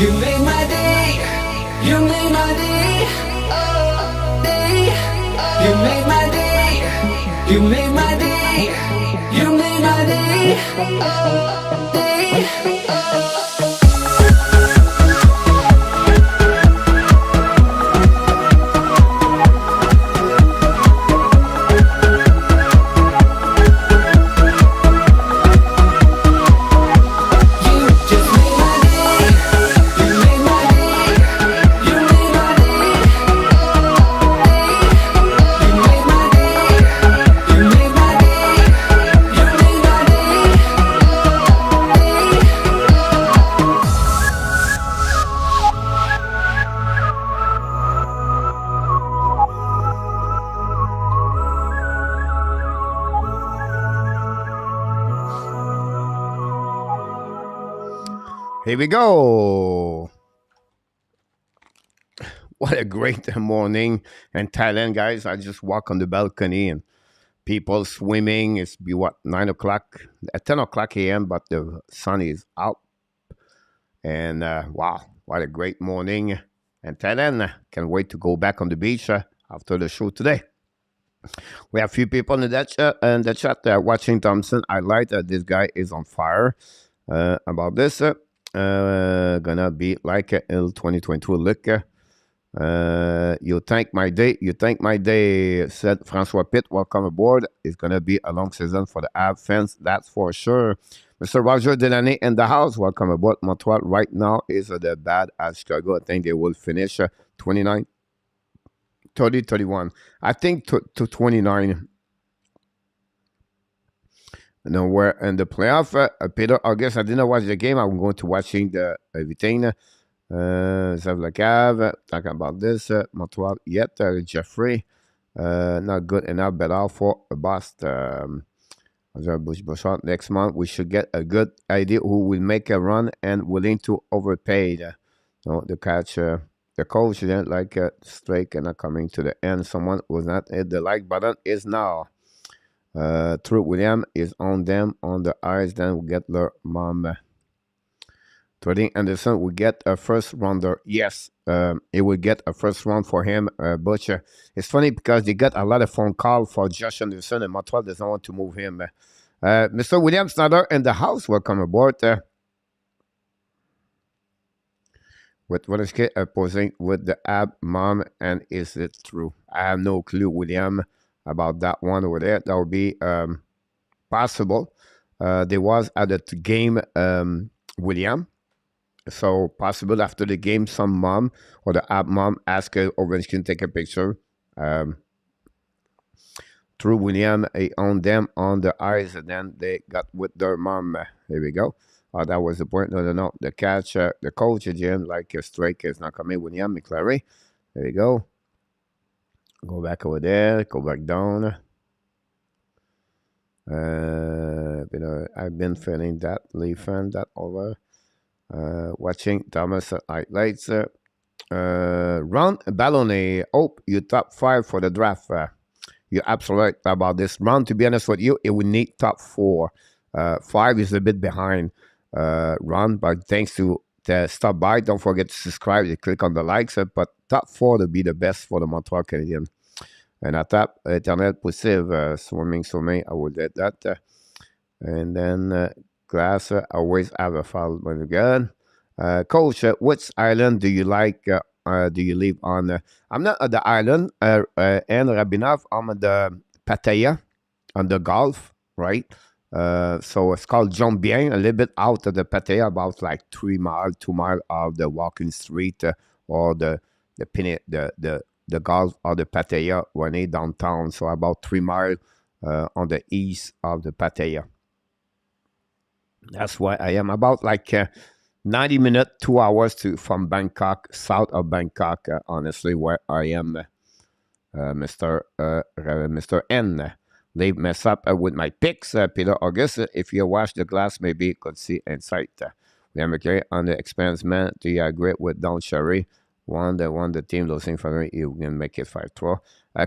You make my day. You make my day. Oh, day. You make my day. You make my day. You make my day. Oh, day. Oh. Here we go. What a great morning in Thailand, guys. I just walk on the balcony and people swimming. It's be what, 9 o'clock, at 10 o'clock a.m., but the sun is out. And wow, what a great morning in Thailand. Can't wait to go back on the beach after the show today. We have a few people in the chat watching Thompson highlight. This guy is on fire about this. Gonna be like il 2022 look. You thank my day, said Francois Pitt. Welcome aboard. It's gonna be a long season for the HABS fans, that's for sure. Mr. Roger Delaney in the house. Welcome aboard. Montreal right now is the bad as Chicago. I think they will finish 29, 30, 31. I think to 29. No, we're in the playoff. Peter August, I didn't watch the game. I'm going to watching the everything. Zavlakav, talking about this. Montreal yet. Jeffrey, not good enough, but all for a bust. Next month, we should get a good idea who will make a run and willing to overpay. No, the catch. The coach didn't like strike and not coming to the end. Someone was not hit the like button is now. True William is on them on the eyes, then we get their mom. Trading Anderson will get a first rounder. Yes, it will get a first round for him, Butcher. It's funny because they got a lot of phone call for Josh Anderson and Montreal doesn't want to move him. Mr. William Snyder in the house, welcome aboard. With what is posing with the HABS mom, and is it true? I have no clue, William, about that one over there. That would be possible. There was at the game, William. So possible after the game, some mom or the HABS mom asked Ovechkin take a picture. Through William, he owned them on the eyes, and then they got with their mom. Here we go. That was the point. No. The catch, the coach again, like a strike is not coming. William McClary. There you go. Go back over there. Go back down. I've been feeling that Leafan that over. Watching Thomas highlights. Ron Balloney. Hope you top 5 for the draft. You're absolutely right about this round. To be honest with you, it would need top 4. 5 is a bit behind Ron, but thanks to the stop by. Don't forget to subscribe. You click on the likes, but top 4 to be the best for the Montreal Canadiens. And I tap Eternel Possible, swimming, I will get that. And then Glass, always have a foul when you get. Coach, which island do you like? Do you live on? I'm not at the island, and Rabinov, I'm at the Pattaya, on the Gulf, right? So it's called Jean-Bien, a little bit out of the Pattaya, about like 2 miles of the walking street or the Gulf or the Pattaya when they downtown. So about 3 miles on the east of the Pattaya. That's why I am about like 90 minutes, 2 hours from Bangkok, south of Bangkok, honestly, where I am, Mr. N. They mess up with my picks, Peter August. If you watch the glass, maybe you could see insight. We am okay on the experiment. Do you agree with Don Cherry? Won the team, losing for you can make it 5-3.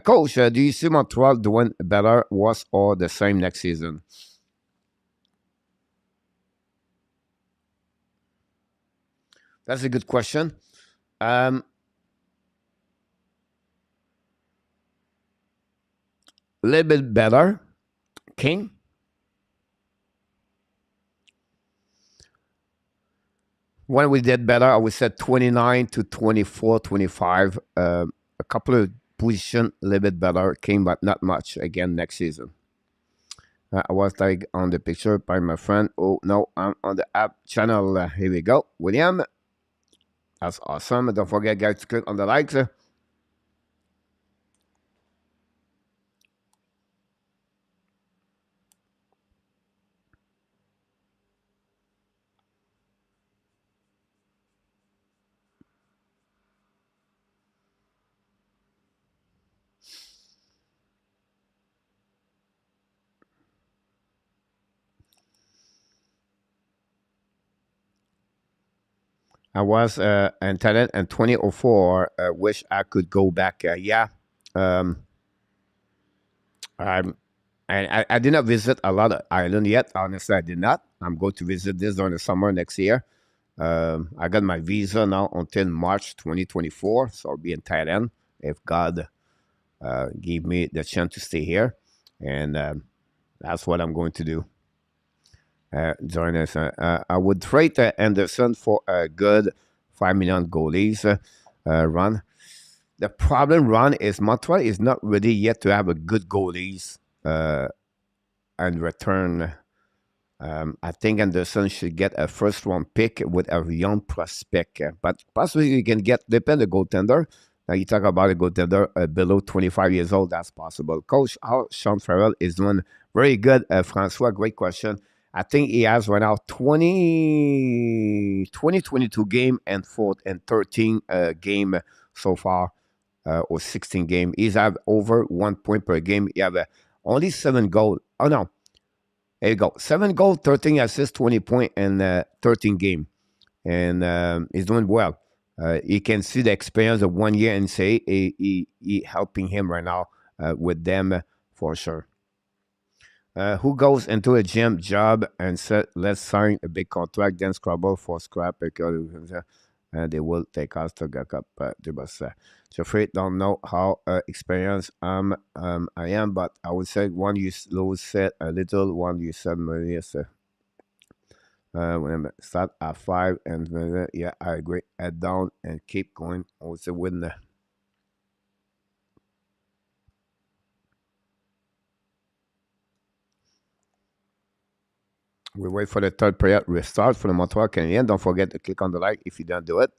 Coach, do you see Montreal doing better, worse, or the same next season? That's a good question. Um, a little bit better. King. When we did better, I would say 29 to 24, 25. A couple of position a little bit better. King, but not much again next season. I was like on the picture by my friend. Oh, no, I'm on the app channel. Here we go. William. That's awesome. Don't forget, guys, to click on the likes. I was in talent in 2004. Wish I could go back. Yeah. Um, I'm, I did not visit a lot of island yet. Honestly, I did not. I'm going to visit this during the summer next year. I got my visa now until March 2024. So I'll be in Thailand if God give me the chance to stay here. And that's what I'm going to do. Join us. I would trade Anderson for a good 5 million goalies run. The problem, Ron, is Montreal is not ready yet to have a good goalies and return. I think Anderson should get a first round pick with a young prospect, but possibly you can get depend the goaltender. Now you talk about a goaltender below 25 years old, that's possible. Coach, how Sean Farrell is doing very good. Francois, great question. I think he has right now 22 game and 13 game so far, or 16 game. He's have over 1 point per game. He have only 7 goals. Oh no, there you go. 7 goals, 13 assists, 20 point, and 13 game. And he's doing well. You can see the experience of 1 year and say he helping him right now with them for sure. Who goes into a gym job and said, let's sign a big contract, then scrabble for scrap because they will take us to get up the bus. Jeffrey, don't know how experienced I am, but I would say one you lose said a little, one you said maybe when I start at 5 and yeah, I agree. Head down and keep going. Also win the. We wait for the third period restart for the Montreal Canadiens. Don't forget to click on the like if you don't do it.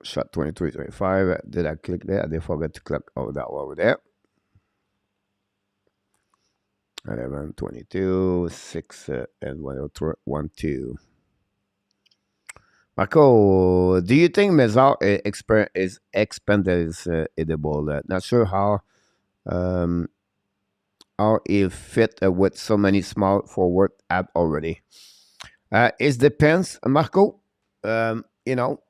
Shot 23, 25. Did I click there? I did forget to click that over there. 11, 22, 6, and 1, 2. Marco, do you think Mezar is expendable? Not sure how he fit with so many small forward app already. It depends, Marco. You know,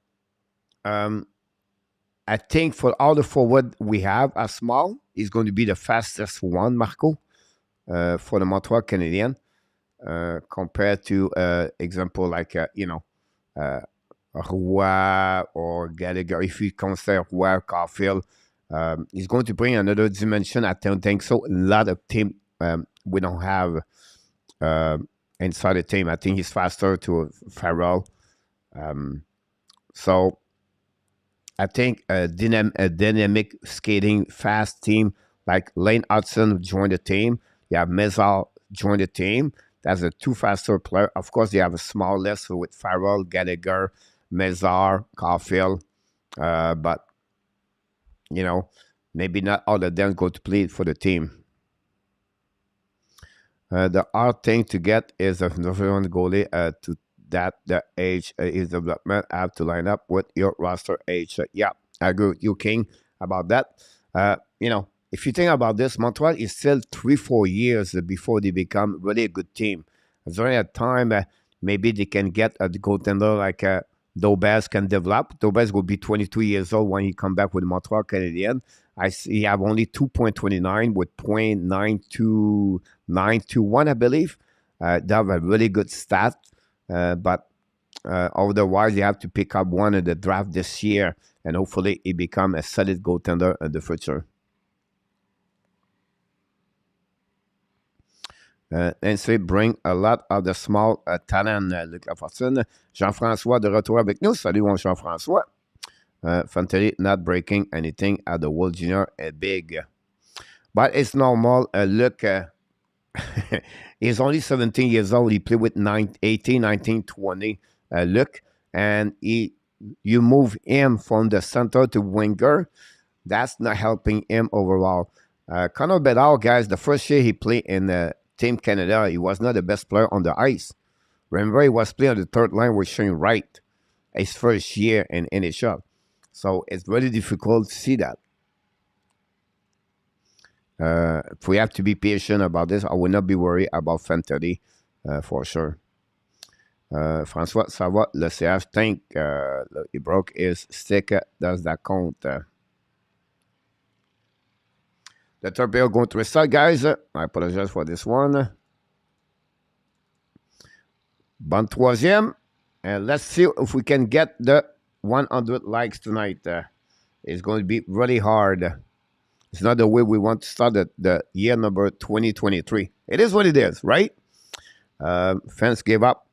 I think for all the forward we have as small, he's going to be the fastest one, Marco, for the Montreal Canadiens, compared to example like Roy or Gallagher. If you consider Roy, Caulfield, he's going to bring another dimension. I don't think so. A lot of team we don't have inside the team. I think he's faster to Farrell. So I think a dynamic skating fast team like Lane Hudson joined the team. You have Mezal joined the team. That's a 2 faster player. Of course, they have a small list with Farrell, Gallagher, Mezar, Caulfield. But, maybe not all of them go to play for the team. The hard thing to get is a Northern goalie to that the age is development have to line up with your roster age. Yeah, I agree with you, King, about that. If you think about this, Montreal is still 3-4 years before they become really a good team. During that time, maybe they can get a goaltender like Dobes can develop. Dobes will be 22 years old when he come back with Montreal Canadiens. I see you have only 2.29 with 0.92921, I believe. They have a really good stat, but otherwise, you have to pick up one in the draft this year, and hopefully he become a solid goaltender in the future. Ainsi bring a lot of the small talent. Luc Lafortune. Jean-François de retour avec nous. Salut, mon Jean-François. Fantasy not breaking anything at the World Junior is big. But it's normal. Look, he's only 17 years old. He played with 18, 19, 20. Look, and you move him from the center to winger. That's not helping him overall. Connor Bedard, guys, the first year he played in Team Canada, he was not the best player on the ice. Remember, he was playing on the third line with Shane Wright his first year in NHL. So it's really difficult to see that. If we have to be patient about this, I will not be worried about Fantasy for sure. François, ça va? Le CH think he broke his stick. Does that count? The torpedo going to restart, guys. I apologize for this one. Bon troisième. And let's see if we can get the 100 likes tonight. It's going to be really hard. It's not the way we want to start the year number 2023. It is what it is, right? Fans gave up.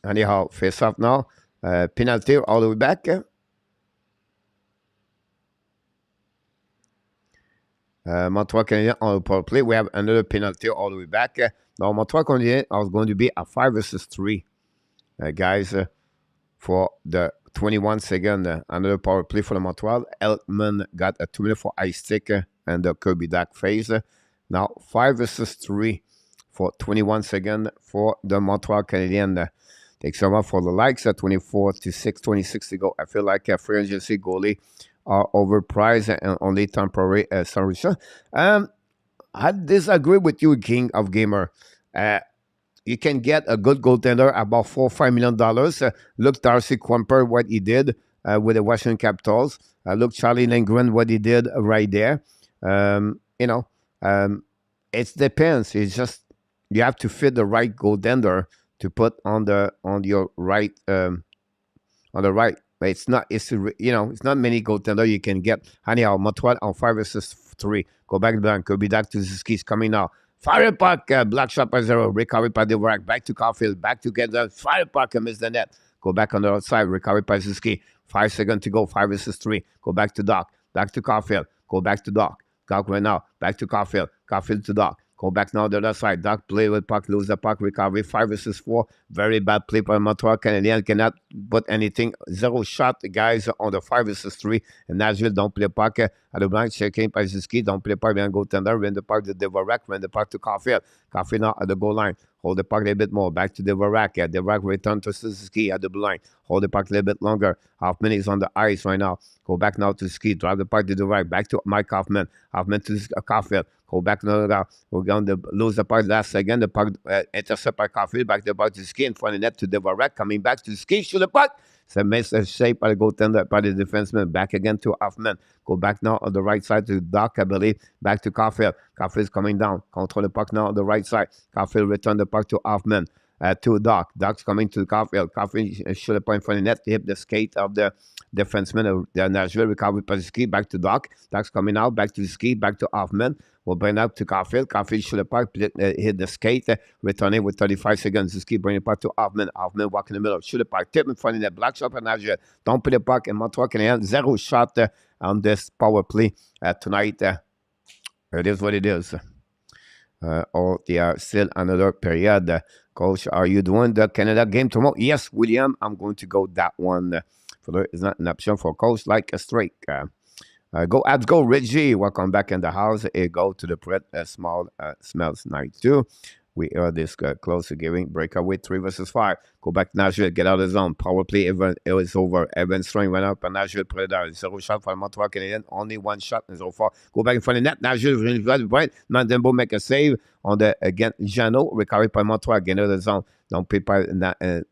Anyhow, face off now. Penalty all the way back. Montreal Canadiens on the power play. We have another penalty all the way back. Now, Montreal Canadiens are going to be a 5 versus 3. Guys, for the 21 second, another power play for the Montreal. Eltman got a 2 minute for ice stick and the Kirby Dak phase. Now, 5 versus 3 for 21 second for the Montreal Canadiens. Thanks so much for the likes at 24 to 6, 26 to go. I feel like a free agency goalie are overpriced and only temporary solution. I disagree with you, King of Gamer. You can get a good goaltender about $4 or $5 million. Look, Darcy Quimper, what he did with the Washington Capitals. Look, Charlie Lindgren, what he did right there. It depends. It's just you have to fit the right goaltender to put on your right on the right. It's not many goaltender you can get. Anyhow, Montreal on 5 versus 3. Go back to blank. Kirby Dak to Ziski's coming now. Fire puck, black shot by 0. Recovery by DeVorak. Back to Caulfield. Back together. Fire puck and miss the net. Go back on the outside. Recovery by Ziski. 5 seconds to go. 5 versus 3. Go back to Doc. Back to Caulfield. Go back to Doc. Doc right now. Back to Caulfield. Caulfield to Doc. Go back now to the other side. Doc play with puck, lose the puck, recovery. 5 versus 4. Very bad play by Montreal. Canadiens cannot put anything. 0 shot, guys, on the 5 versus 3. And Nashville don't play puck at the blank. Checking by Ziski. Don't play puck. Then go tender. Run the puck to Devorak. Run the puck to Caulfield. Caulfield now at the goal line. Hold the puck a little bit more. Back to Devorak. Devorak return to Suzuki at the blue line. Hold the puck a little bit longer. Hoffman is on the ice right now. Go back now to Ski. Drive the puck to the right. Back to Mike Hoffman. Hoffman to Caulfield. Go back now. We're going to lose the puck last second. The puck intercept by Caulfield. Back the puck to Ski. In front of the net to Devorak. Coming back to Ski. Shoot the puck. So makes a shape by the goaltender, by the defenseman. Back again to Hoffman. Go back now on the right side to Doc, I believe. Back to Caulfield. Caulfield is coming down. Control the puck now on the right side. Caulfield return the puck to Hoffman. To Doc. Doc's coming to Caulfield. Caulfield shoot the point in front of the net. Hit the skate of the defenseman of the Nashville. Recovery by Ski. Back to Doc. Doc's coming out. Back to Ski. Back to Hoffman. We'll bring up to Caulfield. Caulfield shoot the puck. Hit the skate. Returning with 35 seconds. Ski bring the puck to Hoffman. Hoffman walk in the middle. Shoot the puck. Tip in front of the net. Black shot by Nashville. Don't put the puck in Montreal Canadiens. 0 shot on this power play tonight. It is what it is. Or they are still another period. Coach, are you doing the Canada game tomorrow? Yes, William, I'm going to go that one. For it's not an option for Coach like a strike. Go Abs, go Reggie. Welcome back in the house. Go to the Pret. Small smells nice too. We are this close to giving breakaway 3 versus 5. Go back to Nashville, get out of the zone. Power play, it was over. Evan Strong went up, and Nashville put it out. 0 shot for Montreal Canadiens, only 1 shot and so far. Go back in front of the net. Nashville, Mandembo make a save on the again. Jano, recovery by Montreal, get out of the zone. Don't pay by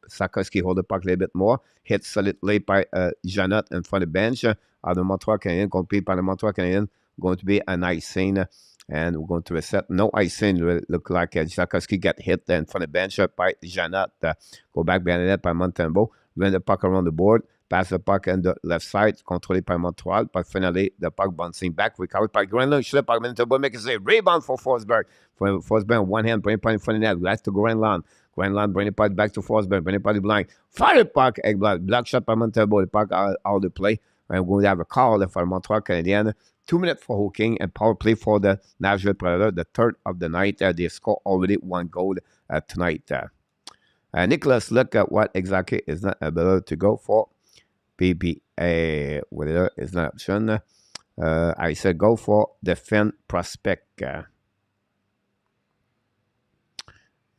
Sakoski, hold the puck a little bit more. Hit solid late by Janot in front of the bench. The Montreal Canadiens, compete by the Montreal Canadiens. going to be an icing, and we're going to reset. No icing. Look like Zakowski got hit in front of the bench by Janot. Go back behind the net by Montembeault. Win the puck around the board. Pass the puck on the left side, controlled by Montreal. But finally, the puck bouncing back, recovered by Grenland. Shoot puck, Montembeault makes a rebound for Forsberg. Forsberg, one hand, bring the puck in front of the net. That's to Grenland. Grenland, bring the puck back to Forsberg. Bring the puck to blind. Fire the puck, block shot by Montembeault. The puck out of the play. And we're going to have a call for Montreal Canadiens. 2 minutes for hooking and power play for the Nashville Predator, the third of the night. They score already 1 goal tonight. Nicholas, look at what exactly is not able to go for. PBA, whether is not option. I said go for defend prospect.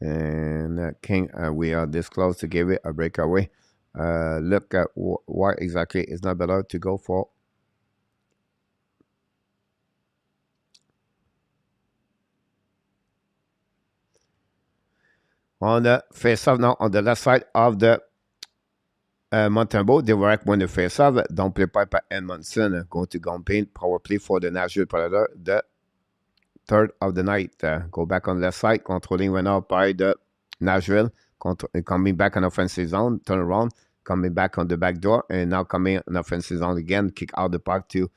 And King, we are this close to give it a breakaway. Look at what exactly is not allowed to go for. On the face-off now, on the left side of the Montembeault, DUARTE win the face-off. Don't play by Edmondson. Going to campaign power play for the Nashville Predator, the third of the night. Go back on the left side, controlling went out by the Nashville. Coming back on offensive zone, turn around, coming back on the back door, and now coming on offensive zone again. Kick out the puck to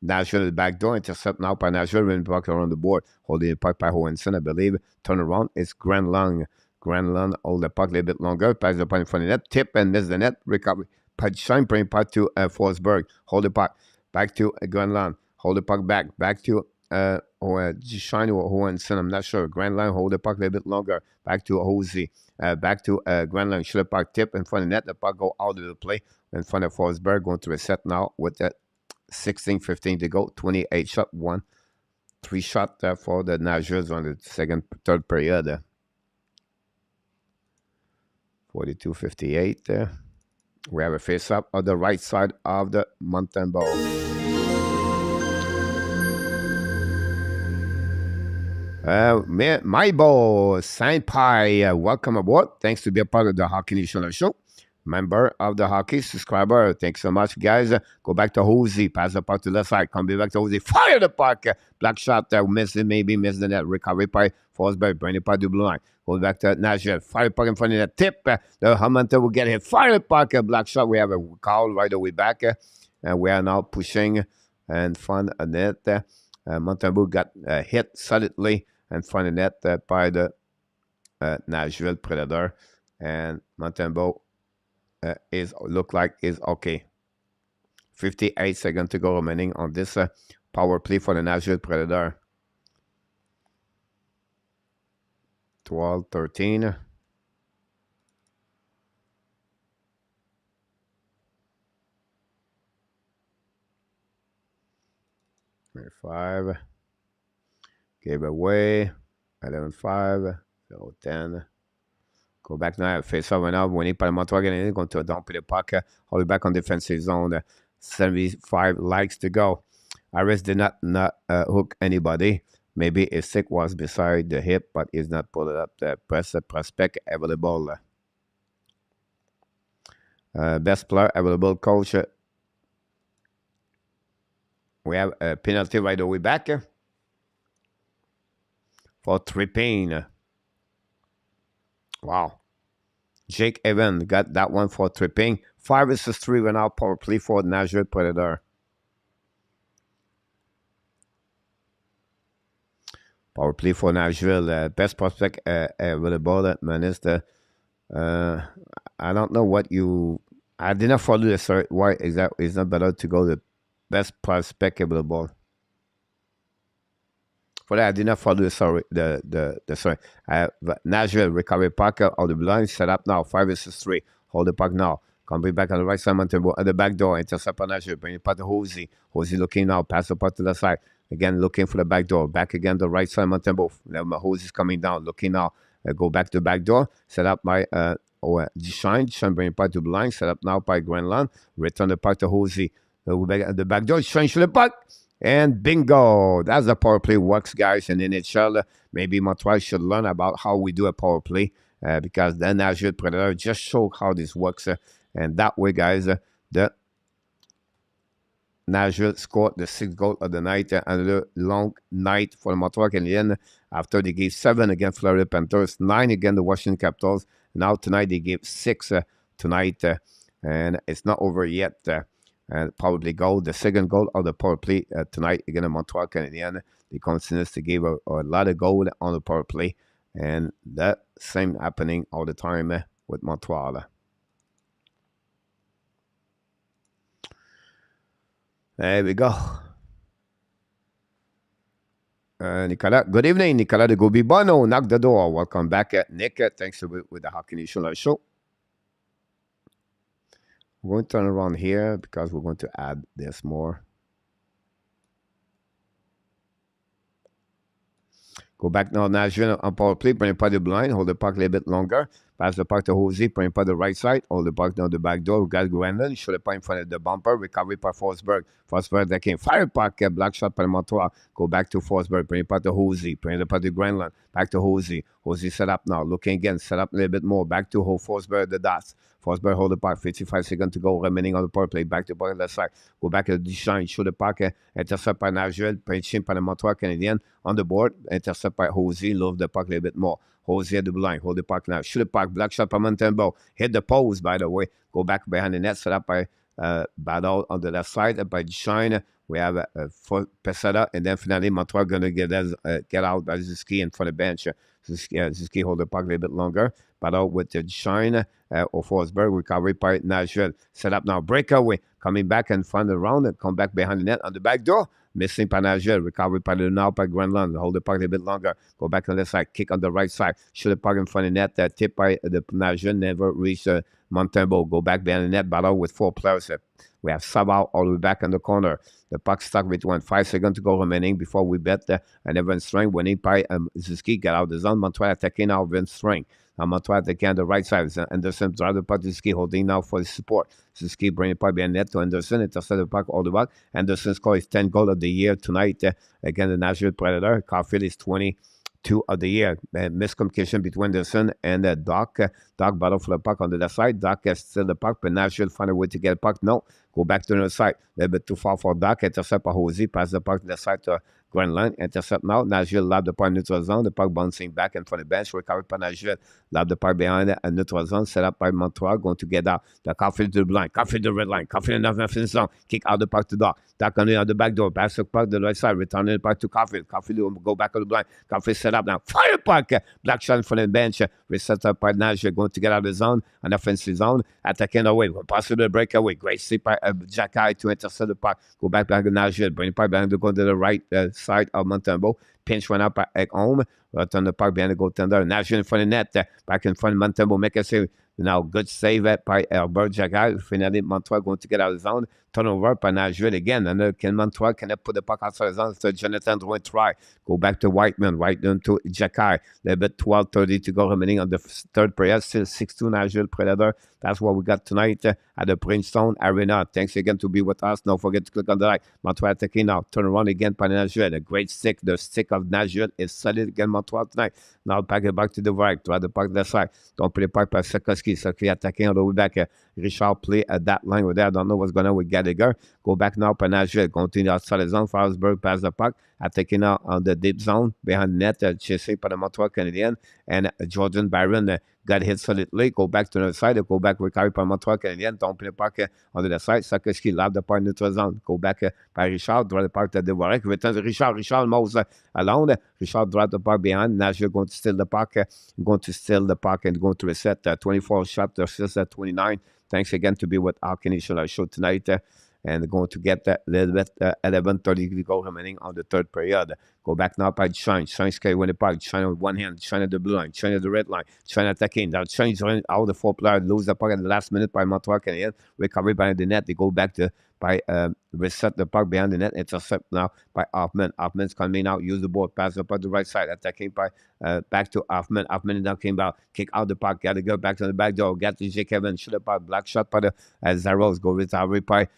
Nashville, the back door. Intercept now by Nashville, winning puck around the board. Holding the puck by Hohenson, I believe. Turn around, it's Grenland. Grenland hold the puck a little bit longer. Pass the puck in front of the net. Tip and miss the net. Recovery. Puck shine, bring puck to Forsberg. Hold the puck. Back to Grenland. Hold the puck back. Back to Shine or Hohenson. I'm not sure. Grenland hold the puck a little bit longer. Back to Hosey. Back to Grenland. Shoot the puck. Tip in front of the net. The puck go out of the play in front of Forsberg. Going to reset now with that 16-15 to go. 28 shot. 3 shot for the Nashville on the third period. 42-58. We have a face-up on the right side of the Montembeault. My ball, Saint Pie, welcome aboard. Thanks to be a part of the Hockey National Show. Member of the Hockey, subscriber. Thanks so much, guys. Go back to Hosey. Pass the puck to the left side. Come back to Hosey. Fire the puck. Black shot. Miss it, maybe miss the net. Recovery by Forsberg. Bring the puck to the blue line. Go back to Nashville. Fire the puck in front of the tip. The Hunter will get hit. Fire the puck. Black shot. We have a call right away back. And we are now pushing in front of net. Montembeault got hit solidly in front of net by the Nashville Predator. And Montembeault look like is okay. 58 seconds to go remaining on this power play for the Nashville Predator. 12-13. Five. Gave away. 11-5. 0-10. Go back now. Face off now. Winning by Montreal Canadiens. Going to dump the puck. Hold it back on defensive zone. 75 likes to go. Harris did not hook anybody. Maybe his stick was beside the hip, but he's not pulled it up. The prospect available. Best player available, coach. We have a penalty right away back for tripping. Wow. Jake Evans got that one for tripping. 5 versus 3 went out power play for Nashville Predator. Power play for Nashville. Best prospect available. Minister. I don't know what you. I did not follow the story. Why exactly is not better to go the best prospect available? For that, I did not follow the story. The story. Nashville recovery puck out of the blind. Set up now. 5 versus 3. Hold the puck now. Come back on the right side. Montembeault at the back door. Intercept on Nashville. Bring the puck to Hosey. Hosey looking now. Pass the puck to the side. Again, looking for the back door. Back again, the right side, Montembeault. Hosey is coming down. Looking now. Go back to the back door. Set up by Shine. Shine bring the puck to the line. Set up now by Grenland. Return the puck to Hosey. Go back at the back door. Shine to the puck. And bingo. That's the power play works, guys. And in NHL, maybe Montreal should learn about how we do a power play. Because the Nashville Predator just show how this works. And that way, guys, the Nashville scored the 6th goal of the night. Another long night for the Montreal Canadiens after they gave 7 against Florida Panthers, 9 against the Washington Capitals. Now tonight they gave 6 tonight, and it's not over yet. And probably goal, the second goal of the power play tonight against the Montreal Canadiens. They continue to give a lot of goal on the power play, and that same happening all the time with Montreal. There we go. Nicolas, good evening. Nicolas de Gobi Bono, knock the door. Welcome back, Nick. Thanks with the Hockey Nation Live Show. We're going to turn around here because we're going to add this more. Go back now, Nashville on power play. Bring the blind. Hold the puck a little bit longer. Pass the puck to Jose. Bring the right side. Hold the puck down the back door. We got Grenland. Show the puck in front of the bumper. Recovery by Forsberg. Forsberg that came. Fire puck. Black shot by Montreal. Go back to Forsberg. Bring the puck to Jose. Bring the puck to Grenland. Back to Jose. Jose set up now. Looking again. Set up a little bit more. Back to Forsberg. The dots. Forsberg hold the puck. 55 seconds to go. Remaining on the power play. Back to the puck on the side. Go back to the DIXON. Show the puck. Intercept by Nashville. Pinching by the Montreal Canadiens. On the board. Intercept by Jose. Love the puck a little bit more. Jose at the blind. Hold the puck now. Shoot the puck. Black shot by Montembeault. Hit the post, by the way. Go back behind the net. Set up by Battle on the left side. By DIXON. We have Pesada. And then finally, Montreal going to get out by Ziski in front of the bench. Ziski hold the puck a little bit longer. Battle with the DIXON. Or Forsberg. Recovery by Nashville. Set up now. Breakaway. Coming back in front of the round. And come back behind the net on the back door. Missing by Nashville. Recovery by now by Grenland. Hold the puck a little bit longer. Go back on the side. Kick on the right side. Shoot the puck in front of the net. Tip by the Nashville. Never reach Montembeault. Go back behind the net. Battle with 4 players. We have Savard all the way back in the corner. The puck stuck with 5 seconds to go remaining before we bet an even string. Winning by Ziski. Get out the zone. Montreal attacking now with string. Now Montreal attacking on the right side. Anderson drive the puck to Ziski. Holding now for the support. Ziski bring the puck behind net to Anderson. Intercept the puck all the way. Anderson scores his 10th goal of the year tonight against the Nashville Predator. Caulfield is 22 of the year. Miscommunication between Anderson and Doc. Doc battle for the puck on the left side. Doc has still the puck, but Nashville find a way to get the puck. No. Go back to the other side. A little bit too far for Doc. Intercept by Jose. Pass the puck to the side to Grenland. Intercept now. Nashville lab the puck neutral zone. The puck bouncing back in front of the bench. Recovered by Nashville. Lab the puck behind a neutral zone. Set up by Montreal. Going to get out. The Caulfield to the blind. Caulfield to the red line. Caulfield in the zone. Kick out the puck to Doc. Doc on the back door. Pass the puck to the right side. Returning the puck to Caulfield. Caulfield will go back on the blind. Caulfield set up now. Fire puck. Black shot in front of the bench. Reset up by Nashville. Going to get out of the zone. An offensive zone. Attacking away. Possible breakaway. Great sleep by Jacky to intercept the puck. Go back to Nashville. Bring the puck behind to go to the right side of Montembeault. Pinch one up at home. Return the puck behind the goaltender. Nashville in front of the net. Back in front of Montembeault. Make a save. Now, good save by Herbert Jacky. Finally, Montreal going to get out of the zone. Turnover by Nashville again. And Montreal cannot put the puck outside the zone. So Jonathan Drouin try. Go back to Whiteman. Whiteman to Jacky. A little bit 12:30 to go remaining on the third period. Still 6-2 Nashville Predator. That's what we got tonight at the Princeton Arena. Thanks again to be with us. Don't forget to click on the like. Montreal attacking now. Turn around again by Nashville. A great stick. The stick of Nashville is solid against Montreal tonight. Now pack it back to the right. Try the puck to the side. Don't play the puck by Sekowski. Sekowski attacking all the way back. Richard play at that line with there. I don't know what's going on with Gallagher. Go back now by Nashville. Continue outside the zone. Forsberg pass the puck. Attacking now on the deep zone. Behind the net. Chasing by the Montreal Canadiens. And Jordan Byron got hit solidly. Go back to the other side. Go back recovery by Montreal Canadiens. Don't play the puck on the side. Sakowski love the puck neutral zone. Go back by Richard. Draw the puck to DUARTE. Returns to Richard. Richard moves alone. Richard draw the puck behind. Nashville going to steal the puck. Going to steal the puck and going to reset 24 shot versus 29. Thanks again to be with our Canadian show tonight. And going to get a little bit 11:30 to go remaining on the third period. Go back now by Shine. Shine Sky win the puck. Shine on one hand. Shine at the blue line. Shine at the red line. Shine attacking. Now Shine is all the 4 players lose the puck at the last minute by Montreal Canadiens. Recovery behind the net. They go back to reset the puck behind the net. Intercept now by Hoffman. Hoffman's coming out. Use the board. Pass up on the right side. Attacking by back to Hoffman. Hoffman now came out. Kick out the puck. Got to go back to the back door. Got to Jake Evans. Shoot the puck. Black shot by the Zaros. Go recovery by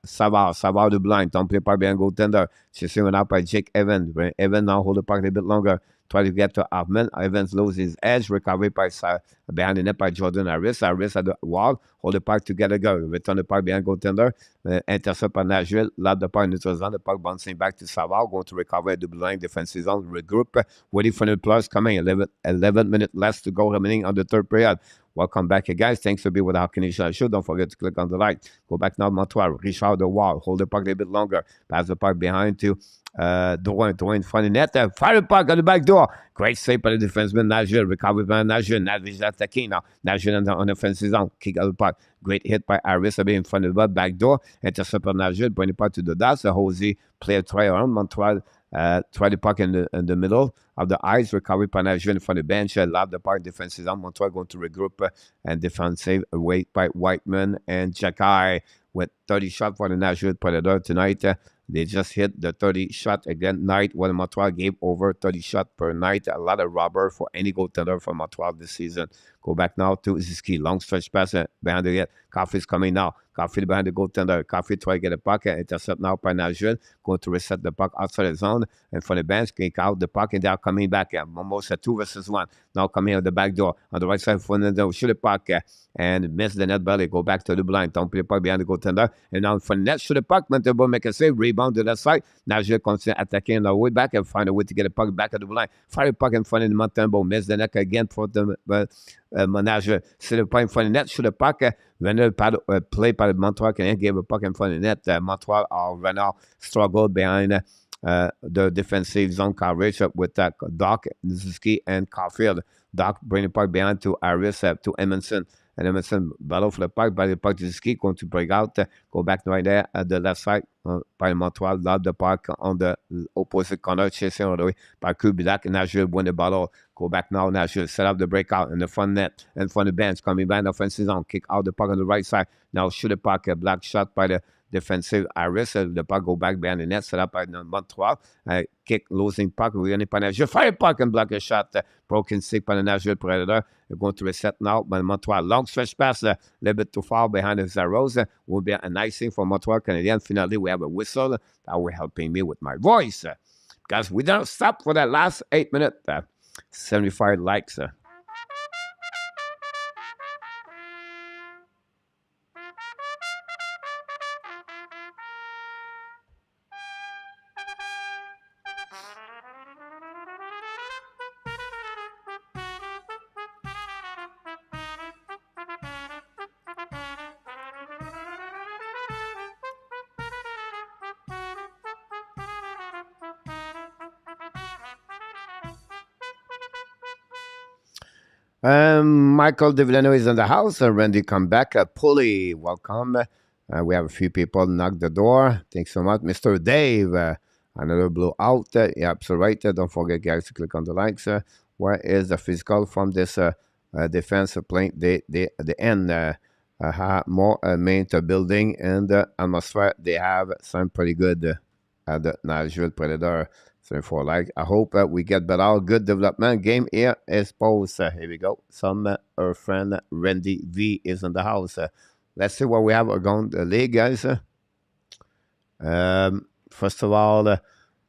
Savard. Savard the blind. Don't play puck behind goaltender. She's out by Jake Evans. Evans now hold the puck a little bit longer. try to get to Hoffman. Evans loses his edge. Recovery by behind the net by Jordan Harris. Harris at the wall. Hold the puck together. Go. Return the puck behind goaltender. Intercept by Nashville. Lob the puck neutral zone. The puck bouncing back to Savard. Going to recover at the blue line. Defensive zone. Regroup. Waiting for the plus coming. 11 minutes less to go remaining on the third period. Welcome back, guys. Thanks for being with our Canadian show. Don't forget to click on the like. Go back now, Montreal. Richard the wall. Hold the puck a little bit longer. Pass the puck behind to Drouin in front of the net. Fire the puck on the back door. Great save by the defenseman. Nashville. Recovery by Nashville. Nashville attacking now. Nashville on the offensive zone. Kick out the puck. Great hit by Harris in front of the back door. Intercept by Nashville. Bring the puck to the dots. Jose player try around. Montreal try the puck in the middle of the ice. Recovery by Nashville in front of the bench. Lob the puck. Defensive zone. Montreal going to regroup and defensive away by Whiteman and Jacky with 30 shots for the Nashville Predator tonight. They just hit the 30 shot again night when Montreal gave over 30 shots per night. A lot of rubber for any goaltender from Montreal this season. Go back now to Ziski. Long stretch pass behind the net. Coffey's coming now. Coffey behind the goaltender. Coffey try to get a puck. Intercept now by Nashville. Going to reset the puck outside the zone. And for the bench, kick out the puck. And they are coming back. Almost a 2 versus 1. Now coming out the back door. On the right side for the shoot the puck. And miss the net belly. Go back to the blind. Don't play the puck behind the goaltender. And now for the net, shoot the puck. Montembeau make a save. Rebound to that side. Nashville continue attacking on the way back and find a way to get a puck back at the blind. Fire the puck in front of the Montembeau. Miss the net again for the Nashville. See the puck in front of the net. Shoot the puck. Renard play by the Montreal Canadiens. Gave a puck in front of the net. Montreal or Renard struggled behind the defensive zone coverage with Doc, Nizuski, and Caulfield. Doc bring the puck behind to Harris, to Emerson. And Emerson battle for the puck by the puck to Ski, going to break out, go back right there at the left side by Montreal, lob the puck on the opposite corner, chasing all the way by Kubiak, and Nashville win the battle. Go back now, Nashville set up the breakout in the front net, and front of the bench, coming back in the offensive zone, kick out the puck on the right side. Now shoot the puck, a black shot by the defensive Harris. The puck go back behind the net, set up by Montreal. Kick, losing puck, running by Nashville. Fire puck and block a shot. Broken stick by the Nashville Predator. They're going to reset now by Montreal. Long stretch pass, a little bit too far behind the Zaros. Will be a nice thing for Montreal Canadiens. Finally, we have a whistle that will helping me with my voice. Because we don't stop for that last 8 minutes. 75 likes. Michael DeLanery is in the house. Randy come back. Pulley, welcome. We have a few people knock the door. Thanks so much. Mr. Dave, another blowout. Yeah, so right there. Don't forget, guys, to click on the likes. Where is the physical from this defense playing? The end have more main to building and atmosphere. They have some pretty good at the Nashville Predator. So for like, I hope we get better. Good development game here is posed. Here we go. Some our friend Randy V is in the house. Let's see what we have going the league, guys. First of all,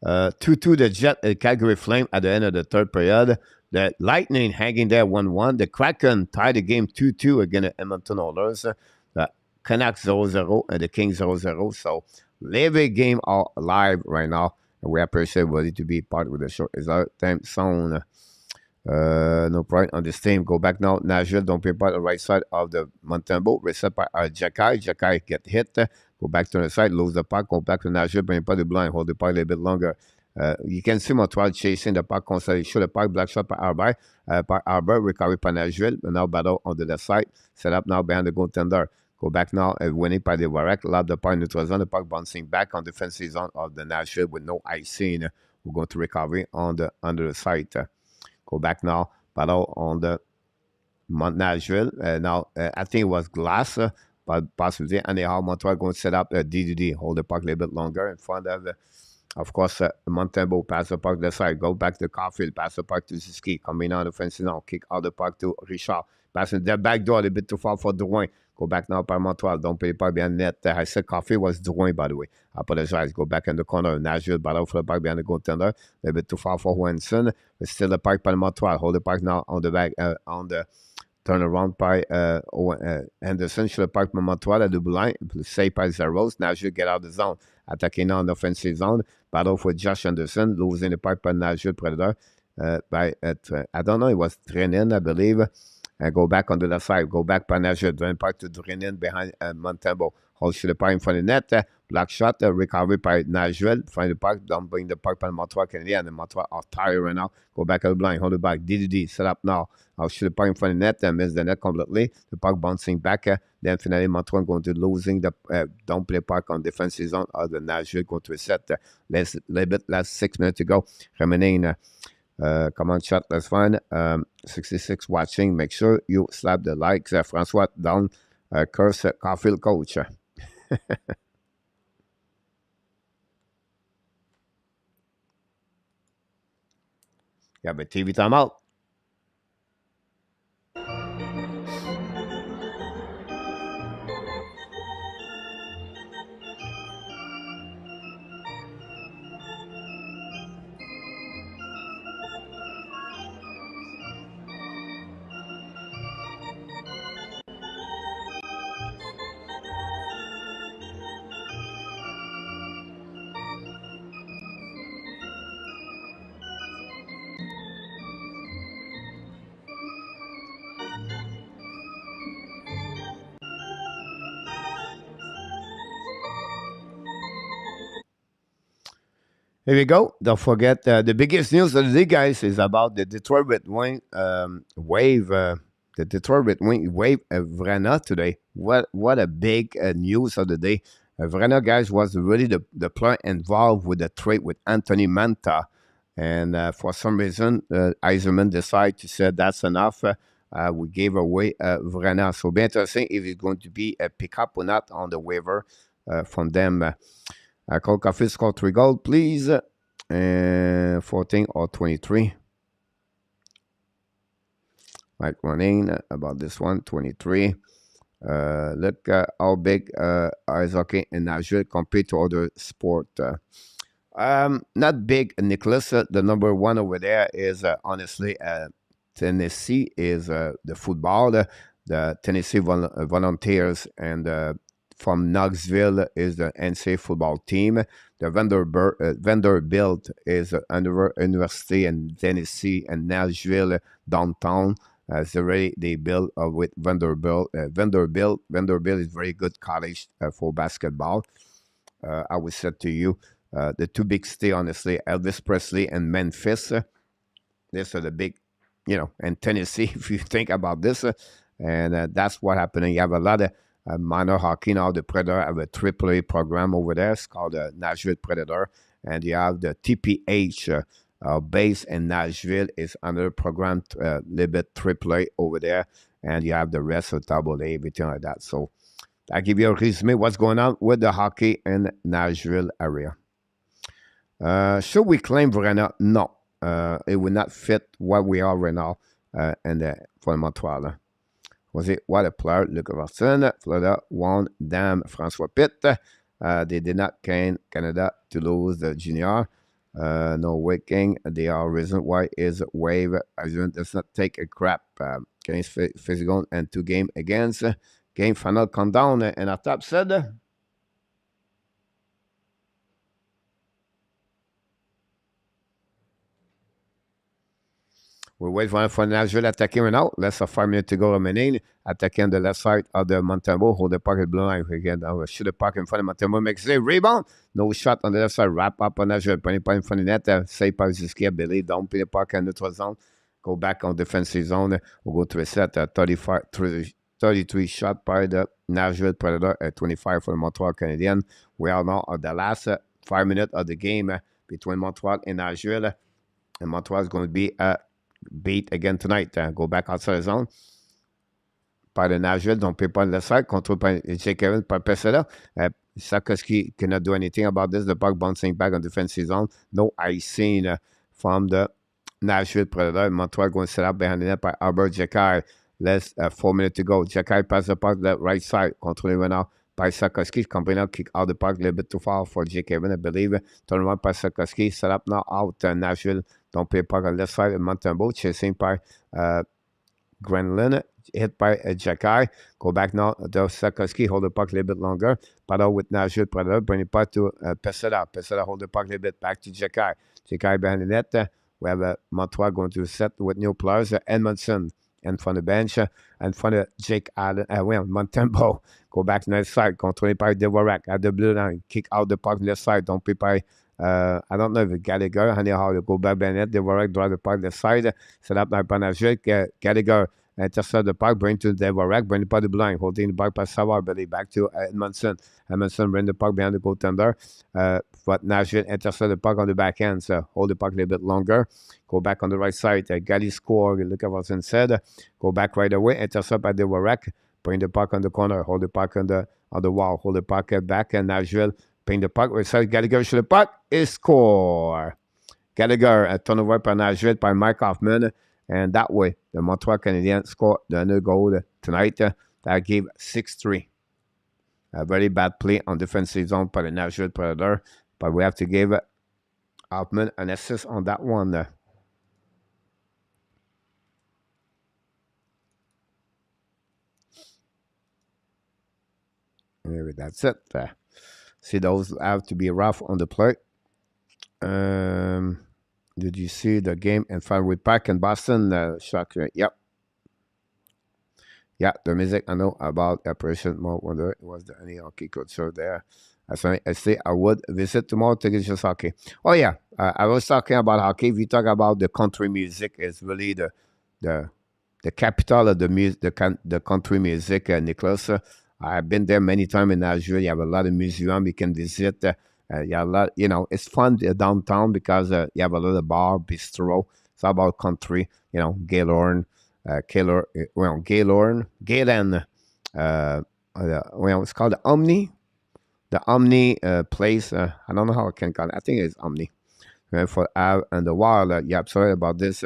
2-2 the Jet Calgary Flame at the end of the third period. The Lightning hanging there 1-1. The Kraken tied the game 2-2 against the Edmonton Oilers. The Canucks 0-0 and the Kings 0-0. So, live game are live right now. We appreciate everybody to be part of the show. Is our time zone. No point on this team. Go back now. Nashville don't be part of the right side of the Montembeau. Reset by Jacky. Jacky get hit. Go back to the side. Lose the puck. Go back to Nashville. Bring the blind. Hold the puck a little bit longer. You can see Montreal chasing the puck constantly. Shoot the puck. Black shot by Arbor. Recovery by Nashville. And now battle on the left side. Set up now behind the goaltender. Go back now, winning by the Warek. Lob the puck neutral zone. The puck bouncing back on the defensive zone of the Nashville with no icing. We're going to recovery on the under the site. Go back now, battle on the Nashville. Now, I think it was Glass, but possibly anyhow, Montreal going to set up a DDD. Hold the puck a little bit longer in front of Of course, Montembeault pass the puck to the side, go back to Caulfield, pass the puck to Suzuki, coming on the offensive zone, kick out the puck to Richard, passing the back door a little bit too far for Drouin. Go back now by Montreal, don't play the puck behind the net. I said Caulfield was Drouin, by the way. I apologize. Go back in the corner. Nashville, battle for the puck behind the goaltender. A little bit too far for Wenson. But still the puck by Montreal. Hold the puck now on the back, on the turnaround by Henderson. Should the puck by Montreal à double line. Save by Zeros. Nashville get out of the zone. Attacking on the offensive zone. Battle for Josh Anderson. Losing the puck by Nashville Predator. I don't know. It was Trenin, I believe. Go back on the left side. Go back by Nashville. Drain puck to Trenin behind Montembeault. Hold the puck in front of the net. Block shot. Recovery by Nashville. Find the puck. Don't bring the puck by Montreal Canadiens. And the Montreal are tired right now. Go back at the blind. Hold it back. DDD. Set up now. I'll shoot the puck in front of the net and miss the net completely. The puck bouncing back. Then finally Montreal going to losing the don't play puck on defensive zone. The Nashville going to reset. Last 6 minutes to go. Remaining. Come on, chat. That's fine. 66 watching. Make sure you slap the likes. Francois down. Curse Caulfield coach. Yeah, but TV time out. Here we go. Don't forget the biggest news of the day, guys, is about the Detroit Red Wing wave. The Detroit Red Wing wave Vrana today. What a big news of the day. Vrana, guys, was really the player involved with the trade with Anthony Manta. And for some reason, Eiserman decided to say that's enough. We gave away Vrana. So be interesting if it's going to be a pickup or not on the waiver from them. Cole Caulfield scored 3 goals, please. 14 or 23. Like running about this one, 23. Look how big ice hockey in Nashville compared to other sport. Not big, Nicholas. The number one over there is honestly Tennessee is the football. The Tennessee Volunteers and from Knoxville is the NCAA football team. The Vanderbilt is under university in Tennessee and Nashville downtown. They built with Vanderbilt. Vanderbilt is very good college for basketball. I would say to you, the two big states, honestly, Elvis Presley and Memphis. These are the big, and Tennessee, if you think about this. And that's what happened. You have a lot of minor hockey now. The Predator have a AAA program over there. It's called the Nashville Predator. And you have the TPH base in Nashville is another program, a little bit AAA over there. And you have the rest of AA, everything like that. So I give you a resume what's going on with the hockey in Nashville area. Should we claim Vrana? No. It would not fit what we are right now for Montreal. Was it what a player? Luc Overton, Florida won Dame François Pitt. They did not can Canada to lose the junior. No waking. They are reason why is wave. Does not take a crap. Against physical and 2 game against game final countdown. And our top said. We wait for Nashville attacking right now. Less than 5 minutes to go remaining. Attacking the left side of the Montembeault. Hold the puck at blue line. Again, shoot the puck in front of Montembeault. Makes a rebound. No shot on the left side. Wrap up on Nashville. Putting puck in front of the net. Save by Suzuki. I believe. Don't put the puck in neutral zone. Go back on defensive zone. We'll go to a set. 33 shot by the Nashville Predator. 25 for the Montreal Canadiens. We are now at the last 5 minutes of the game between Montreal and Nashville. And Montreal is going to be beat again tonight. Go back outside the zone. Par de Nashville, donc pas de la salle, contrôle par J. Kevin, par Pesela. Sakoski cannot do anything about this. The puck bouncing back on defensive zone. No icing from the Nashville Predator. Montreal going to set up behind the net by Albert Jacquard. Less 4 minutes to go. Jacquard pass the puck the right side. Controlling right now by Sakoski. Company kick out the puck a little bit too far for Jake Evan, I believe. Turn around by Sakoski. Set up now out Nashville. Don't play puck on left side. Montembeau chasing by GRENIER. Hit by Jacquard. Go back now to Sakoski. Hold the puck a little bit longer. Paddle with Nashville Predator. Bring the puck to Pesada. Pesada hold the puck a little bit back to Jacquard. Jacquard behind the net. We have Montreal going to set with new players. Edmondson and from the bench. And from the Jake Allen. Montembeau. Go back to the left side. Controlled by DUARTE at the blue line. Kick out the puck left side. Don't play by I don't know if it's Gallagher. Anyhow, go back behind net. DUARTE drive the puck left side. Set up by Nashville. Gallagher. Intercept the puck, bring to DUARTE, bring the puck to the blind, holding the puck by Savard, belly back to Edmondson. Edmondson bring the puck behind the goaltender. But Nashville intercept the puck on the back end, so hold the puck a little bit longer. Go back on the right side. Gally score, look at what's inside. Go back right away, intercept by DUARTE, bring the puck on the corner, hold the puck on the wall, hold the puck back, and Nashville bring the puck right side. Gallagher shoot the puck, is score. Gallagher, a turnover by Nashville by Mike Hoffman. And that way, the Montreal Canadiens scored the goal tonight. That gave 6-3. A very bad play on defensive zone by the Nashville Predator. But we have to give Hoffman an assist on that one. Maybe that's it. See, those have to be rough on the play. Did you see the game in Firewood Park in Boston? Shocker. Yep. Yeah, the music I know about Operation More Wonder. It was the any hockey coach show there. I say I would visit tomorrow to get just hockey. Oh yeah, I was talking about hockey. If you talk about the country music, it's really the capital of the music, the country music. Nicholas, I've been there many times in Nashville. You have a lot of museums you can visit. You have a lot, it's fun downtown because you have a lot of bar, bistro. It's all about country, Gaylord, Gaylord, Galen, it's called the Omni. The Omni place, I don't know how I can call it. I think it's Omni. For Av and the Wild, yeah, sorry about this.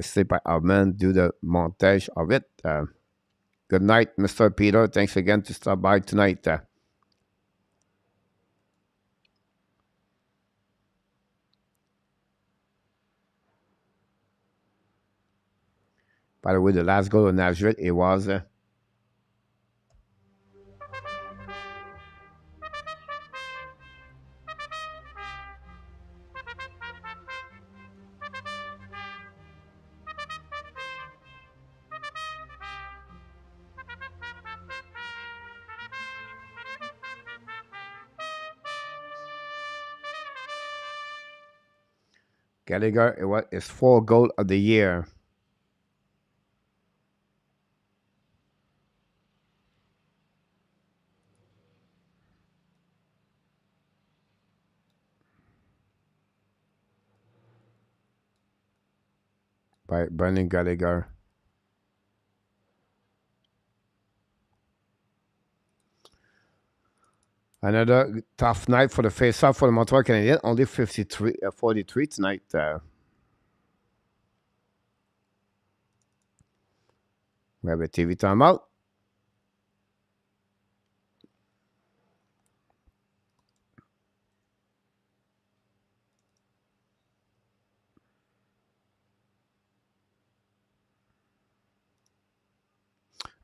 Sleep by Alman, do the montage of it. Good night, Mr. Peter. Thanks again to stop by tonight. By the way, the last goal of Nashville, it was Gallagher. It was his 4th goal of the year. By Brendan Gallagher. Another tough night for the face-off for the Montreal Canadiens. Only 43 tonight. We have a TV timeout.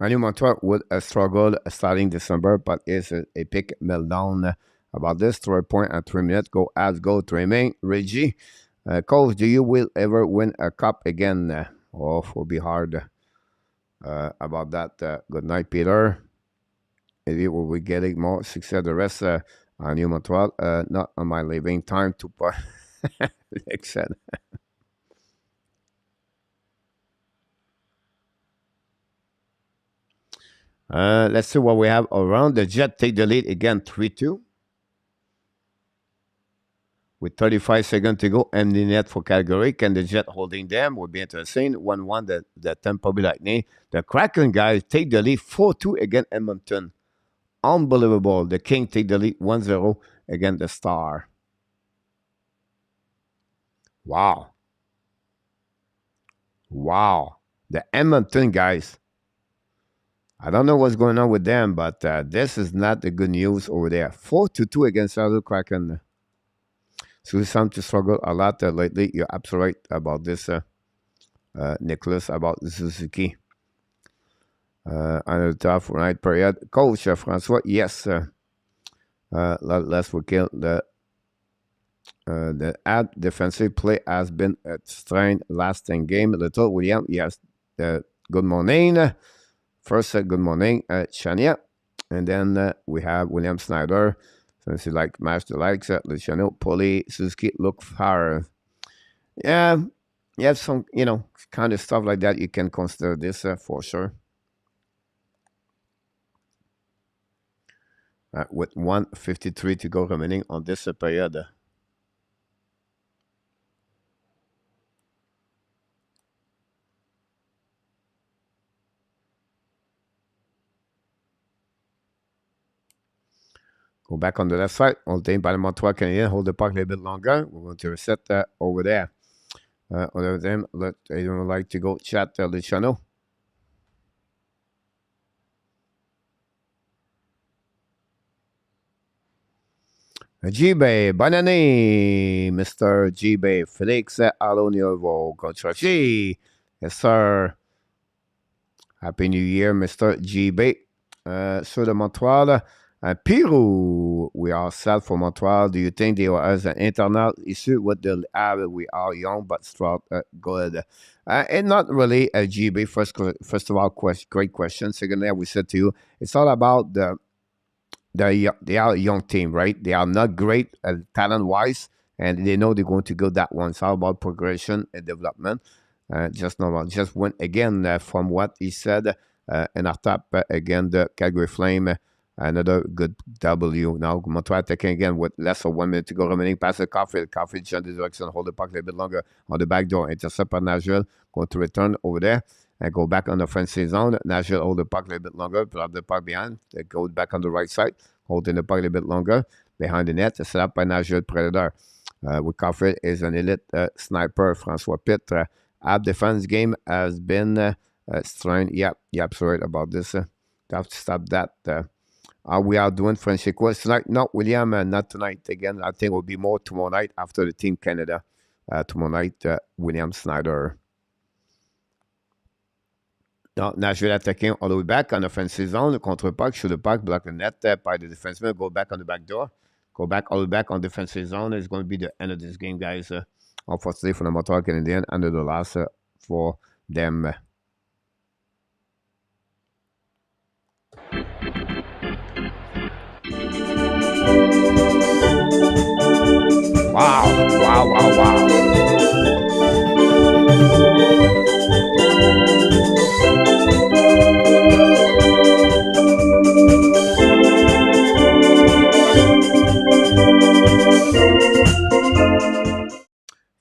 I knew Montreal would struggle starting December, but it's a epic meltdown about this. 3 point and 3 minutes. Go as go to remain. Reggie, Coach, do you will ever win a cup again? It will be hard about that. Good night, Peter. Maybe we'll be getting more success. The rest on New Montreal, not on my leaving time to play. Like said. Let's see what we have around. The Jet take the lead again, 3-2. With 35 seconds to go, empty net for Calgary. Can the Jet holding them? Would be interesting. 1-1, the Tampa Bay Lightning. The Kraken guys take the lead 4-2 against Edmonton. Unbelievable. The King take the lead 1-0 against the Star. Wow. Wow. The Edmonton guys. I don't know what's going on with them, but this is not the good news over there. 4-2 against Seattle Kraken. So some to struggle a lot lately. You're absolutely right about this, Nicholas, about Suzuki. Another tough right period. Coach Francois, yes. Last weekend, the ad defensive play has been strained last 10 game. Little William, yes. Good morning. First, good morning, Shania. And then we have William Snyder. Since you like match the likes, Luciano, Polly, Suzuki, look far. Yeah, you have some, kind of stuff like that. You can consider this for sure. With 1:53 to go remaining on this period. Go back on the left side. All day by the Montreal Canadiens. Hold the puck a little bit longer. We're going to reset over there. Other than them, I don't like to go chat Luciano. G-Bay, bonne année, Mr. G-Bay. Félix Aloniovo, Coach Rachi. Yes, sir. Happy New Year, Mr. G-Bay. Sur de Montreal, Pirou, we are set for Montreal. Do you think they are as an internal issue with the we are young but strong, good? And not really a GB. First of all, great question. Secondly, we said to you, it's all about they are a young team, right? They are not great talent wise, and they know they're going to go that one. It's all about progression and development. Just normal. Just went again from what he said in our top again the Calgary Flame. Another good W. Now Montreal attacking again with less than 1 minute to go remaining. Pass the Caulfield. Caulfield change the direction. Hold the puck a little bit longer on the back door. Intercept by Nashville. Going to return over there and go back on the French zone. Nashville hold the puck a little bit longer. Drop the puck behind. They go back on the right side. Holding the puck a little bit longer. Behind the net. Set up by Nashville Predator. With Caulfield is an elite sniper. Francois Pitre. Our defense game has been strained. Yeah, you're absolutely right about this. Have to stop that. We are doing French requests tonight. No, William, not tonight. Again, I think it will be more tomorrow night after the Team Canada. Tomorrow night, William Snyder. Now, Nashville attacking all the way back on the offensive zone. The contre-puck, shoot the puck, block the net by the defenseman. Go back on the back door. Go back all the way back on the defensive zone. It's going to be the end of this game, guys. Unfortunately for the Montreal Canadiens, under the last for them. Wow.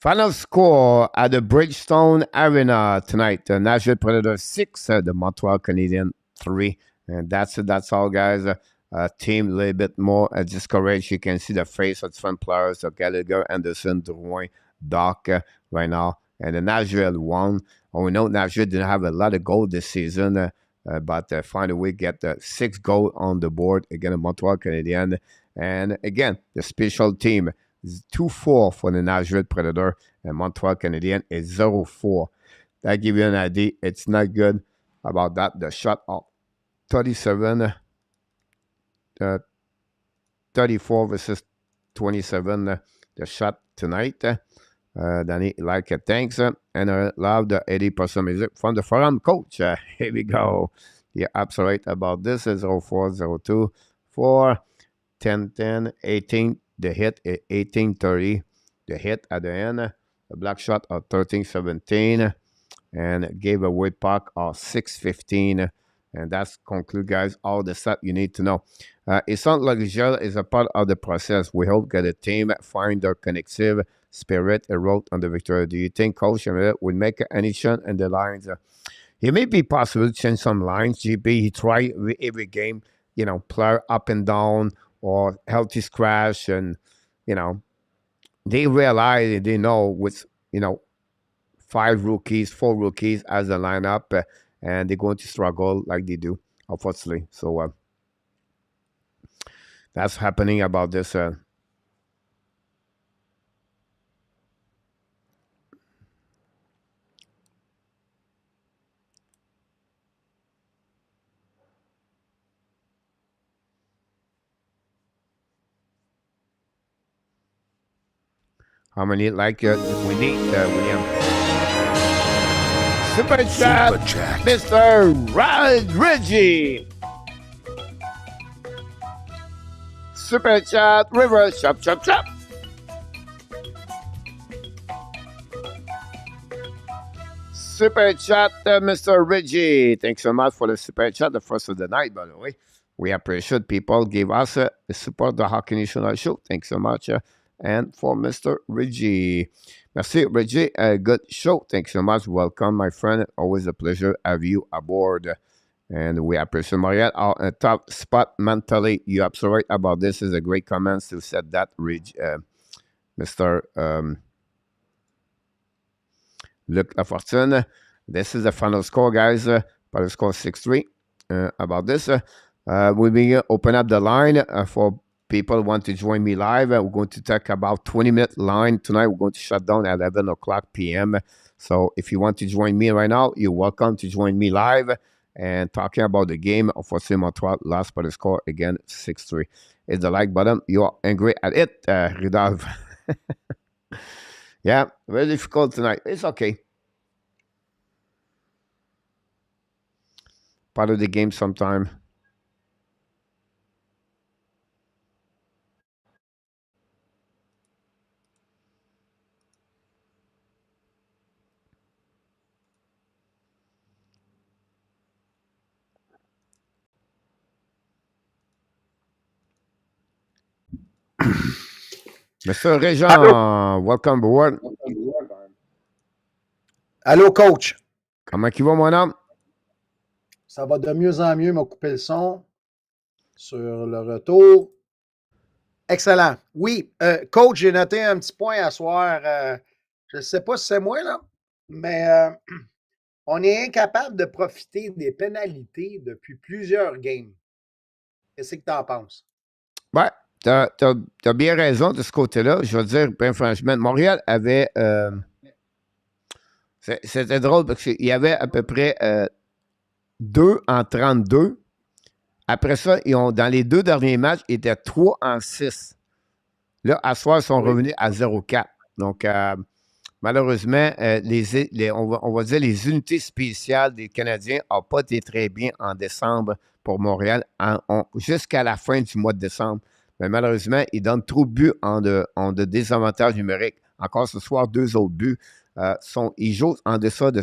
Final score at the Bridgestone Arena tonight. The Nashville Predators 6, the Montreal Canadiens 3. And that's all, guys. Team a little bit more discouraged. You can see the face of front players of Gallagher, Anderson, Drouin, Doc right now. And the Nashville won. Oh, we know Nashville didn't have a lot of goals this season, but find a way to get 6 goals on the board against the Montreal Canadiens. And again, the special team is 2-4 for the Nashville Predator, and Montreal Canadiens is 0-4. That gives you an idea. It's not good about that. The shot of 37, 34 versus 27. The shot tonight. Danny, like thanks. And I love the 80% music from the forum coach. Here we go. Yeah, absolutely about this. 04, 02, 4, 10, 10, 18. The hit 18-30. The hit at the end. The black shot of 13-17. And gave away puck of 6-15. And that's conclude, guys, all the stuff you need to know. It's not like gel is a part of the process. We hope that the team find their connective spirit and wrote on the victory. Do you think Coach would make any change in the lines? It may be possible to change some lines. GP, he tried every game. player up and down or healthy scratch, and they realize, they know with 4 rookies as a lineup, and they're going to struggle like they do, unfortunately. So that's happening about this. How many like we need, William? Super chat, Mr. Reggie. Super chat, River, chop, chop, chop. Super chat, Mr. Reggie. Thanks so much for the super chat, the first of the night, by the way. We appreciate people give us the support the Hockey National Show. Thanks so much. And for Mr. Reggie. Merci, Reggie. Good show. Thanks so much. Welcome, my friend. Always a pleasure to have you aboard. And we appreciate Montreal are a top spot mentally. You're absolutely right about this. Is a great comment to set that, Mr. Luc Lafortune. This is the final score, guys. Final score 6-3. About this, we will open up the line for people who want to join me live. We're going to take about 20-minute line tonight. We're going to shut down at 11 o'clock p.m. So if you want to join me right now, you're welcome to join me live and talking about the game. Unfortunately, Montreal lost by the score again, 6-3. Hit the like button. You're angry at it, Rudolph. Yeah, very difficult tonight. It's okay. Part of the game sometime. Mr. Régent, Allô? welcome aboard. Allô, coach? Comment il va, mon homme? Ça va de mieux en mieux. Il m'a coupé le son sur le retour. Excellent. Oui, coach, j'ai noté un petit point à soir. Je ne sais pas si c'est moi, là, mais on est incapable de profiter des pénalités depuis plusieurs games. Qu'est-ce que tu en penses? Ouais, tu as bien raison de ce côté-là. Je veux dire, bien franchement, Montréal avait... c'était drôle parce qu'il y avait à peu près 2 en 32. Après ça, dans les 2 derniers matchs, ils étaient 3 en 6. Là, à soir, ils sont revenus à 0-4. Donc, malheureusement, on va dire les unités spéciales des Canadiens n'ont pas été très bien en décembre pour Montréal, jusqu'à la fin du mois de décembre. Mais malheureusement, ils donnent trop de buts en de désavantage numérique. Encore ce soir, 2 autres buts. Ils jouent en deçà de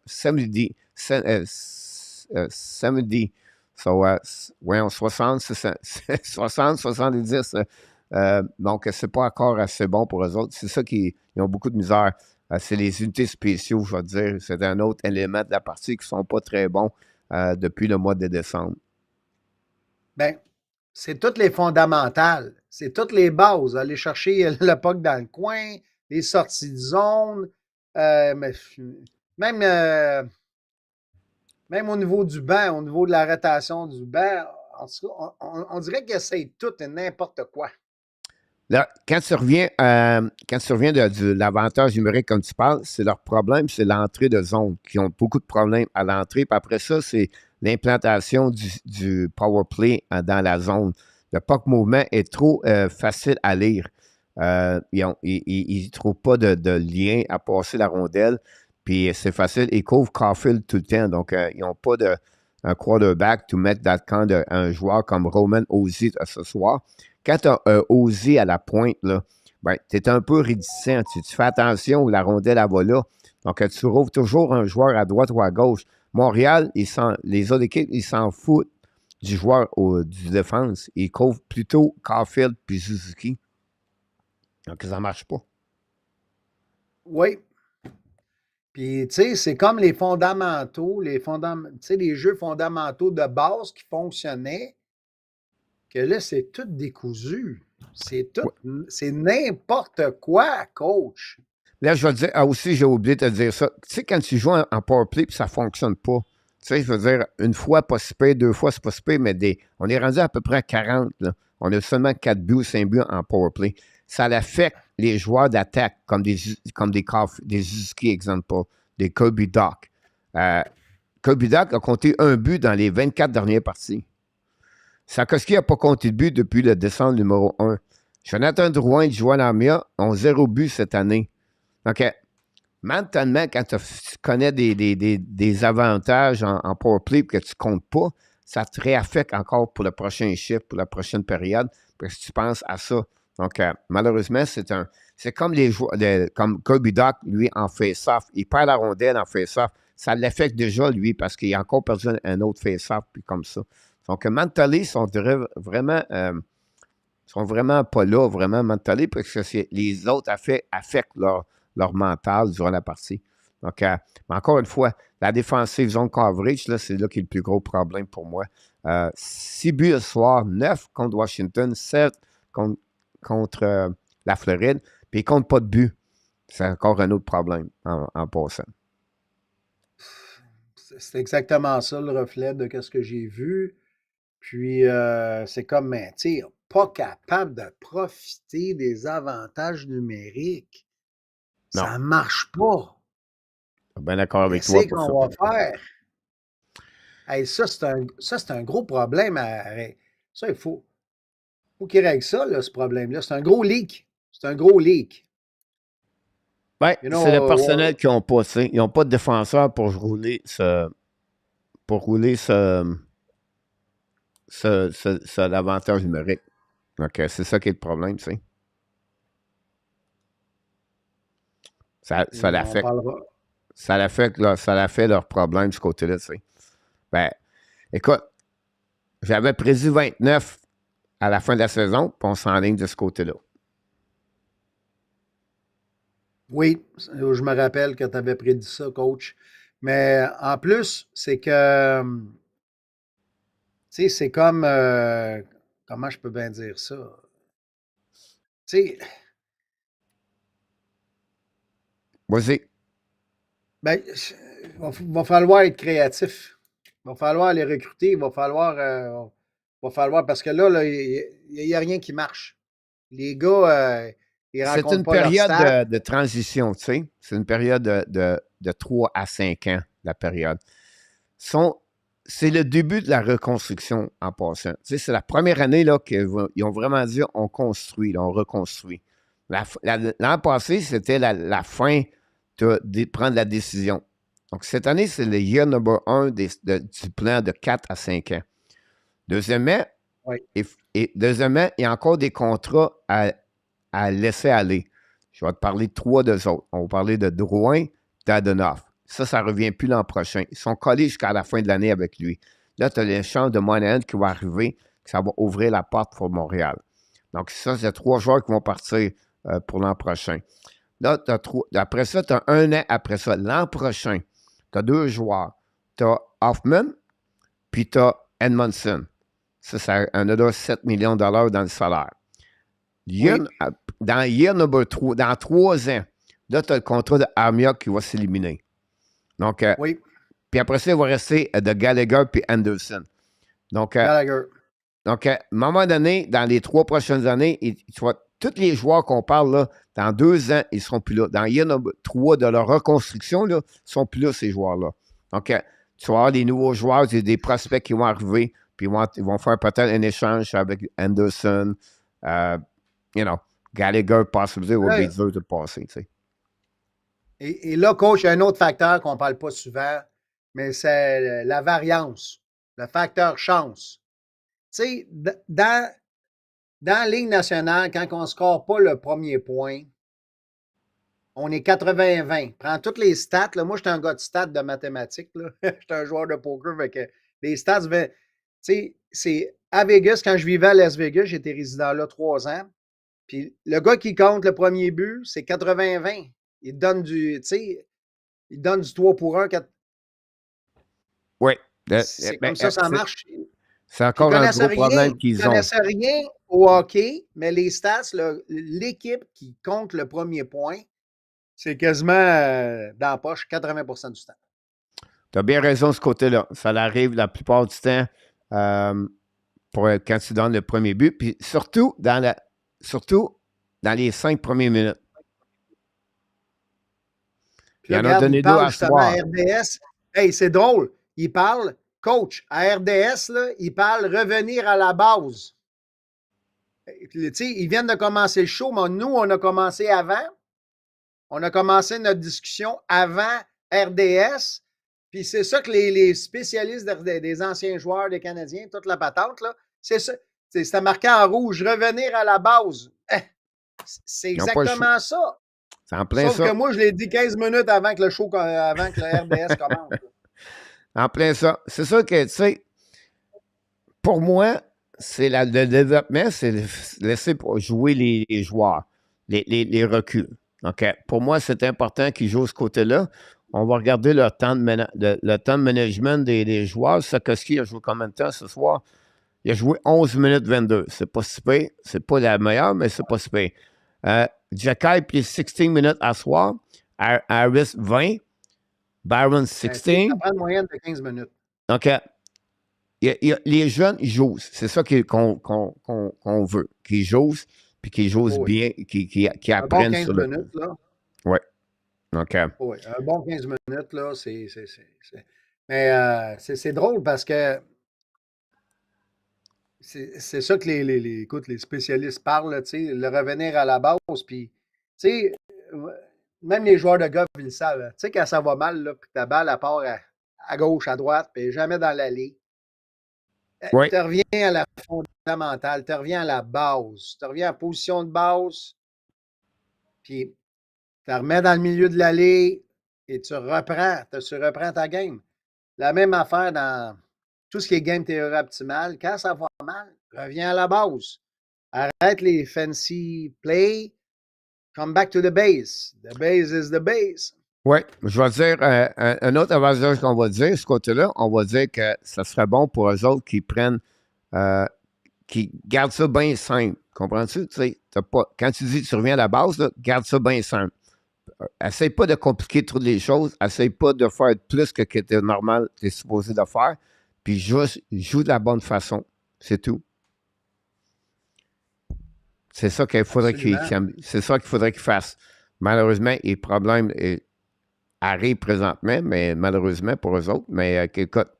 samedi. So, 60, 70. Donc, c'est pas encore assez bon pour eux autres. C'est ça ils ont beaucoup de misère. C'est les unités spéciaux, je vais dire. C'est un autre élément de la partie qui ne sont pas très bons depuis le mois de décembre. Bien, c'est toutes les fondamentales. C'est toutes les bases. Aller chercher le puck dans le coin, les sorties de zone, même au niveau du banc, au niveau de la rotation du banc, en tout cas, on dirait qu'ils essayent tout et n'importe quoi. Là, quand tu reviens de l'avantage numérique comme tu parles, c'est leur problème, c'est l'entrée de zone, qui ont beaucoup de problèmes à l'entrée. Puis après ça, c'est l'implantation du power play dans la zone. Le puck mouvement est trop facile à lire. Ils ne trouvent pas de lien à passer la rondelle. Puis c'est facile. Ils couvrent Caulfield tout le temps. Donc, ils n'ont pas un quarterback to mettre dans le camp d'un joueur comme Roman Ozzy ce soir. Quand tu as Ozzy à la pointe, là, ben, tu es un peu réticent. Tu fais attention où la rondelle elle va là. Donc, tu trouves toujours un joueur à droite ou à gauche. Montréal, les autres équipes, ils s'en foutent du joueur du défense. Ils couvrent plutôt Caulfield puis Suzuki. Donc, ça ne marche pas. Oui. Puis, tu sais, c'est comme les fondamentaux, les jeux fondamentaux de base qui fonctionnaient. que là, c'est tout décousu. C'est tout, Ouais. c'est n'importe quoi, coach. Là, je vais te dire, ah aussi, j'ai oublié de te dire ça. Tu sais, quand tu joues en powerplay et ça ne fonctionne pas, tu sais, je veux dire, une fois, pas si pire, deux fois, c'est pas si pire, mais on est rendu à peu près à 40. Là. On a seulement 4 buts ou 5 buts en powerplay. Ça affecte les joueurs d'attaque, comme des Suzuki, exemple, des Kirby Doc. Kirby Doc a compté un but dans les 24 dernières parties. Sakoski n'a pas compté de but depuis le décembre numéro 1. Jonathan Drouin et Joan Armia ont 0 but cette année. Donc, mentalement, quand tu connais des avantages en powerplay et que tu ne comptes pas, ça te réaffecte encore pour le prochain chiffre, pour la prochaine période, parce que tu penses à ça. Donc, malheureusement, c'est comme les joueurs, comme Kirby Doc, lui, en face-off. Il perd la rondelle en face-off. Ça l'affecte déjà, lui, parce qu'il a encore perdu un autre face-off, puis comme ça. Donc, mentalement, ils sont vraiment pas là, vraiment mentalement, parce que les autres affectent leur mental durant la partie. Donc, mais encore une fois, la défensive zone coverage, là, c'est là qui est le plus gros problème pour moi. 6 buts ce soir, 9 contre Washington, 7 contre la Floride, puis ils ne comptent pas de but. C'est encore un autre problème en passant. C'est exactement ça, le reflet de ce que j'ai vu. Puis, c'est comme, tu sais, pas capable de profiter des avantages numériques. Non. Ça ne marche pas. Je suis bien d'accord avec toi Qu'est-ce pour ça. qu'on va faire? Hey, ça, c'est un gros problème. Ça, il faut qu'il règle ça, là, ce problème-là. C'est un gros leak. C'est un gros leak. Oui, You know, c'est le personnel qui n'ont pas, tu sais. Ils n'ont pas de défenseur pour rouler l'avantage numérique. Donc, c'est ça qui est le problème, tu sais. Ça l'affecte. Ça l'affecte leur problème, ce côté-là, tu sais. Ben, écoute, j'avais prédit 29 à la fin de la saison, puis on s'enligne de ce côté-là. Oui, je me rappelle que tu avais prédit ça, coach. Mais en plus, c'est que, tu sais, c'est comme, comment je peux bien dire ça? Tu sais, Vas-y. ben, va falloir être créatif. Il va falloir les recruter. Il va falloir, parce que là, il n'y a rien qui marche. Les gars, ils ne C'est rencontrent une pas leur période stat. de transition, tu sais. C'est une période de 3 à 5 ans, la période. C'est le début de la reconstruction en passant. Tu sais, c'est la première année là, qu'ils ont vraiment dit on construit, là, on reconstruit. L'an passé, c'était la fin de prendre la décision. Donc, cette année, c'est le year number 1 du plan de 4 à 5 ans. Deuxièmement, Oui. deuxièmement, il y a encore des contrats à laisser aller. Je vais te parler de 3 d'eux autres. On va parler de Drouin, d'Adenoff. Ça ne revient plus l'an prochain. Ils sont collés jusqu'à la fin de l'année avec lui. Là, tu as l'échange de Montréal qui va arriver, que ça va ouvrir la porte pour Montréal. Donc, ça, c'est 3 joueurs qui vont partir pour l'an prochain. Là, après ça, tu as un an après ça. L'an prochain, tu as 2 joueurs. Tu as Hoffman, puis tu as Edmondson. Ça en a 7 millions de dollars dans le salaire. Dans year number 3, dans 3 ans, là, tu as le contrat de Armia qui va s'éliminer. Donc, puis après ça, il va rester de Gallagher puis Anderson. Donc, Gallagher. Donc, à un moment donné, dans les 3 prochaines années, tu vois, tous les joueurs qu'on parle, là, dans 2 ans, ils ne seront plus là. Dans year number 3 de leur reconstruction, là, ils ne sont plus là, ces joueurs-là. Donc, tu vas avoir des nouveaux joueurs, des prospects qui vont arriver, puis ils vont faire peut-être un échange avec Anderson, Gallagher, possiblement, au beat de passer, tu sais. Et là, coach, il y a un autre facteur qu'on ne parle pas souvent, mais c'est la variance, le facteur chance. Tu sais, dans la Ligue nationale, quand on ne score pas le premier point, on est 80-20. Prends toutes les stats. Là. Moi, j'étais un gars de stats de mathématiques. J'étais un joueur de poker. Avec les stats, tu sais, c'est à Vegas, quand je vivais à Las Vegas, j'étais résident là 3 ans. Puis le gars qui compte le premier but, c'est 80-20. Il donne du 3 pour 1. Oui. C'est comme ça marche. C'est encore un gros problème Ils qu'ils ont. connaissaient rien au hockey, mais les stats, l'équipe qui compte le premier point, c'est quasiment dans la poche 80% du temps. Tu as bien raison de ce côté-là. Ça arrive la plupart du temps quand tu donnes le premier but. Puis surtout dans les 5 premières minutes. Puis là, Il y en a regarde, donné il deux parle à justement à soir. RDS. Hey, c'est drôle. Il parle, coach, à RDS, là, il parle revenir à la base. Tu sais, ils viennent de commencer le show, mais nous, on a commencé avant. On a commencé notre discussion avant RDS. Puis c'est ça que les spécialistes des anciens joueurs des Canadiens, toute la patente, là, c'est ça. C'était marqué en rouge, revenir à la base. C'est exactement ça. C'est en plein Sauf ça. que moi, je l'ai dit 15 minutes avant que le show, avant que le RDS commence. En plein ça. C'est ça que, tu sais, pour moi, c'est le développement, c'est laisser jouer les joueurs, les reculs. OK. Pour moi, c'est important qu'ils jouent ce côté-là. On va regarder le temps de management des joueurs. Sakoski a joué combien de temps ce soir? Il a joué 11 minutes 22. C'est pas si pire. C'est pas la meilleure, mais c'est pas si pire. Jacky puis 16 minutes à soir. Harris 20. Byron 16. Ça prend une moyenne de 15 minutes. Donc, les jeunes, ils jouent. C'est ça qu'on veut. Qu'ils jouent, puis qu'ils jouent bien, qu'ils apprennent bon 15 sur le... minutes, là. Oui. OK. Oui, un bon 15 minutes, là, Mais c'est drôle parce que c'est ça que écoute, les spécialistes parlent, tu sais, le revenir à la base, puis, tu sais, même les joueurs de golf, ils le savent. Tu sais, quand ça va mal, là, puis ta balle, elle part à gauche, à droite, puis jamais dans l'allée. Oui. Tu reviens à la fondamentale, tu reviens à la base, tu reviens en position de base, puis tu remets dans le milieu de l'allée et tu reprends ta game. La même affaire dans tout ce qui est game théorie optimale. Quand ça va mal, reviens à la base. Arrête les fancy plays. Come back to the base. The base is the base. Oui, je vais dire un autre avantage qu'on va dire, ce côté-là, on va dire que ça serait bon pour eux autres qui prennent, qui gardent ça bien simple. Comprends-tu? Tu sais, quand tu dis que tu reviens à la base, là, garde ça bien simple. Essaye pas de compliquer trop les choses. Essaye pas de faire plus que tu es normal, tu es supposé de faire. Puis juste joue de la bonne façon. C'est tout. C'est ça qu'il faudrait qu'il fasse. Malheureusement, les problèmes arrivent présentement, mais malheureusement pour eux autres. Mais écoute,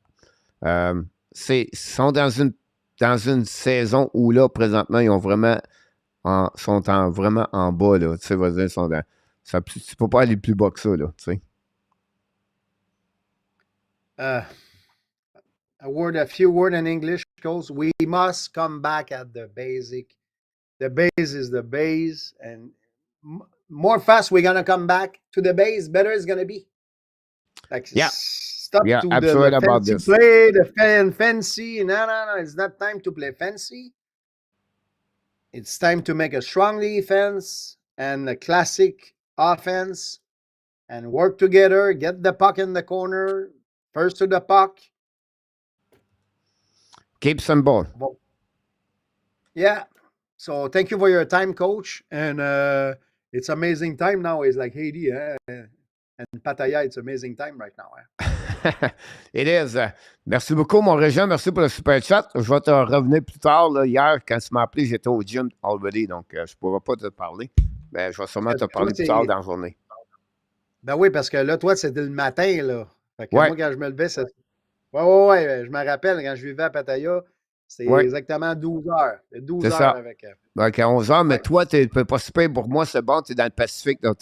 ils sont dans une saison où là, présentement, ils ont vraiment sont vraiment en bas. Là, tu sais, vas-y, tu ne peux pas aller plus bas que ça, là, tu sais. A few words in English goes, we must come back at the basic. The base is the base, and more fast we're gonna come back to the base, better it's gonna be. Like, stop to the fancy play, the fancy. No, it's not time to play fancy. It's time to make a strong defense and a classic offense and work together, get the puck in the corner, first to the puck. Keep some ball. Yeah. So thank you for your time, Coach. And it's amazing time now. It's like Haiti, and Pattaya, it's amazing time right now. It is. Merci beaucoup, mon Régent. Merci pour le super chat. Je vais te revenir plus tard. Là, hier, quand tu m'as appelé, j'étais au gym already, donc je ne pourrai pas te parler. Mais je vais sûrement te parler plus tard dans la journée. Ben oui, parce que là, toi, c'était le matin, là. Fait que moi, quand je me levais, ça... Ouais. Je me rappelle, quand je vivais à Pattaya, c'était exactement 12 heures. 12 heures ça. Avec... Donc, à 11 heures, mais toi, tu ne peux pas super. Pour moi, c'est bon, tu es dans le Pacifique, donc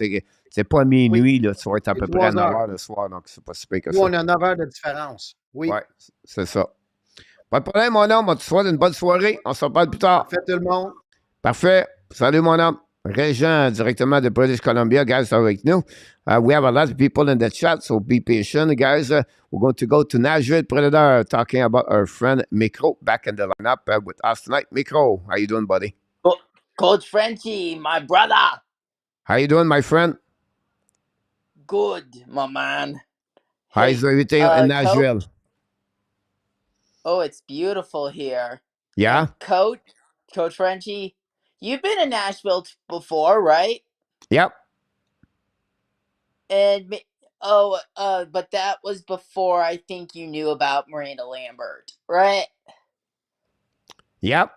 c'est pas à minuit, là, tu vas être à peu près à 9 heures le soir, donc c'est pas super que ça. Nous, on a 9 heures de différence. Oui, c'est ça. Pas de problème, mon homme. On te souhaite une bonne soirée. On se reparle plus tard. Parfait, tout le monde. Parfait. Salut, mon homme. Régent, directement de British Columbia, guys, are avec nous. We have a lot of people in the chat, so be patient, guys. We're going to go to Nashville Predator, talking about our friend Mikro back in the lineup with us tonight. Mikro, how you doing, buddy? Coach Frenchie, my brother. How you doing, my friend? Good, my man. How's everything in Nashville? Oh, it's beautiful here. Yeah? And Coach Frenchie, you've been in Nashville before, right? Yep. And but that was before I think you knew about Miranda Lambert, right? Yep.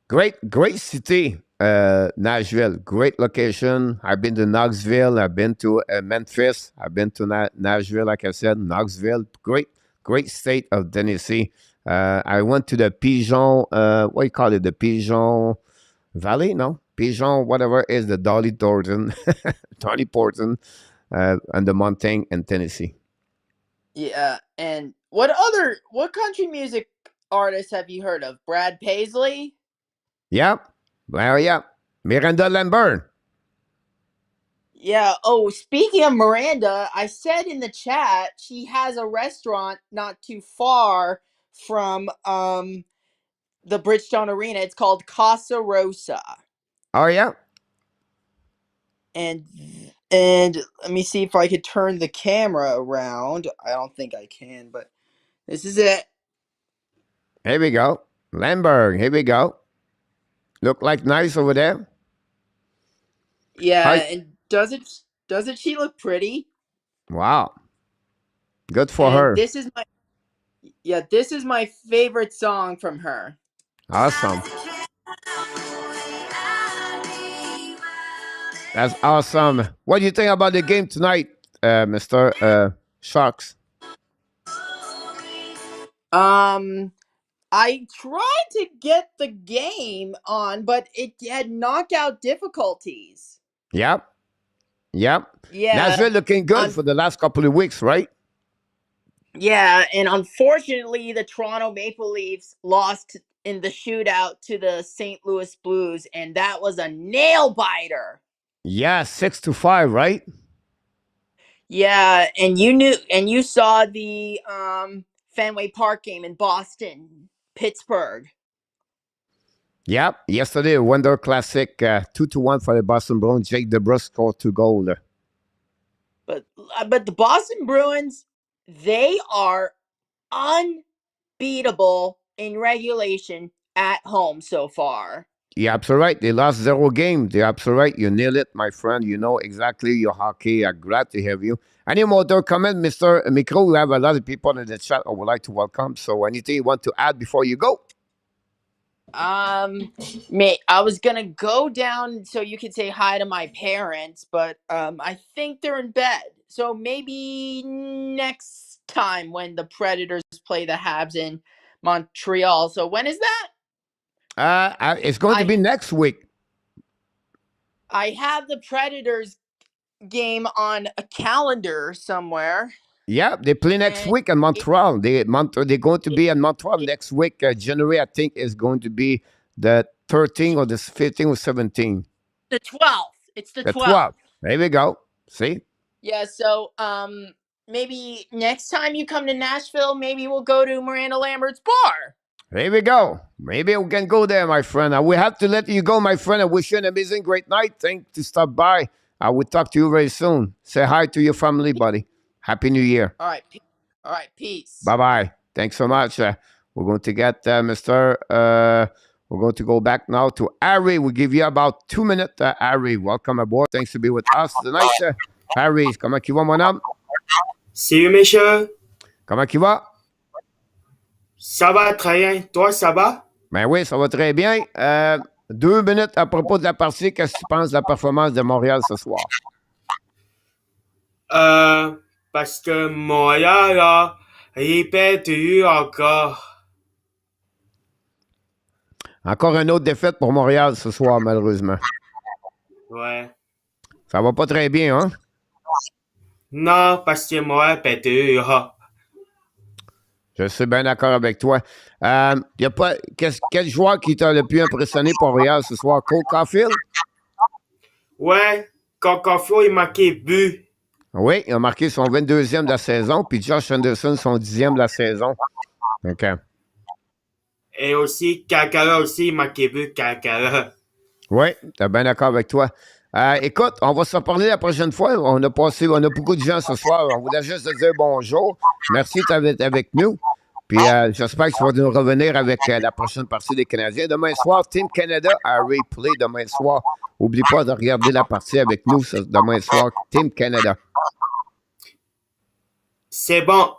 Great city, Nashville. Great location. I've been to Knoxville. I've been to Memphis. I've been to Nashville, like I said, Knoxville. Great state of Tennessee. I went to the Pigeon, what do you call it? The Pigeon Valley? No? Pigeon, whatever is the Dolly Thornton, Tony Porton, and the mountain in Tennessee. Yeah, and what country music artists have you heard of? Brad Paisley? Yep. Well, yeah. Miranda Lambert. Yeah. Oh, speaking of Miranda, I said in the chat she has a restaurant not too far from the Bridgestone Arena. It's called Casa Rosa. Oh, yeah. And let me see if I could turn the camera around. I don't think I can, but this is it. Here we go. Lambert. Here we go. Look like nice over there. Yeah, Hi. and doesn't she look pretty? Wow. Good for And her. this is my favorite song from her. Awesome. That's awesome. What do you think about the game tonight, Mr. Sharks? I tried to get the game on, but it had knockout difficulties. Yep. Yeah. Nashville looking good for the last couple of weeks, right? Yeah, and unfortunately, the Toronto Maple Leafs lost in the shootout to the St. Louis Blues, and that was a nail biter. Yeah, 6-5, right? Yeah, and you saw the Fenway Park game in Boston, Pittsburgh. Yep. Yesterday, Wonder Classic, 2-1 for the Boston Bruins. Jake DeBrusk scored 2 goals. But the Boston Bruins, they are unbeatable in regulation at home so far. You're absolutely right. They lost 0 games. You're absolutely right. You nailed it, my friend. You know exactly your hockey. I'm glad to have you. Any more comment, Mr. Micro? We have a lot of people in the chat I would like to welcome. So anything you want to add before you go? I was gonna go down so you could say hi to my parents, but I think they're in bed. So maybe next time when the Predators play the Habs in Montreal. So when is that? It's going to be next week. I have the Predators game on a calendar somewhere. Yeah, they play next week in Montreal. They're going to be in Montreal next week. January, I think, is going to be the 13th or the 15th or 17th. The 12th. It's the 12th. There we go. See? Yeah, so maybe next time you come to Nashville, maybe we'll go to Miranda Lambert's bar. There we go. Maybe we can go there, my friend. I will have to let you go, my friend. I wish you an amazing, great night. Thanks to stop by. I will talk to you very soon. Say hi to your family, buddy. Happy New Year. All right, peace. Bye-bye. Thanks so much. We're going to get Mr. We're going to go back now to Harry. We'll give you about 2 minutes. Harry, welcome aboard. Thanks to be with us tonight. Harry, comment tu vas, mon homme? Salut, monsieur. Comment tu vas? Ça va très bien. Toi, ça va? Ben oui, ça va très bien. 2 minutes à propos de la partie. Qu'est-ce que tu penses de la performance de Montréal ce soir? Parce que Montréal a perdu encore. Encore une autre défaite pour Montréal ce soir, malheureusement. Ouais. Ça va pas très bien, hein? Non, parce que Montréal a perdu. Je suis bien d'accord avec toi. Y a pas, quel joueur qui t'a le plus impressionné pour Montréal ce soir? Cole Caulfield? Ouais, quand Caulfield il marqué but. Oui, il a marqué son 22e de la saison, puis Josh Anderson son 10e de la saison. OK. Et aussi, Kakara aussi, il marqué but, Kakara. Oui, t'es bien d'accord avec toi. Écoute, on va se reparler la prochaine fois. On a beaucoup de gens ce soir. On voulait juste te dire bonjour. Merci d'être avec nous. Puis j'espère que tu vas nous revenir avec la prochaine partie des Canadiens. Demain soir, Team Canada à replay demain soir. N'oublie pas de regarder la partie avec nous demain soir, Team Canada. C'est bon.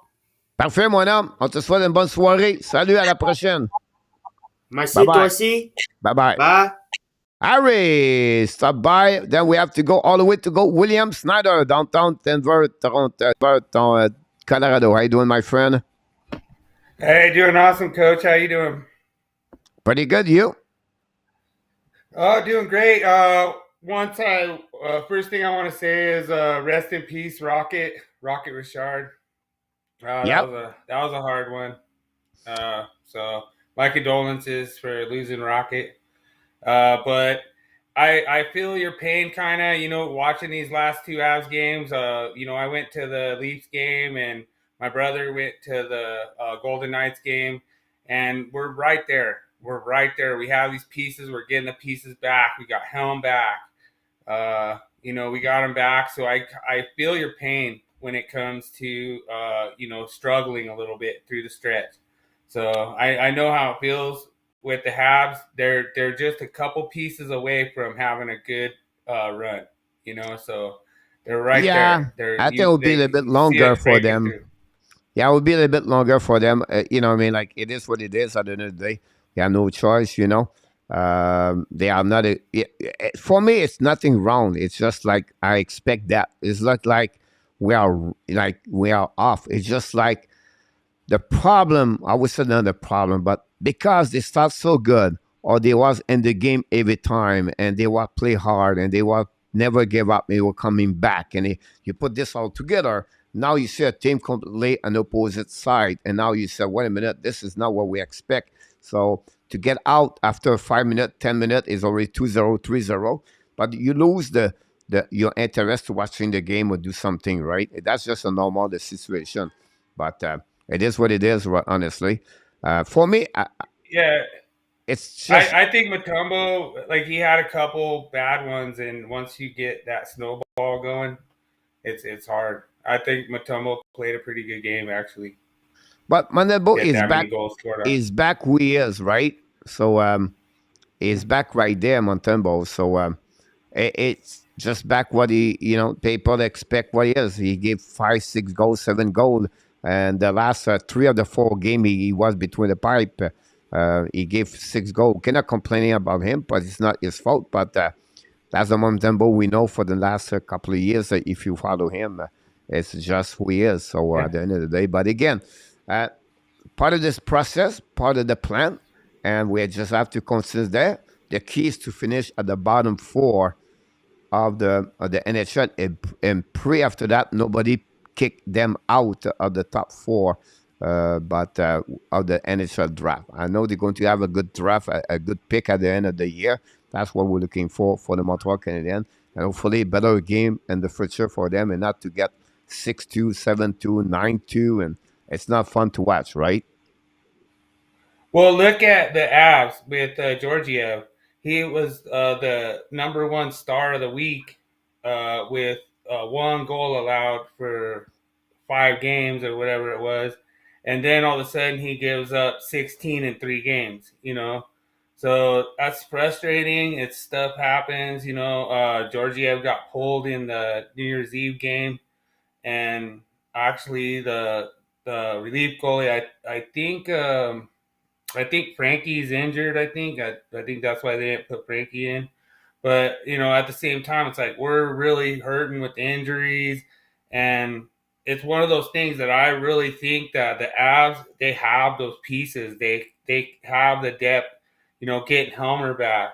Parfait, mon homme. On te souhaite une bonne soirée. Salut, à la prochaine. Merci, Bye-bye. toi aussi. Bye-bye. Bye. Harry, stop by. Then we have to go all the way to go William Snyder, downtown Denver, Toronto, Colorado. How you doing, my friend? Hey, doing awesome, Coach. How you doing? Pretty good, you? Oh, doing great. First thing I want to say is rest in peace, Rocket Richard. Yep. That was a hard one. So my condolences for losing Rocket. But I feel your pain, kind of. Watching these last two Avs games. I went to the Leafs game, and my brother went to the Golden Knights game, and we're right there. We're right there. We have these pieces. We're getting the pieces back. We got Helm back. We got him back. So I feel your pain when it comes to struggling a little bit through the stretch. So I know how it feels with the Habs. They're just a couple pieces away from having a good run. So they're right there. I think it would be a little bit longer for them. Through. Yeah, it would be a little bit longer for them. Like it is what it is at the end of the day. They have no choice, They are not for me, it's nothing wrong. It's just like I expect that. It's not like we are off. It's just like the problem, I would say not the problem, but because they start so good, or they was in the game every time, and they will play hard, and they will never give up, they were coming back, and you put this all together. Now you see a team completely on the opposite side, and now you say, wait a minute, this is not what we expect. So to get out after 5 minutes, 10 minutes is already 2-0, 3-0, but you lose your interest to watching the game or do something, right? That's just a normal situation. But it is what it is, honestly. For me, it's just... I think Mutombo, he had a couple bad ones, and once you get that snowball going, it's hard. I think Mutombo played a pretty good game, actually. But Mandelbo is back who he is, right? So he's back right there, Mutombo. So it's just back what he, people expect what he is. He gave 5, 6 goals, 7 goals. And the last 3 of the 4 games, he was between the pipe. He gave 6 goals. Cannot complain about him, but it's not his fault. But that's the Mutombo we know for the last couple of years. If you follow him, it's just who he is. So at the end of the day, but again, part of this process, part of the plan, and we just have to consider the key is to finish at the bottom 4 of the NHL, and pray after that nobody kick them out of the top 4, but of the NHL draft. I know they're going to have a good draft, a good pick at the end of the year. That's what we're looking for the Montreal Canadiens, and hopefully a better game in the future for them, and not to get 6-2, 7-2, 9-2, and it's not fun to watch, right? Well, look at the Avs with Georgiev. He was the number 1 star of the week with 1 goal allowed for 5 games or whatever it was. And then all of a sudden he gives up 16 in 3 games, So that's frustrating. Stuff happens, Georgiev got pulled in the New Year's Eve game. And actually the relief goalie, I think Frankie's injured. I think that's why they didn't put Frankie in. But at the same time, it's like we're really hurting with injuries, and it's one of those things that I really think that the Avs, they have those pieces. They have the depth. Getting Helmer back,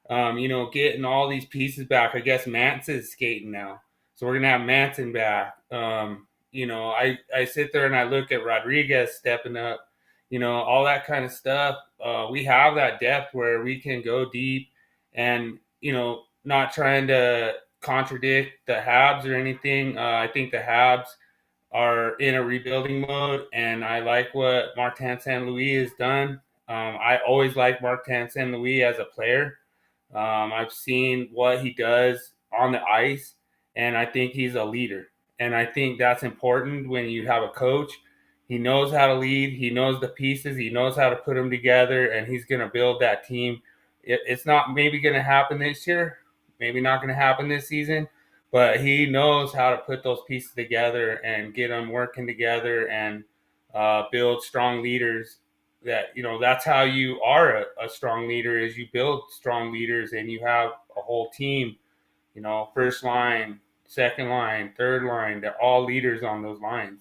getting all these pieces back. I guess Manson's skating now, so we're gonna have Manson back. I sit there and I look at Rodriguez stepping up. All that kind of stuff. We have that depth where we can go deep and, not trying to contradict the Habs or anything. I think the Habs are in a rebuilding mode, and I like what Martin St. Louis has done. I always like Martin St. Louis as a player. I've seen what he does on the ice, and I think he's a leader. And I think that's important when you have a coach. He knows how to lead. He knows the pieces. He knows how to put them together, and he's going to build that team. It's not maybe going to happen this year, maybe not going to happen this season, but he knows how to put those pieces together and get them working together and build strong leaders. That's how you are a strong leader, is you build strong leaders and you have a whole team, first line, second line, third line. They're all leaders on those lines.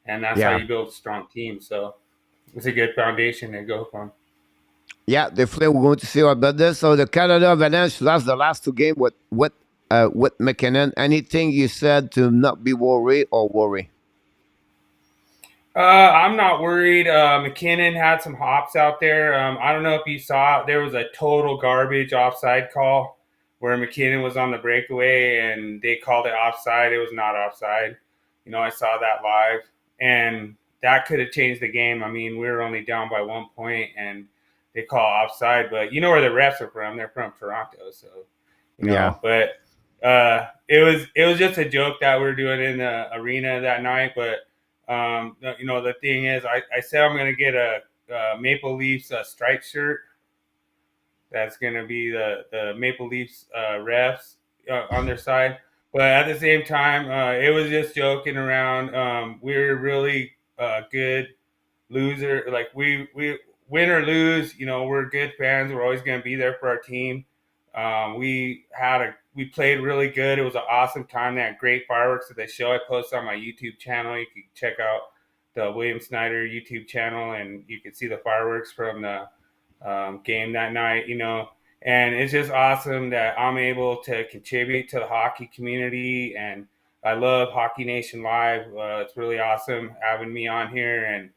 And that's how you build a strong team. So it's a good foundation to go from. Yeah, definitely we're going to see about this. So the Canada Avalanche lost the last 2 games with McKinnon. Anything you said to not be worried or worry? I'm not worried. McKinnon had some hops out there. I don't know if you saw, there was a total garbage offside call where McKinnon was on the breakaway and they called it offside. It was not offside. I saw that live, and that could have changed the game. I mean, we were only down by 1 point and they call offside, but you know where the refs are from. They're from Toronto. So, but it was just a joke that we were doing in the arena that night. But the thing is, I said I'm going to get a Maple Leafs striped shirt. That's going to be the Maple Leafs refs on their side. But at the same time, it was just joking around. We're really good loser. Like we win or lose, we're good fans. We're always going to be there for our team. We played really good. It was an awesome time. They had great fireworks at the show. I posted on my YouTube channel. You can check out the William Snyder YouTube channel, and you can see the fireworks from the game that night, and it's just awesome that I'm able to contribute to the hockey community. And I love Hockey Nation Live. It's really awesome having me on here and,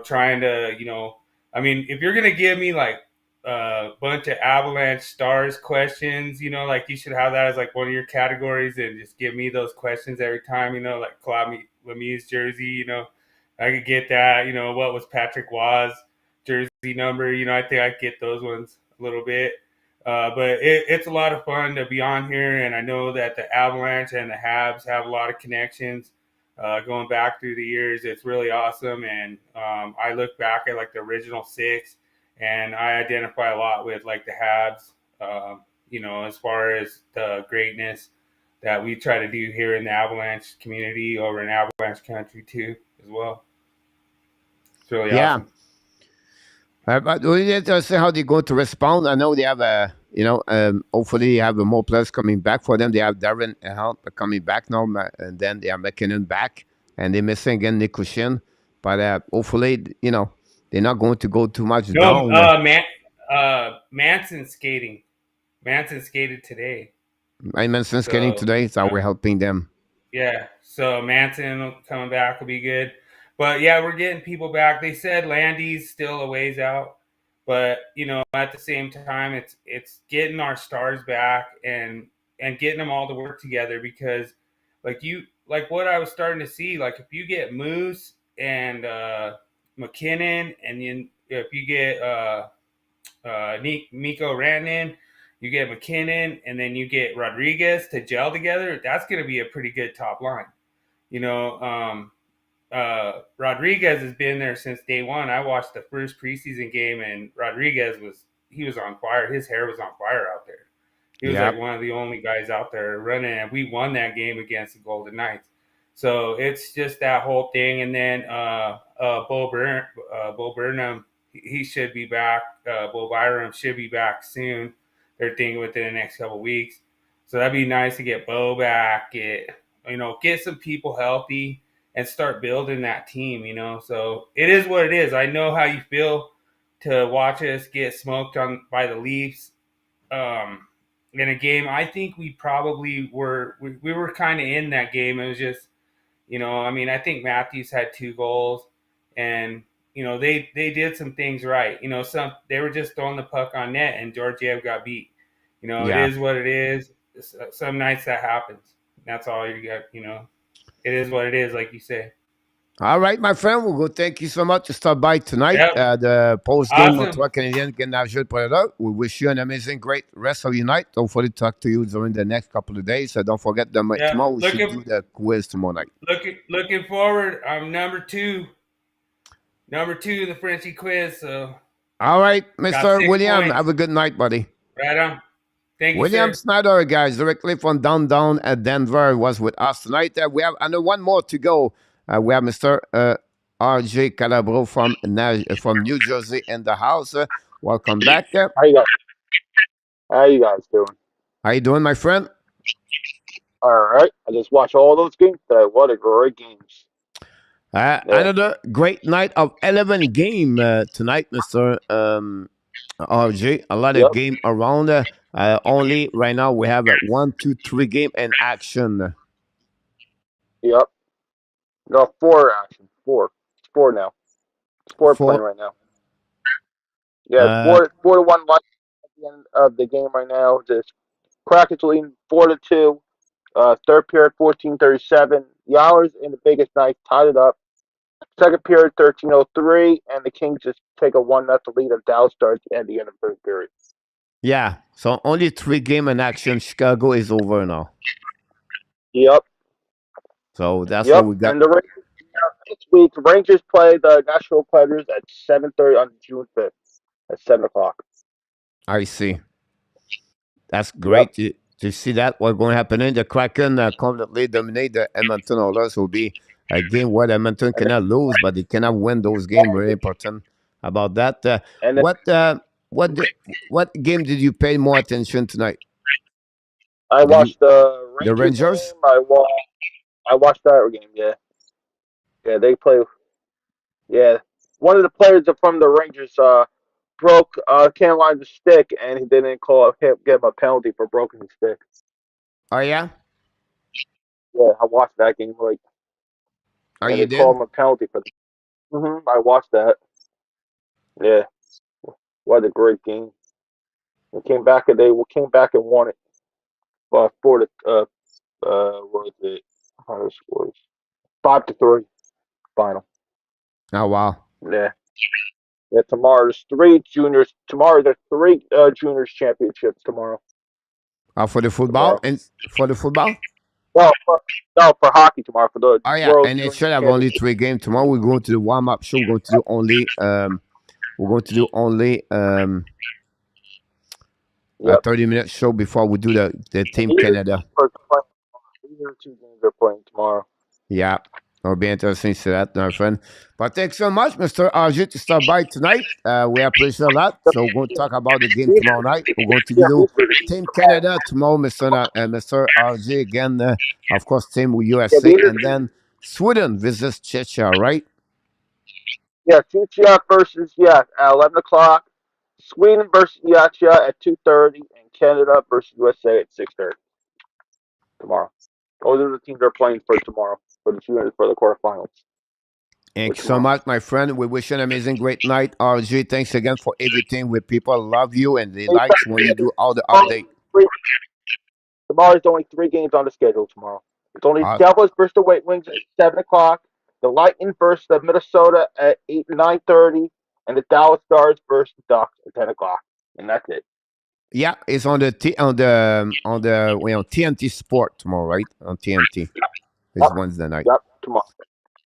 trying to, if you're going to give me like a bunch of Avalanche Stars questions, like you should have that as like one of your categories and just give me those questions every time, like Claude Lemieux's jersey, I could get that, what was Patrick Waugh's jersey number, I think I get those ones a little bit. But it's a lot of fun to be on here, and I know that the Avalanche and the Habs have a lot of connections going back through the years. It's really awesome, and I look back at like the original 6, and I identify a lot with like the Habs, as far as the greatness that we try to do here in the Avalanche community, over in Avalanche country too, as well. It's really awesome. But we need to see how they're going to respond. I know they have hopefully they have more players coming back for them. They have Darren Hunt coming back now, and then they are McKinnon back, and they're missing again Nick Cushin. But hopefully, they're not going to go too much down. Manson's skating. Manson skated today. Manson's skating today, so we're helping them. Yeah, so Manson coming back will be good. But yeah, we're getting people back. They said Landy's still a ways out, but at the same time, it's getting our stars back and getting them all to work together, because like what I was starting to see, like if you get Moose and McKinnon, and then if you get Mikko Rantanen, you get McKinnon, and then you get Rodriguez to gel together, that's going to be a pretty good top line. Rodriguez has been there since day one. I watched the first preseason game, and Rodriguez was on fire. His hair was on fire out there. He was like one of the only guys out there running, and we won that game against the Golden Knights. So it's just that whole thing. And then Bo Burnham, he should be back. Bo Byram should be back soon. They're thinking within the next couple of weeks. So that'd be nice to get Bo back, get some people healthy, and start building that team, So it is what it is. I know how you feel to watch us get smoked by the Leafs in a game. I think we probably were kind of in that game. It was just, I think Matthews had 2 goals, and they did some things right. They were just throwing the puck on net, and Georgiev got beat. It is what it is. Some nights that happens. That's all you got. It is what it is, like you say. All right, my friend. We'll go. Thank you so much to stop by tonight. The post-game Montreal Canadiens against Nashville Predators. We wish you an amazing, great rest of your night. Hopefully talk to you during the next couple of days. So don't forget tomorrow we should do the quiz tomorrow night. Looking forward. I'm number 2. Number 2, the Frenchie quiz. So All right, got Mr. 6 William, points. have a good night, buddy. Right on. Thank you, William sir. Snyder, guys, directly from downtown Denver, was with us tonight. We have one more to go. We have Mr. R.J. Calabro from New Jersey in the house. Welcome back. How you guys doing? How you doing, my friend? All right. I just watched all those games today. What a great games. Yeah. Another great night of 11 game tonight, Mr. RJ. A lot of game around. Only right now we have 1, 2, 3 game in action. Yep. No, 4 action. 4. It's 4 now. It's 4 playing right now. Yeah, 4 to 1 at the end of the game right now. Just Kraken's leading 4-2. Third period 14:37. The Islanders in the biggest night tied it up. Second period 13:03, and the Kings just take a 1-0 lead of Dallas Stars at the end of the third period. Yeah, so only 3 game in action. Chicago is over now. Yep. So that's what we got. And the Rangers this week, Rangers play the Nashville Predators at 7:30 on June 5th at 7 o'clock. I see. That's great to see that. What's going to happen in the Kraken completely dominate the Edmonton Oilers. Will be a game where Edmonton cannot lose, but they cannot win those games. Very important about that. What game did you pay more attention tonight? I watched the Rangers. Game. I watched that game. Yeah, they play. Yeah, one of the players from the Rangers broke Carolina's stick, and he didn't give him a penalty for broken his stick. Oh yeah. Yeah, I watched that game. You did? Called him a penalty for. I watched that. Yeah, what a great game. We came back and won it. 4 to what was it? How scores? 5-3 final. Oh wow. Yeah. Yeah, tomorrow there's 3 juniors. Tomorrow there's 3 juniors championships tomorrow. For the football for the football? No, for hockey tomorrow for the World and it should have only 3 games tomorrow. We're going to do warm-up show. We're going to do only 30-minute show before we do the Team Canada. These are 2 games they're playing tomorrow. Yeah. It'll be interesting to see that, my friend. But thanks so much, Mr. RJ, to stop by tonight. We appreciate a lot. So we're going to talk about the game tomorrow night. We're going to do Team Canada tomorrow, Mr. RJ. Again, of course, Team USA. And then Sweden visits Czechia, right? Yeah, Czechia versus, at 11 o'clock. Sweden versus Czechia at 2:30. And Canada versus USA at 6:30 tomorrow. Those are the teams they're playing for tomorrow. For the quarterfinals. Thanks so much, my friend. We wish you an amazing, great night. RJ, thanks again for everything. With people love you and they like when you do all the updates. Tomorrow's only 3 games on the schedule tomorrow. It's only Devils versus the White Wings at 7 o'clock, the Lightning versus the Minnesota at 9:30, and the Dallas Stars versus the Ducks at 10 o'clock. And that's it. Yeah, it's on the TNT Sport tomorrow, right? On TNT. It's Wednesday night. Yep, tomorrow.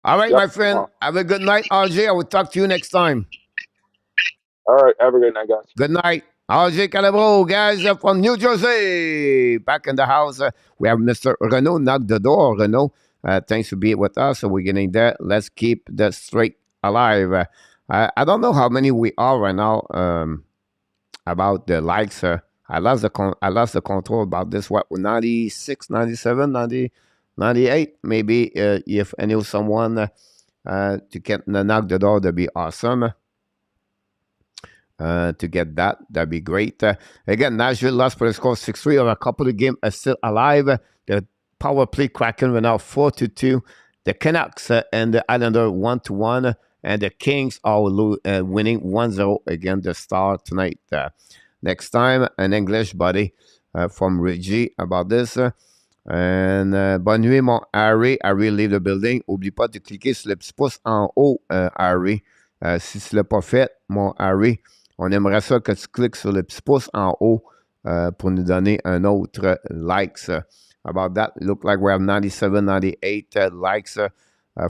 All right, my friend. Tomorrow. Have a good night, RJ. I will talk to you next time. All right. Have a good night, guys. Good night. RJ Calabro, guys, from New Jersey. Back in the house. We have Mr. Renaud knock the door. Renaud, thanks for being with us. So we're getting there. Let's keep the streak alive. I don't know how many we are right now about the likes. I lost the control about this. What, 96, 97, 90? 98, maybe if I knew someone to get knock the door, that'd be awesome. To get that, that'd be great. Again, Nashville lost for the score 6-3. A couple of games are still alive. The power play Kraken went out 4-2. The Canucks and the Islanders 1-1. And the Kings are winning 1-0 against the Star tonight. Next time, an English buddy from Reggie about this. Bonne nuit, mon Harry. Harry, leave the building. Oublie pas de cliquer sur le petit pouce en haut, Harry. Si tu ne l'as pas fait, mon Harry, on aimerait ça que tu cliques sur le petit pouce en haut pour nous donner un autre likes. About that, it look like we have 97, 98 likes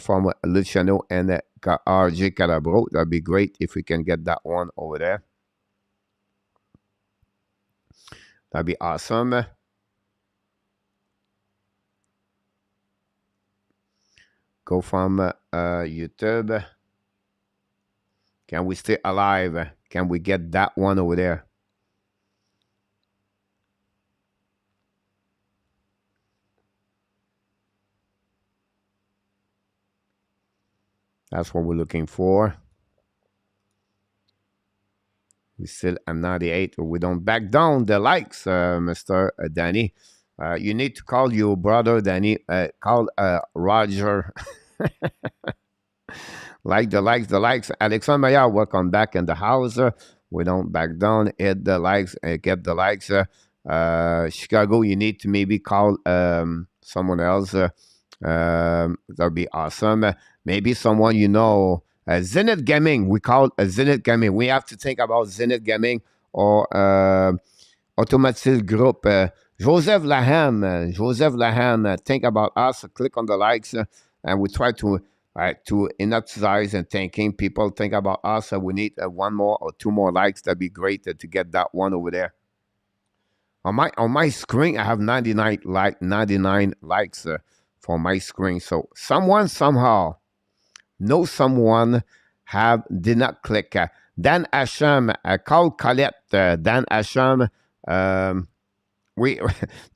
from Luciano and RJ Calabro. That'd be great if we can get that one over there. That'd be awesome. Go from YouTube. Can we stay alive? Can we get that one over there? That's what we're looking for. We still at 98. We don't back down the likes, Mr. Danny. You need to call your brother, Danny. Call Roger. Like the likes. Alexandre Maillard, welcome back in the house. We don't back down. Hit the likes and get the likes. Chicago, you need to maybe call someone else. That'd be awesome. Maybe someone you know. Zenith Gaming. We call Zenith Gaming. We have to think about Zenith Gaming or Automatic Group. Joseph Laham. Think about us. Click on the likes, and we try to energize and thinking people think about us. We need one more or two more likes. That'd be great to get that one over there. On my screen, I have 99 likes for my screen. So someone somehow know someone did not click. Dan Asham, call Colette. Dan Asham.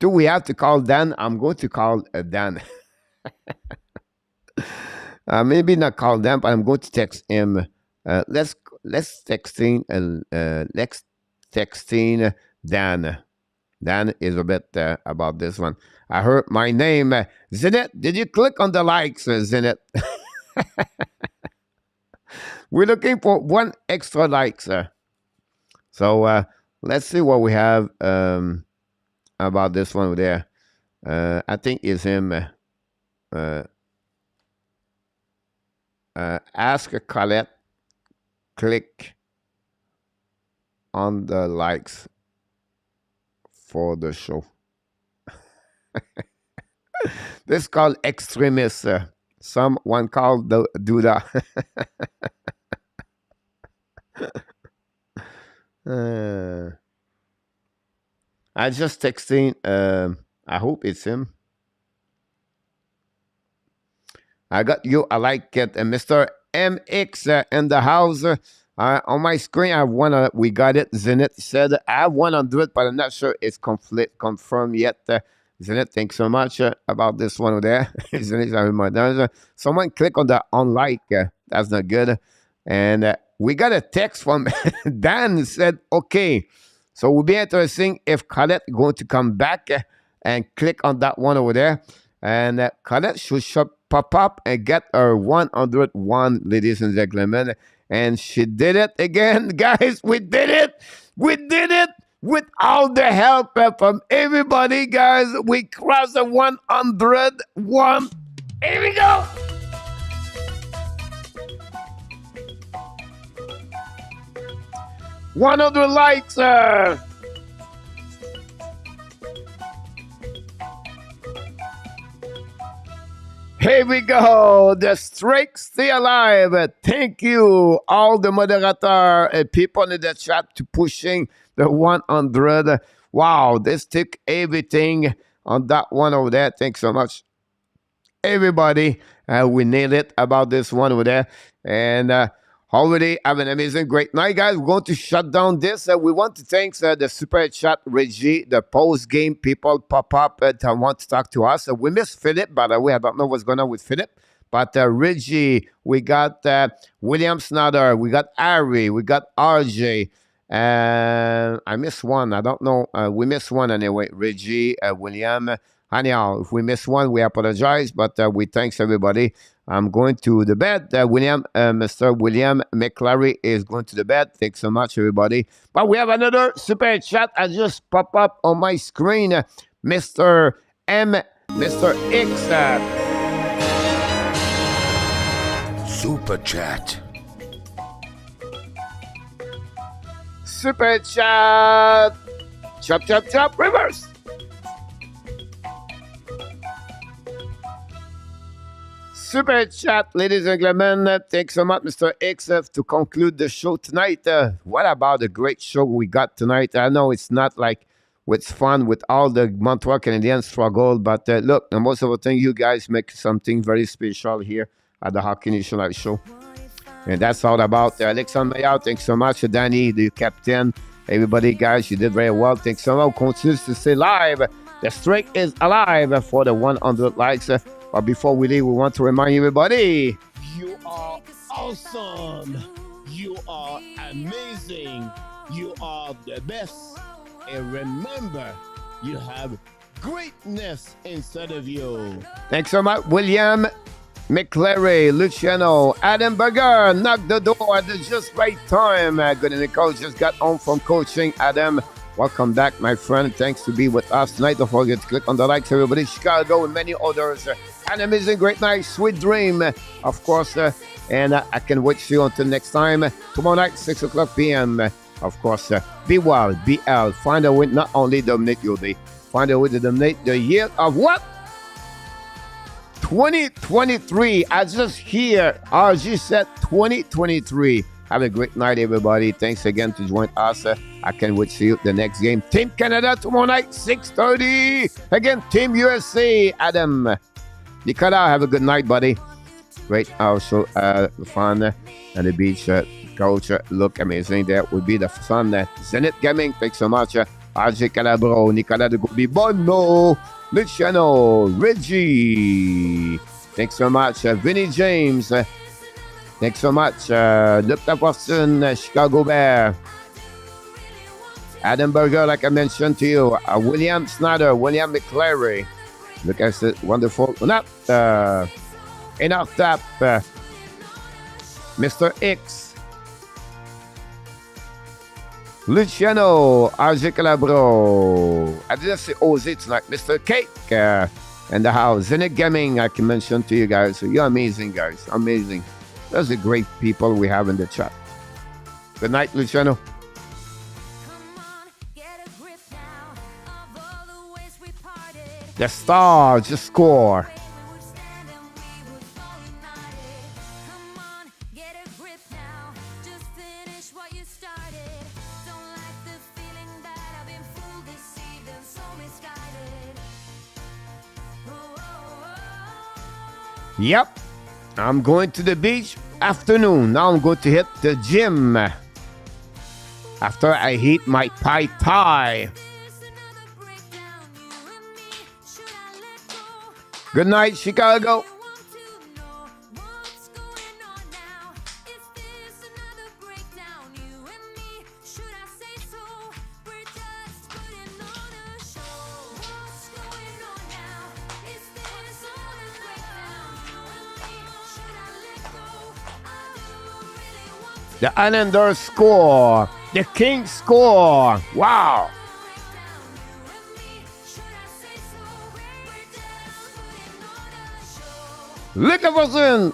Do we have to call Dan? I'm going to call Dan. Maybe not call them, but I'm going to text him. Let's texting. Let's texting Dan. Dan is a bit about this one. I heard my name, Zenith. Did you click on the likes, Zenith? We're looking for one extra likes. So let's see what we have about this one over there. I think it's him. Ask Colette, click on the likes for the show. This called extremist. Someone called Duda. I just texting. I hope it's him. I got you. I like it. Mr. MX in the house. On my screen, I have one. We got it. Zenith said, I have 100, but I'm not sure it's confirmed yet. Zenith, thanks so much about this one over there. Zenith, someone click on the unlike. That's not good. And we got a text from Dan said, okay. So it will be interesting if Colette going to come back and click on that one over there. And Colette should pop up and get her 101, ladies and gentlemen. And she did it again, guys. We did it. We did it with all the help from everybody, guys. We crossed the 101. Here we go. One of the likes. Here we go. The streak stay alive. Thank you, all the moderator people in the chat to pushing the 100. Wow, this took everything on that one over there. Thanks so much, everybody. We nailed it about this one over there. And already have an amazing, great night, guys. We're going to shut down this. We want to thank the super chat, Reggie, the post-game people pop up and want to talk to us. We missed Philip, by the way. I don't know what's going on with Philip. But Reggie, we got William Snyder, we got Ari, we got RJ. I missed one. I don't know. We missed one anyway. Reggie, William. Anyhow, if we missed one, we apologize. But we thanks everybody. I'm going to the bed. Mr. William McClary is going to the bed. Thanks so much, everybody. But we have another super chat. I just pop up on my screen. Mr. X. Super chat. Super chat. Chop, chop, chop. Reverse. Super chat, ladies and gentlemen. Thanks so much, Mr. X, to conclude the show tonight. What about the great show we got tonight? I know it's not like it's fun with all the Montreal Canadiens struggle, but look, the most of the thing, you guys make something very special here at the Hockey Nation Live Show. And that's all about Alexandre Meilleur. Thanks so much, Danny, the captain. Everybody, guys, you did very well. Thanks so much. Continue to stay live. The streak is alive for the 100 likes. But before we leave, we want to remind everybody, you are awesome. You are amazing. You are the best. And remember, you have greatness inside of you. Thanks so much, William McClary, Luciano, Adam Berger, knocked the door at the just right time. Good coach just got home from coaching. Adam, welcome back, my friend. Thanks to be with us tonight. Don't forget to click on the likes, everybody. Chicago and many others. An amazing, great night, sweet dream, of course. And I can wait to see you until next time. Tomorrow night, 6 o'clock p.m. Of course, be well, be health. Find a way not only dominate your day, find a way to dominate the year of what? 2023. I just hear RG said 2023. Have a great night, everybody. Thanks again to join us. I can't wait to see you the next game. Team Canada tomorrow night, 6:30. Again, Team USA. Adam, Nicolas, have a good night, buddy. Great. Also, fun at the beach. Coach, look amazing. That would be the fun. Zenith Gaming, thanks so much. RJ Calabro, Nicolas de Gobi, Bono, Luciano, Reggie. Thanks so much. Vinny James. Thanks so much. Luke Tapperson, Chicago Bear. Adam Berger, like I mentioned to you. William Snyder, William McClary. Look at it, wonderful. Enough tap. Mr. X. Luciano, RJ Calabro. I didn't say OZ tonight. Mr. Cake and the house. Zenith Gaming, I can mention to you guys. So you're amazing, guys. Amazing. Those are great people we have in the chat. Good night, Luciano. The Stars just score. Yep, I'm going to the beach afternoon. Now I'm going to hit the gym after I eat my Pai Tai. Good night, Chicago. The Islanders score. The Kings score. Wow. Look at us in.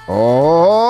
Oh.